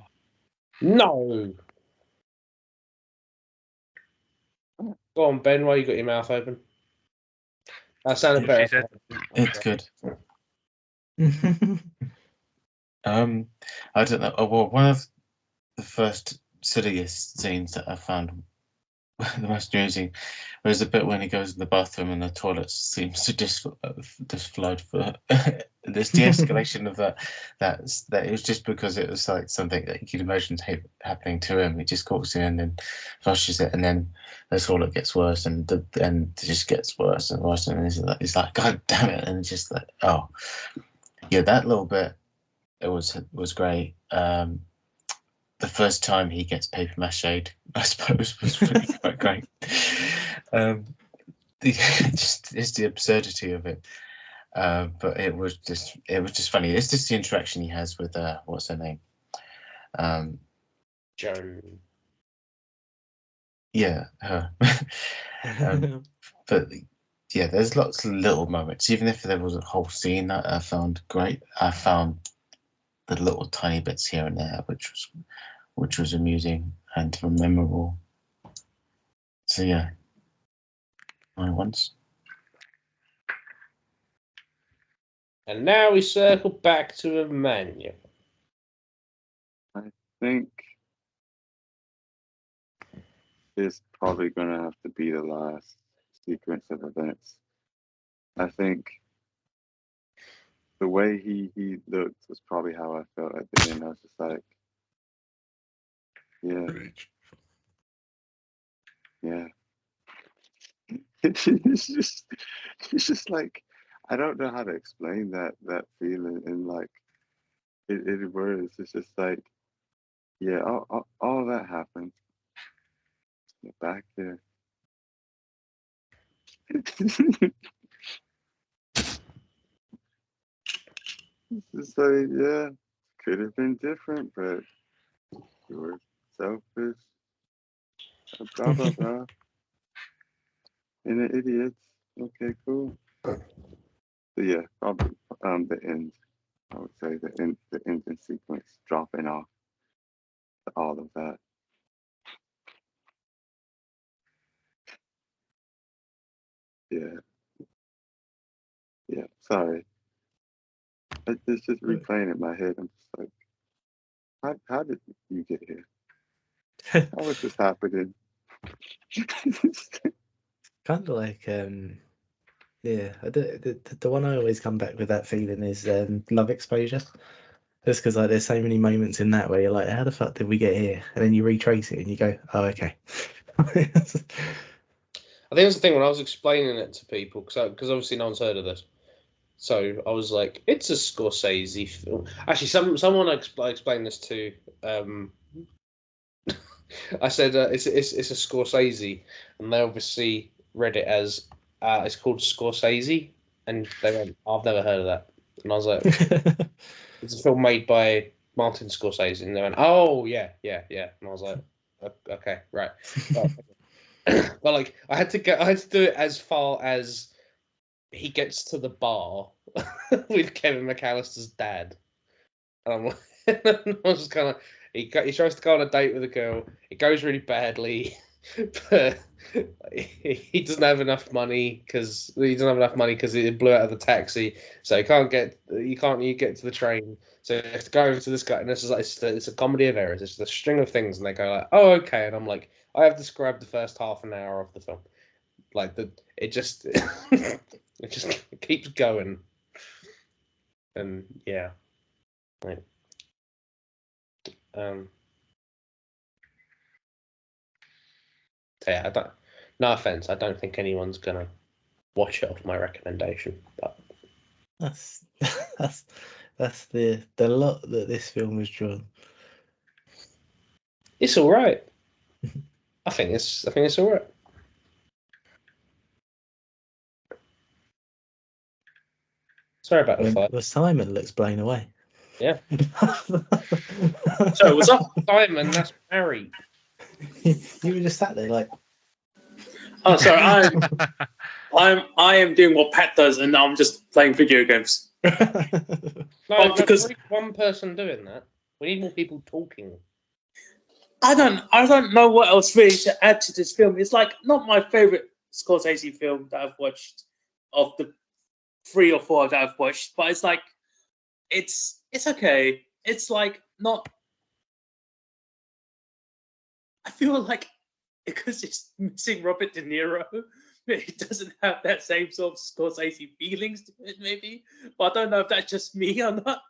No. Go on, Ben. Why you got your mouth open? That sounded she better. said. It's good. I don't know. Oh, well, one of the first silliest scenes that I found the most amusing was the bit when he goes in the bathroom and the toilet seems to just flood for this de-escalation of that it was just because it was like something that you could imagine happening to him. He just walks in and flushes it, and then the toilet gets worse, and it just gets worse and worse, and he's like God damn it, and it's just like, oh yeah, that little bit, it was great. The first time he gets paper mached, I suppose, was really quite great. It's the absurdity of it, but it was just funny. It's just the interaction he has with what's her name? Joan. Yeah, her. But yeah, there's lots of little moments. Even if there was a whole scene that I found great, I found the little tiny bits here and there, which was amusing and memorable. So yeah, my ones. And now we circle back to Emmanuel. I think it's probably going to have to be the last sequence of events. I think the way he looked was probably how I felt at the end. I was just like, yeah, yeah. it's just like, I don't know how to explain that feeling in like in words. It's just like, yeah, all that happened. Get back there. It's just like, yeah, could have been different, but you were selfish. Blah blah blah. And an idiot. Okay, cool. So yeah, probably the end. I would say the ending sequence, dropping off all of that. Yeah. Yeah. Sorry. It's just replaying in my head. I'm just like, how did you get here? How was this happening? Kind of like yeah, the one I always come back with that feeling is Love Exposure. Just because like there's so many moments in that where you're like, how the fuck did we get here? And then you retrace it and you go, oh, okay. I think that's the thing when I was explaining it to people, because obviously no one's heard of this. So I was like, it's a Scorsese film. Actually, someone I explained this to. I said it's a Scorsese, and they obviously read it as it's called Scorsese, and they went, I've never heard of that. And I was like, it's a film made by Martin Scorsese, and they went, oh yeah. And I was like, okay, right. But like I had to do it as far as he gets to the bar with Kevin McAllister's dad, and I'm like, I was just kind of he tries to go on a date with a girl. It goes really badly, but he doesn't have enough money because he blew out of the taxi, so you can't get to the train. So you have to go over to this guy, and this is like it's a comedy of errors. It's the string of things, and they go like, oh okay, and I'm like, I have described the first half an hour of the film, like it just it just keeps going, and yeah, like, so yeah, I don't. No offense, I don't think anyone's gonna watch it off my recommendation, but that's the lot that this film has drawn. it's all right. I think it's all right. Sorry about the fight. Well, Simon looks blown away. Yeah. So what's up? Simon, that's married. You were just sat there like. Oh, sorry. I am doing what Pat does, and I'm just playing video games. No, because we need one person doing that. We need more people talking. I don't know what else really to add to this film. It's like not my favorite Scorsese film that I've watched of the 3 or 4 that I've watched, but it's like it's okay. It's like not. I feel like because it's missing Robert De Niro, it doesn't have that same sort of Scorsese feelings to it, maybe. But I don't know if that's just me or not.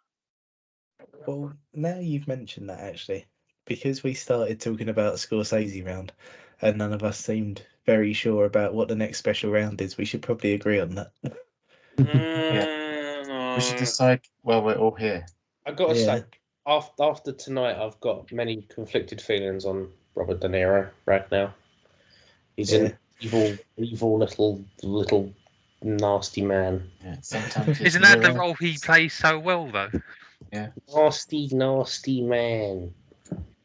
Well, now you've mentioned that actually, because we started talking about Scorsese round, and none of us seemed very sure about what the next special round is. We should probably agree on that. We should decide while we're all here. I gotta say, after tonight, I've got many conflicted feelings on Robert De Niro right now. He's an evil little nasty man. Yeah, sometimes Isn't that the role he plays so well though? Yeah. Nasty man.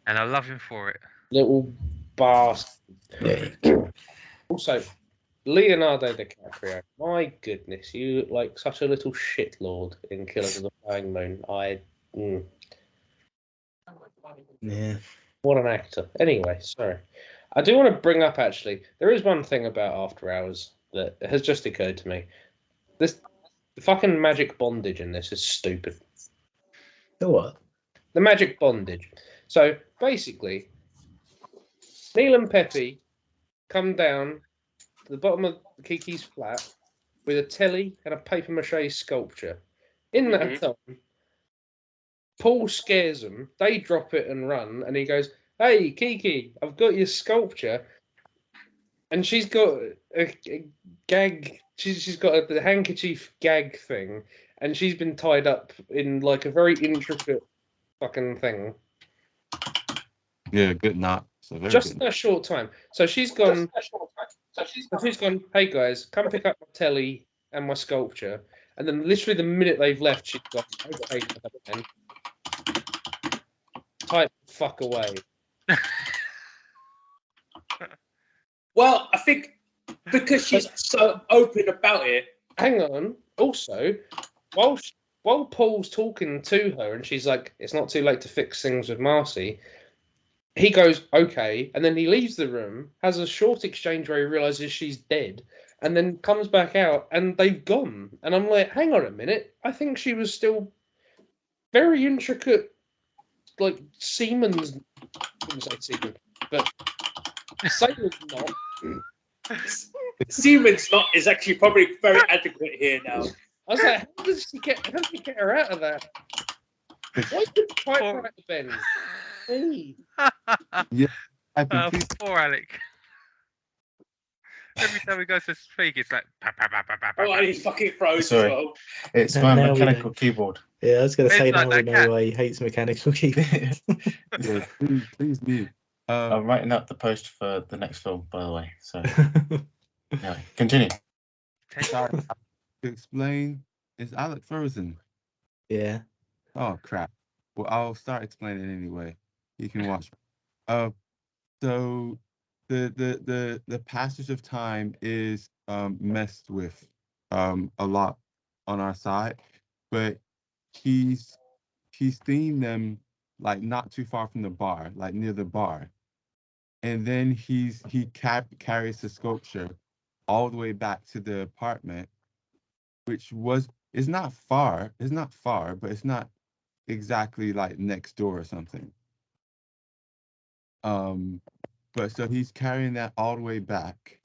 And I love him for it. Little bastard. Yeah. Also, Leonardo DiCaprio. My goodness, you look like such a little shitlord in Killers of the Flower Moon. Yeah. What an actor. Anyway, sorry. I do want to bring up, actually, there is one thing about After Hours that has just occurred to me. The fucking magic bondage in this is stupid. The what? The magic bondage. So, basically, Neil and Peppy come down to the bottom of Kiki's flat with a telly and a papier-mâché sculpture. In that time, Paul scares them. They drop it and run, and he goes, "Hey, Kiki, I've got your sculpture." And she's got a gag. She's got a handkerchief gag thing, and she's been tied up in like a very intricate fucking thing. Yeah, good knot. So very Just good. in a short time. So she's gone. She's gone. Hey guys, come pick up my telly and my sculpture. And then literally the minute they've left, she's gone. Okay, then. Type the fuck away. Well, I think because she's so open about it. Hang on. Also, while Paul's talking to her and she's like, "It's not too late to fix things with Marcy," he goes, "Okay," and then he leaves the room, has a short exchange where he realizes she's dead, and then comes back out and they've gone. And I'm like, hang on a minute. I think she was still very intricate, like Siemens. I wouldn't say Siemens, but Sailor's not. Siemens not is actually probably very adequate here now. I was like, how did he get her out of that? Why did the typewriter bend? Hey. Poor Alec. Every time he goes to speak, it's like. Oh, and he's fucking froze Sorry. as well. It's And my now we mechanical know. keyboard. Yeah, I was going to say It's like now we that know cat. why he hates mechanical keyboards. Yeah, please mute. I'm writing up the post for the next film, by the way. So anyway, continue. Sorry, to explain, is Alec frozen? Yeah. Oh crap. Well, I'll start explaining anyway. You can watch. So the passage of time is messed with a lot on our side, but he's themed them like not too far from the bar, like near the bar, and then he carries the sculpture all the way back to the apartment, which is not far. It's not far, but it's not exactly like next door or something. But so he's carrying that all the way back.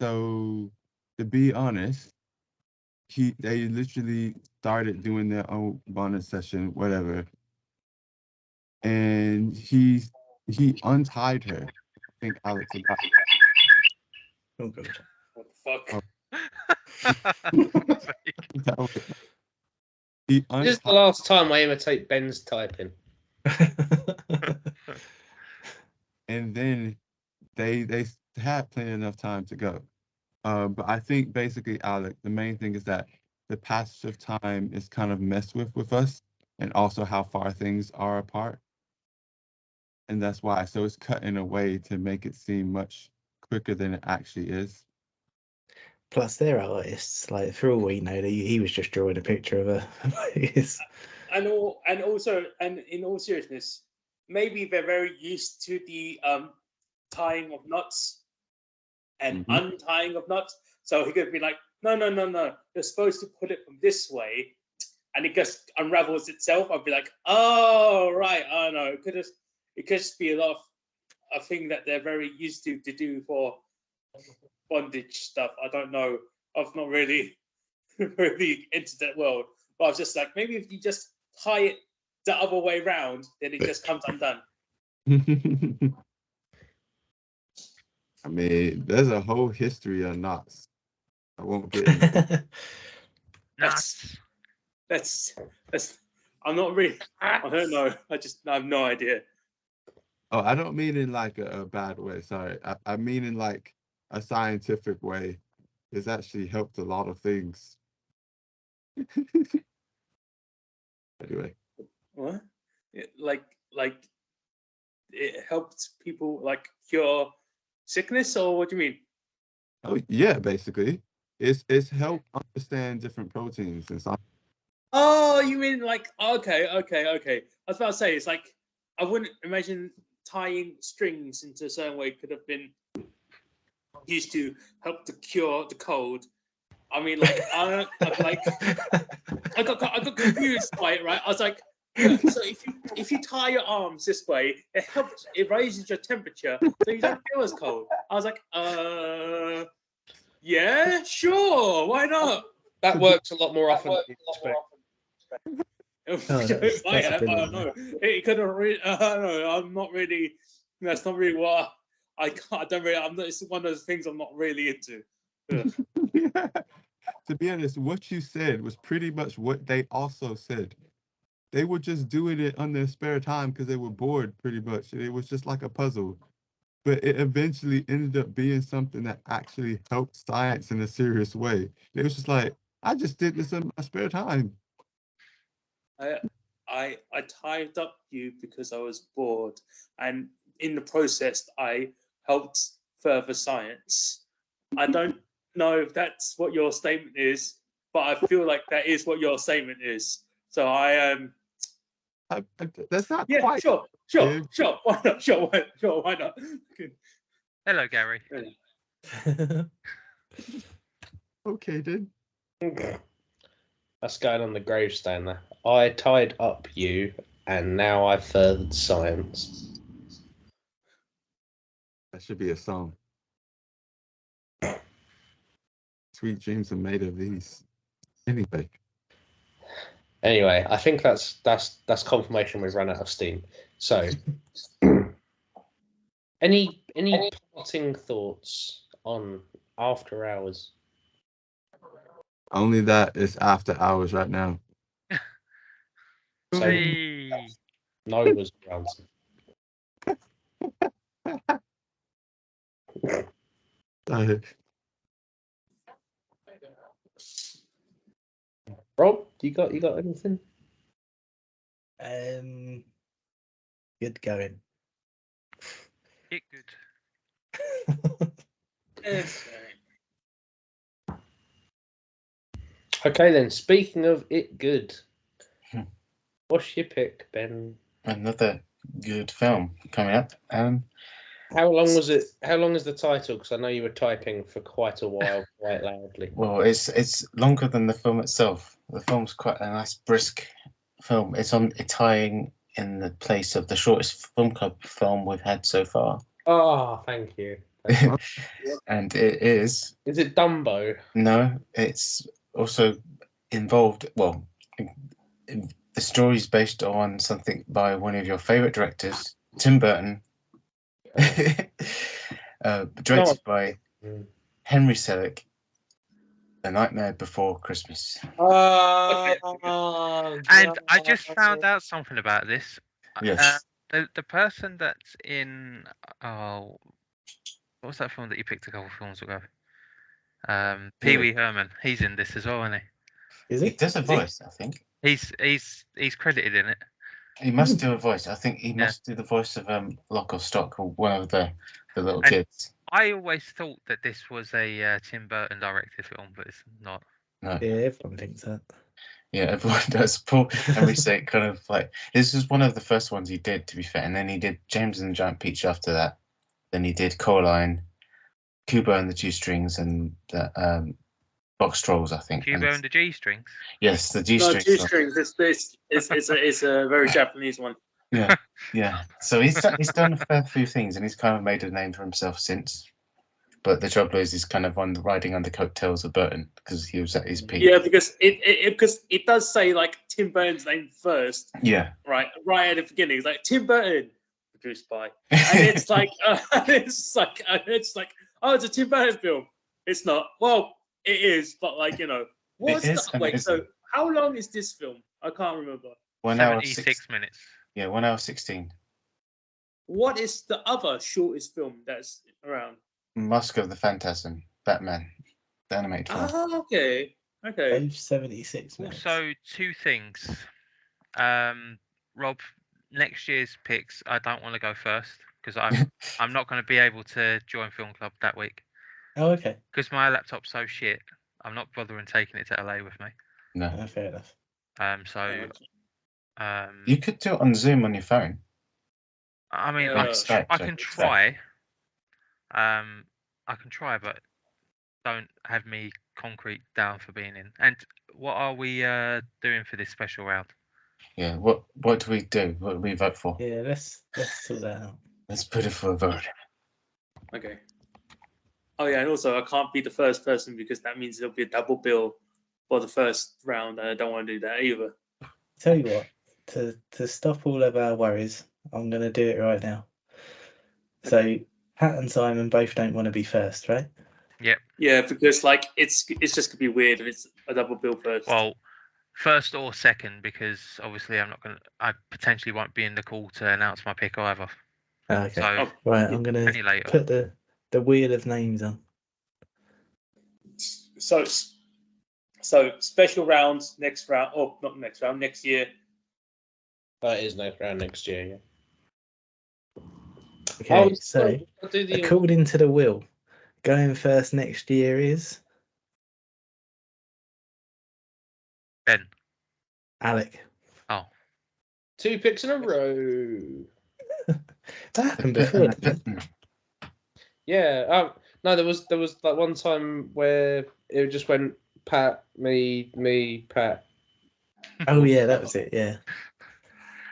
So to be honest, they literally started doing their own bonus session, whatever. And he untied her. I think Alex about Oh, God. What the fuck? he This is the untied last time I imitate Ben's typing. and then they had plenty enough time to go. But I think basically, Alec, the main thing is that the passage of time is kind of messed with us, and also how far things are apart. And that's why. So it's cut in a way to make it seem much quicker than it actually is. Plus, they're artists. Like, for all we know, he was just drawing a picture of her. And in all seriousness, maybe they're very used to the tying of knots and untying of knots. So he could be like, no, you're supposed to put it from this way, and it just unravels itself. I'd be like, oh right, I know. It could just be a thing that they're very used to do for bondage stuff. I don't know. I've not really entered that world, but I was just like, maybe if you just tie it the other way around, then it just comes undone. I mean, there's a whole history of knots. I won't get into Nuts. That's. I'm not really. I don't know. I have no idea. Oh, I don't mean in like a bad way. Sorry, I mean in like a scientific way. It's actually helped a lot of things. Anyway, What? Like it helped people like cure sickness, or what do you mean? oh yeah, basically, it's helped understand different proteins and stuff. Oh, you mean like okay. I was about to say it's like I wouldn't imagine tying strings into a certain way could have been used to help to cure the cold. I mean, like I got confused by it, right? I was like, so if you tie your arms this way, it raises your temperature, so you don't feel as cold. I was like, yeah, sure, why not? That works a lot more often than you expect. It might have, I don't know. It could have really. I don't know. I'm not really. That's not really what I can't. I don't really. I'm not. It's one of those things I'm not really into. To be honest, what you said was pretty much what they also said. They were just doing it on their spare time because they were bored, pretty much. It was just like a puzzle. But it eventually ended up being something that actually helped science in a serious way. It was just like, I just did this in my spare time. I tied up you because I was bored, and in the process, I helped further science. I don't know if that's what your statement is, but I feel like that is what your statement is. So That's not yeah, quite. sure, why not? Sure, why not? Hello, Gary. Okay, then. That's going on the gravestone there. I tied up you, and now I furthered science. That should be a song. Sweet dreams are made of these. Anyway. Anyway, I think that's confirmation we've run out of steam. So, any parting thoughts on After Hours? Only that it's after hours right now. So, Hey. no was the answer. Rob, you got anything? Good going. It good. Yes. Okay then. Speaking of it, good. What's your pick, Ben? Another good film coming up. How long was it? How long is the title? Because I know you were typing for quite a while, quite loudly. Well, it's longer than the film itself. The film's quite a nice, brisk film. It's tying in the place of the shortest film club film we've had so far. Oh, thank you. And it is. Is it Dumbo? No, it's also involved. Well, the story's based on something by one of your favorite directors, Tim Burton. Directed by Henry Selick, The Nightmare Before Christmas. Oh, And I just found out something about this. Yes. The person that's in what was that film that you picked a couple of films ago? Pee Wee Herman. He's in this as well, isn't he? Is He it? does a voice, I think. He's credited in it. He must do a voice. I think he must do the voice of Lock or Stock, or one of the little kids. I always thought that this was a Tim Burton directed film, but it's not. No. Yeah, everyone thinks that. Yeah, everyone does. Paul Henry Selick kind of like, this is one of the first ones he did, to be fair, and then he did James and the Giant Peach after that. Then he did Coraline, Kubo and the Two Strings, and the Box Trolls, I think. Kubo and the G Strings. Yes, the G no, Strings. G strings. It's a very Japanese one. Yeah. So he's done a fair few things, and he's kind of made a name for himself since. But the trouble is, he's kind of riding on the coattails of Burton because he was at his peak. Yeah, because it does say like Tim Burton's name first. Yeah. Right at the beginning, it's like Tim Burton, produced by, and it's like it's like oh, it's a Tim Burton film. It's not. Well, it is, but like wait. So how long is this film? I can't remember. 1 hour 76 minutes. Yeah, 1 hour 16. What is the other shortest film that's around? Mask of the Phantasm, Batman, the animated film. Oh, okay. 76 minutes. Also, two things. Rob, next year's picks, I don't want to go first because I'm not going to be able to join Film Club that week. Oh, okay. Because my laptop's so shit, I'm not bothering taking it to LA with me. No. Fair enough. So You could do it on Zoom on your phone. I mean, Yeah. Skype, I sorry, can Skype. try. I can try, but don't have me concrete down for being in. And what are we doing for this special round? Yeah. What do we do? What do we vote for? Yeah, let's sort that out. Let's put it for a vote. Okay. Oh yeah, and also I can't be the first person because that means there'll be a double bill for the first round, and I don't want to do that either. Tell you what, to stop all of our worries, I'm gonna do it right now. So Pat and Simon both don't want to be first, right? Yeah, because like it's just gonna be weird if it's a double bill first. Well, first or second, because obviously I potentially won't be in the call to announce my pick either. Okay. So Right, I'm gonna any later. put the wheel of names on. So special rounds next round, or not next round, next year. That is next round next year. Yeah. Okay, Oh, so I'll do the according to the will, going first next year is Ben. Alec. Oh, 2 picks in a row. That happened before, didn't it? Yeah. No, there was like one time where it just went Pat, me, Pat. Oh yeah, that was it. Yeah,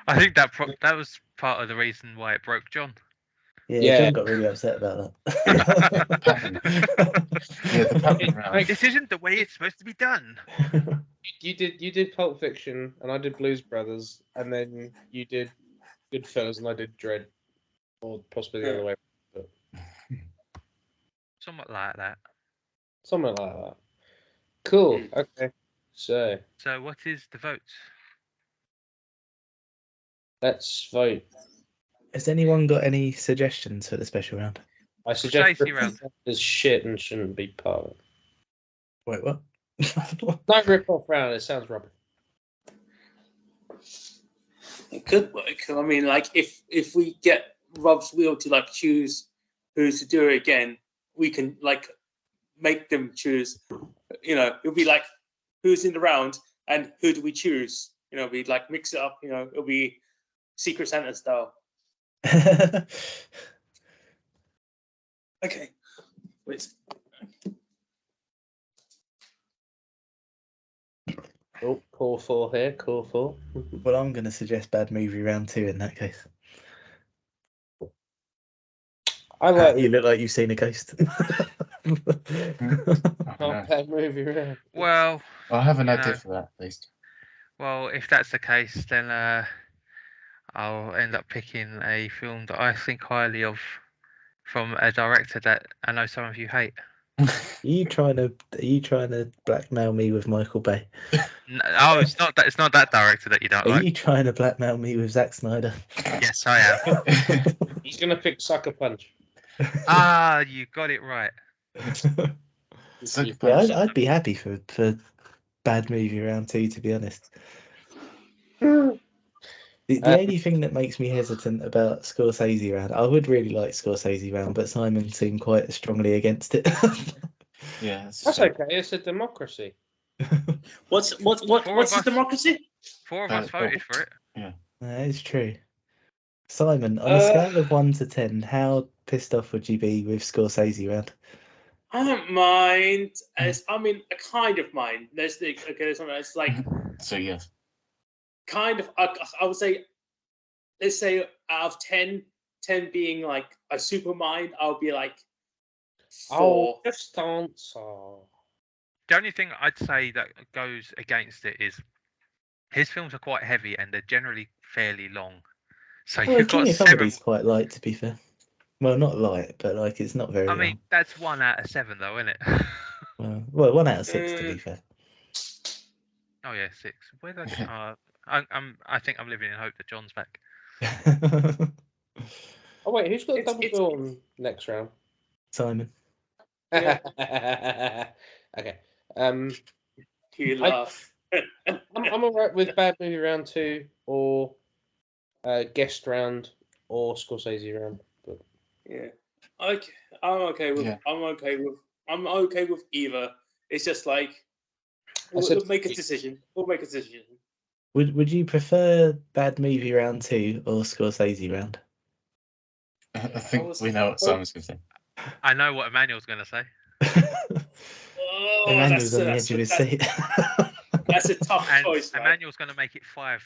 I think that was part of the reason why it broke John. yeah. Yeah. John got really upset about Pattern. Yeah, the pattern round. This isn't the way it's supposed to be done. that. You did Pulp Fiction, and I did Blues Brothers, and then you did Goodfellas, and I did Dread, or possibly the other way. But Somewhat like that. something like that. Cool. Okay. So So what is the vote? let's vote. Has anyone got any suggestions for the special round? I suggest Stacey round. is shit and shouldn't be part of it. Wait, what? No rip-off round. It sounds rubbish. It could work. I mean, like if we get Rob's wheel to like choose who to do it again, we can like make them choose. You know, it'll be like who's in the round and who do we choose? You know, we like mix it up. You know, it'll be Secret Santa style. Okay. Wait. Oh, core 4 here. Core 4. Well, I'm going to suggest Bad Movie Round 2 in that case. I like You look like you've seen a ghost. not bad movie round. Well, I have an You idea know. for that, at least. well, if that's the case, then I'll end up picking a film that I think highly of from a director that I know some of you hate. Are you trying to blackmail me with Michael Bay? No, it's not that. It's not that director that you don't Are like. you trying to blackmail me with Zack Snyder? Yes, I am. He's gonna pick Sucker Punch. Ah, you got it right. Sucker Yeah, Punch. I'd be happy for Bad Movie Round 2, to be honest. The only thing that makes me hesitant about Scorsese Round, I would really like Scorsese Round, but Simon seemed quite strongly against it. Yeah, That's okay. It's a democracy. What's Four the of us. democracy? 4 of us voted for it. That is true. Simon, on a scale of 1 to 10, how pissed off would you be with Scorsese Round? I don't mind. I kind of mind. There's something. It's like So yes. kind of. I would say, let's say out of 10 being like a super mind, I'll be like 4. Oh, just answer. The only thing I'd say that goes against it is his films are quite heavy and they're generally fairly long. So Well, you've got King of 7. Comedy's quite light, to be fair. Well, not light, but like it's not very I mean, long. that's 1 out of 7, though, isn't it? Well, 1 out of 6, to be fair. Oh yeah, 6. Where did I get? I think I'm living in hope that John's back. Oh wait, who's got a It's- double it's- bill on next round? Simon. Yeah. Okay. You I- laugh. I'm alright with Bad Movie Round 2 or Guest Round or Scorsese Round. But Yeah. Okay. I'm okay with. Yeah. I'm okay with either. It's just like I said- we'll make a decision. We'll make a decision. Would you prefer Bad Movie Round 2 or Scorsese Round? I think we know what Simon's going to say. I know what Emmanuel's going to say. Oh, Emmanuel's on the edge of his seat. That's a tough And choice, right? Emmanuel's going to make it five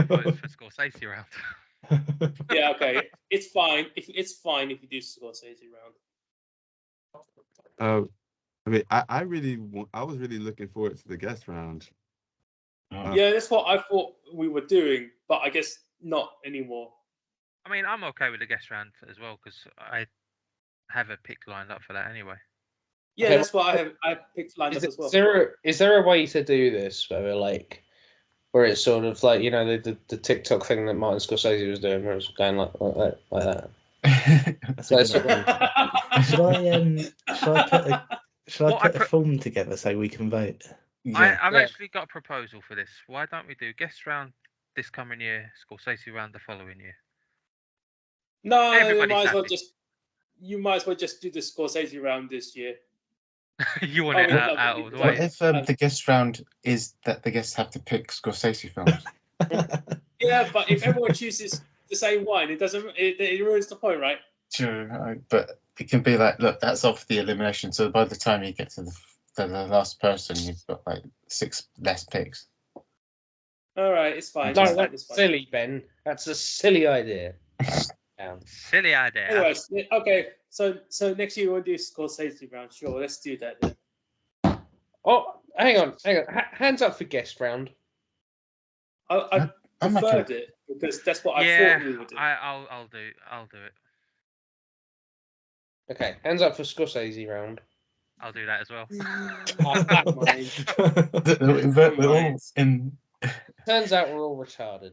votes for Scorsese round. Yeah, okay. It's fine. It's fine if you do Scorsese round. I mean, I was really looking forward to the guest round. Yeah, that's what I thought we were doing, but I guess not anymore. I mean, I'm okay with the guest round as well because I have a pick lined up for that anyway. Yeah, Okay, that's what I picked lined up as well. Is there a way to do this where it's sort of like, you know, the TikTok thing that Martin Scorsese was doing, where it's going like that? That's a good idea. Should I put a form together so we can vote? Yeah. I've actually got a proposal for this. Why don't we do guest round this coming year, Scorsese round the following year? No, Everybody's you might as well just do the Scorsese round this year. You want it out of the What way. if the guest round is that the guests have to pick Scorsese films? Yeah, but if everyone chooses the same one, it ruins the point, right? True, but it can be like, look, that's off the elimination. So by the time you get to the last person, you've got like 6 less picks. All right, it's fine. No, it's fine, that's silly, Ben. That's a silly idea. Silly idea. Anyways, okay. So next year we'll do Scorsese round. Sure, let's do that then. Oh, hang on. Hands up for guest round. I I'm not preferred it because that's what I Yeah, thought we would do. I'll do it. Okay, hands up for Scorsese round. I'll do that as well. We're all in. Turns out we're all retarded.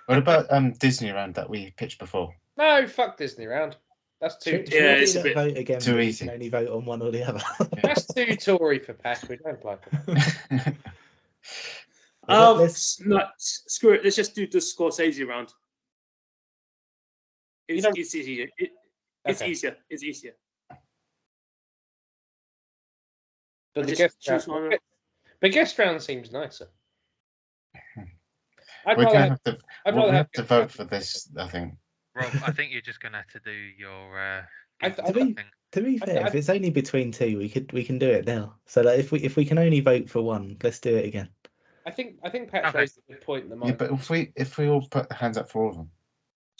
What about Disney round that we pitched before? No, fuck Disney round. That's too. Yeah, it's a bit vote again. too but easy. You can only vote on one or the other. That's too Tory for Pat. We don't like it. Screw it. Let's just do the Scorsese round. It's easier. It's Okay. easier. It's easier. But the Just guest choose round, one. the guest round seems nicer. I'd We're rather gonna have, have to vote for this, I think. Rob, I think you're just gonna have to do your think- thing. To be fair, if it's only between 2, we can do it now. So like, if we can only vote for one, let's do it again. I think Pat's Okay. raised a good point. That Yeah, but if we all put hands up for all of them.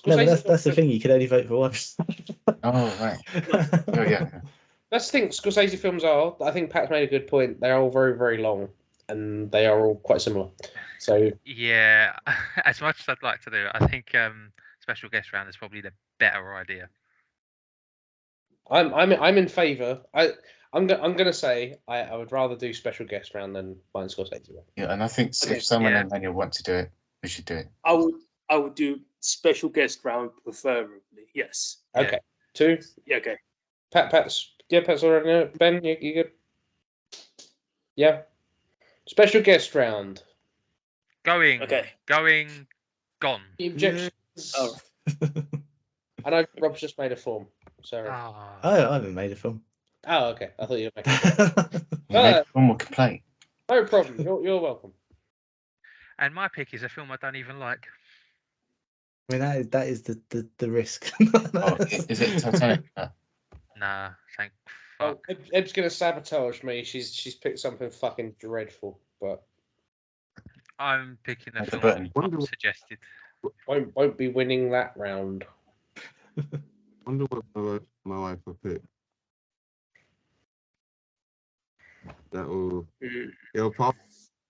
No, but Scorsese that's the films- thing. You can only vote for one. Oh right. Oh yeah. That's the thing. Scorsese films are. I think Pat's made a good point. They're all very, very long, and they are all quite similar. So Yeah, as much as I'd like to do it, I think special guest round is probably the better idea. I'm in favour. I'm gonna say I would rather do special guest round than Martin Scorsese round. Yeah, and I think Okay, if someone yeah. and Manuel want to do it, we should do it. I would do special guest round preferably. Yes. Yeah. Okay, 2. Yeah. Okay. Pat's already know it. Ben, you good? Yeah. Special guest round. Going, Okay. gone. The objections. Oh. I know Rob's just made a form. Sorry. Ah. I haven't made a film. Oh, okay. I thought you were making. You make one more complaint. No problem. You're welcome. And my pick is a film I don't even like. I mean, that is the risk. Oh, is it Titanic? Nah, thank Oh, fuck. Eb's gonna sabotage me. She's picked something fucking dreadful, but I'm picking a Like the film button. Rob suggested. won't be winning that round. Wonder what my wife will pick. That will. It'll probably.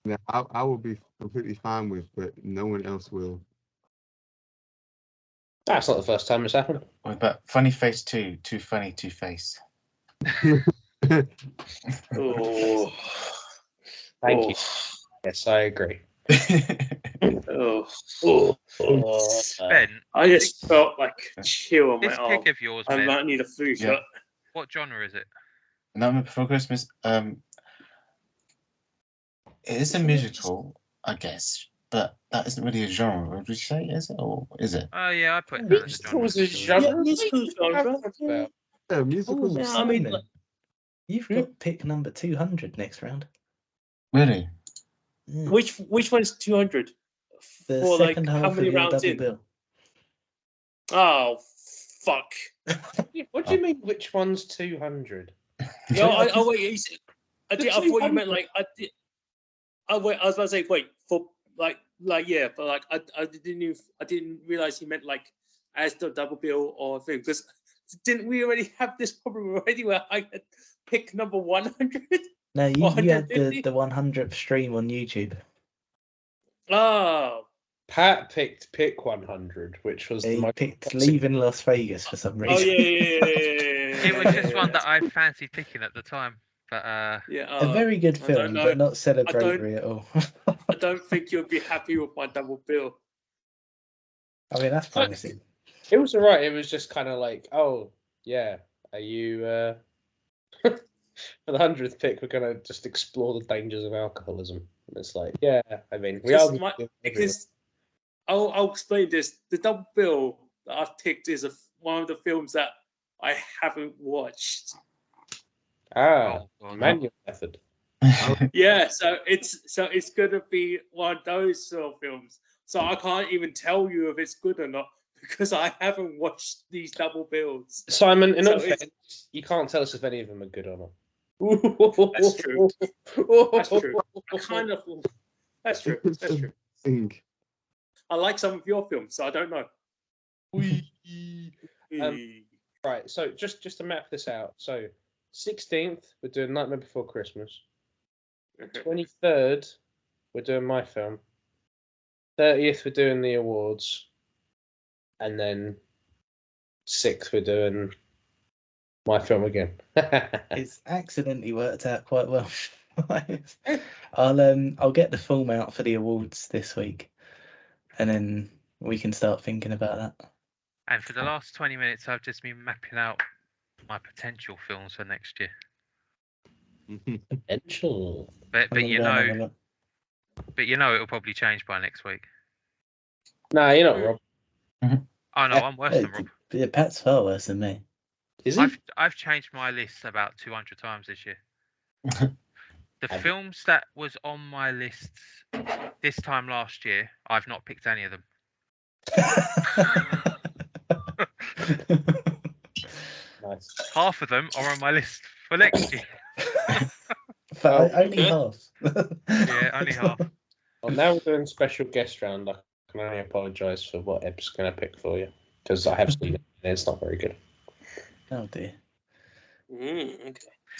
That I will be completely fine with, but no one else will. That's not the first time it's happened. What about Funny Face 2? Too funny, Two Face. Oh. Thank you. Yes, I agree. Oh. Ben, I just felt like a chill on my this arm. pick of yours, I Ben, might need a flu Yeah. shot. what genre is it? Nightmare Before Christmas. It is a musical, I guess, but that isn't really a genre. Would you say is it, or is it? Oh yeah, I put it down as a Musical genre. is a genre. musical genre. Yeah, musicals. Oh, Yeah, I mean, Simon, you've got pick number 200 next round. Really? Which one's 200? The For like second how half many of your rounds double in? bill. Oh fuck! What do you mean? Which one's 200? No, I wait. I thought you meant like I did. I wait. I was about to say wait for like yeah, but like I didn't realize he meant like as the double bill or thing, because didn't we already have this problem already where I had picked number 100? No, you had 150? the 100th stream on YouTube. Oh. Pat picked Pick 100, which was the He most picked Leaving Las Vegas for some reason. Oh yeah. It was just one that I fancied picking at the time, but yeah. A very good I don't film, know. but not celebratory at all. I don't think you'll be happy with my double bill. I mean, that's promising. It was alright. It was just kind of like, oh yeah, are you for the 100th pick? We're gonna just explore the dangers of alcoholism. And it's like, yeah, I mean, we are Because I'll explain this. The double bill that I've picked is one of the films that I haven't watched. Manual method. Yeah, so it's gonna be one of those sort of films. So I can't even tell you if it's good or not because I haven't watched these double bills. Simon, in all fairness, you can't tell us if any of them are good or not. That's true. That's true. I kind of. That's true. That's true. Think. I like some of your films, so I don't know. Right, so just to map this out. So 16th, we're doing Nightmare Before Christmas. 23rd, we're doing my film. 30th, we're doing the awards. And then 6th, we're doing my film again. It's accidentally worked out quite well. I'll get the form out for the awards this week, and then we can start thinking about that. And for the last 20 minutes, I've just been mapping out my potential films for next year. Potential. But you know, it'll probably change by next week. Nah, you're not Rob. Oh no, I'm worse than Rob. Yeah, Pat's far worse than me. Is he? I've changed my list about 200 times this year. The films that was on my list this time last year, I've not picked any of them. Nice. Half of them are on my list for next year. But only half. Yeah, only half. Well, now we're doing special guest round. I can only apologise for what Eb's going to pick for you because I have seen it and it's not very good. Oh dear. Okay.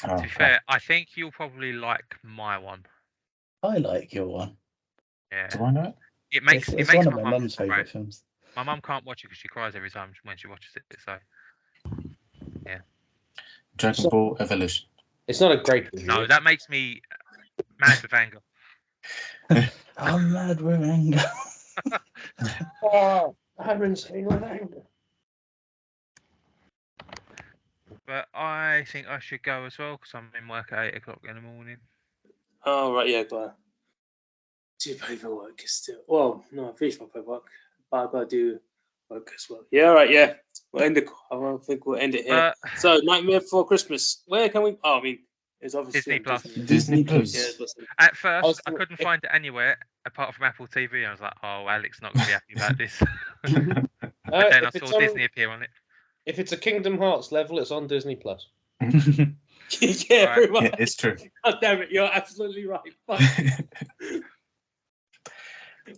To be fair, I think you'll probably like my one. I like your one. Yeah. Do I know it? It makes It's my one of my mum mum's cry. favourite films. My mum can't watch it because she cries every time when she watches it. So Dragon Ball Evolution. It's not a great review. no, that makes me mad with anger. I'm mad with anger. Oh, I'm insane with anger. But I think I should go as well because I'm in work at 8 o'clock in the morning. Oh right, yeah, got do paperwork still. Well, no, I finished my paperwork, but I gotta do work as well. Yeah, right, yeah. We'll end I don't think we'll end it here. So Nightmare Before Christmas. Where can we? Oh, I mean, it's obviously Disney Plus. Disney Plus. Yeah, it's At first, I couldn't find it anywhere apart from Apple TV. I was like, oh, Alex not gonna be happy about this. But then I saw Disney appear on it. If it's a Kingdom Hearts level, it's on Disney Plus. yeah, Right. pretty much. Yeah, it's true. God damn it, you're absolutely right.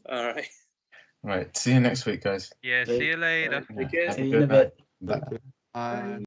All right. Right. See you next week, guys. Yeah, see you later. Take care. See you in a bit. Bye.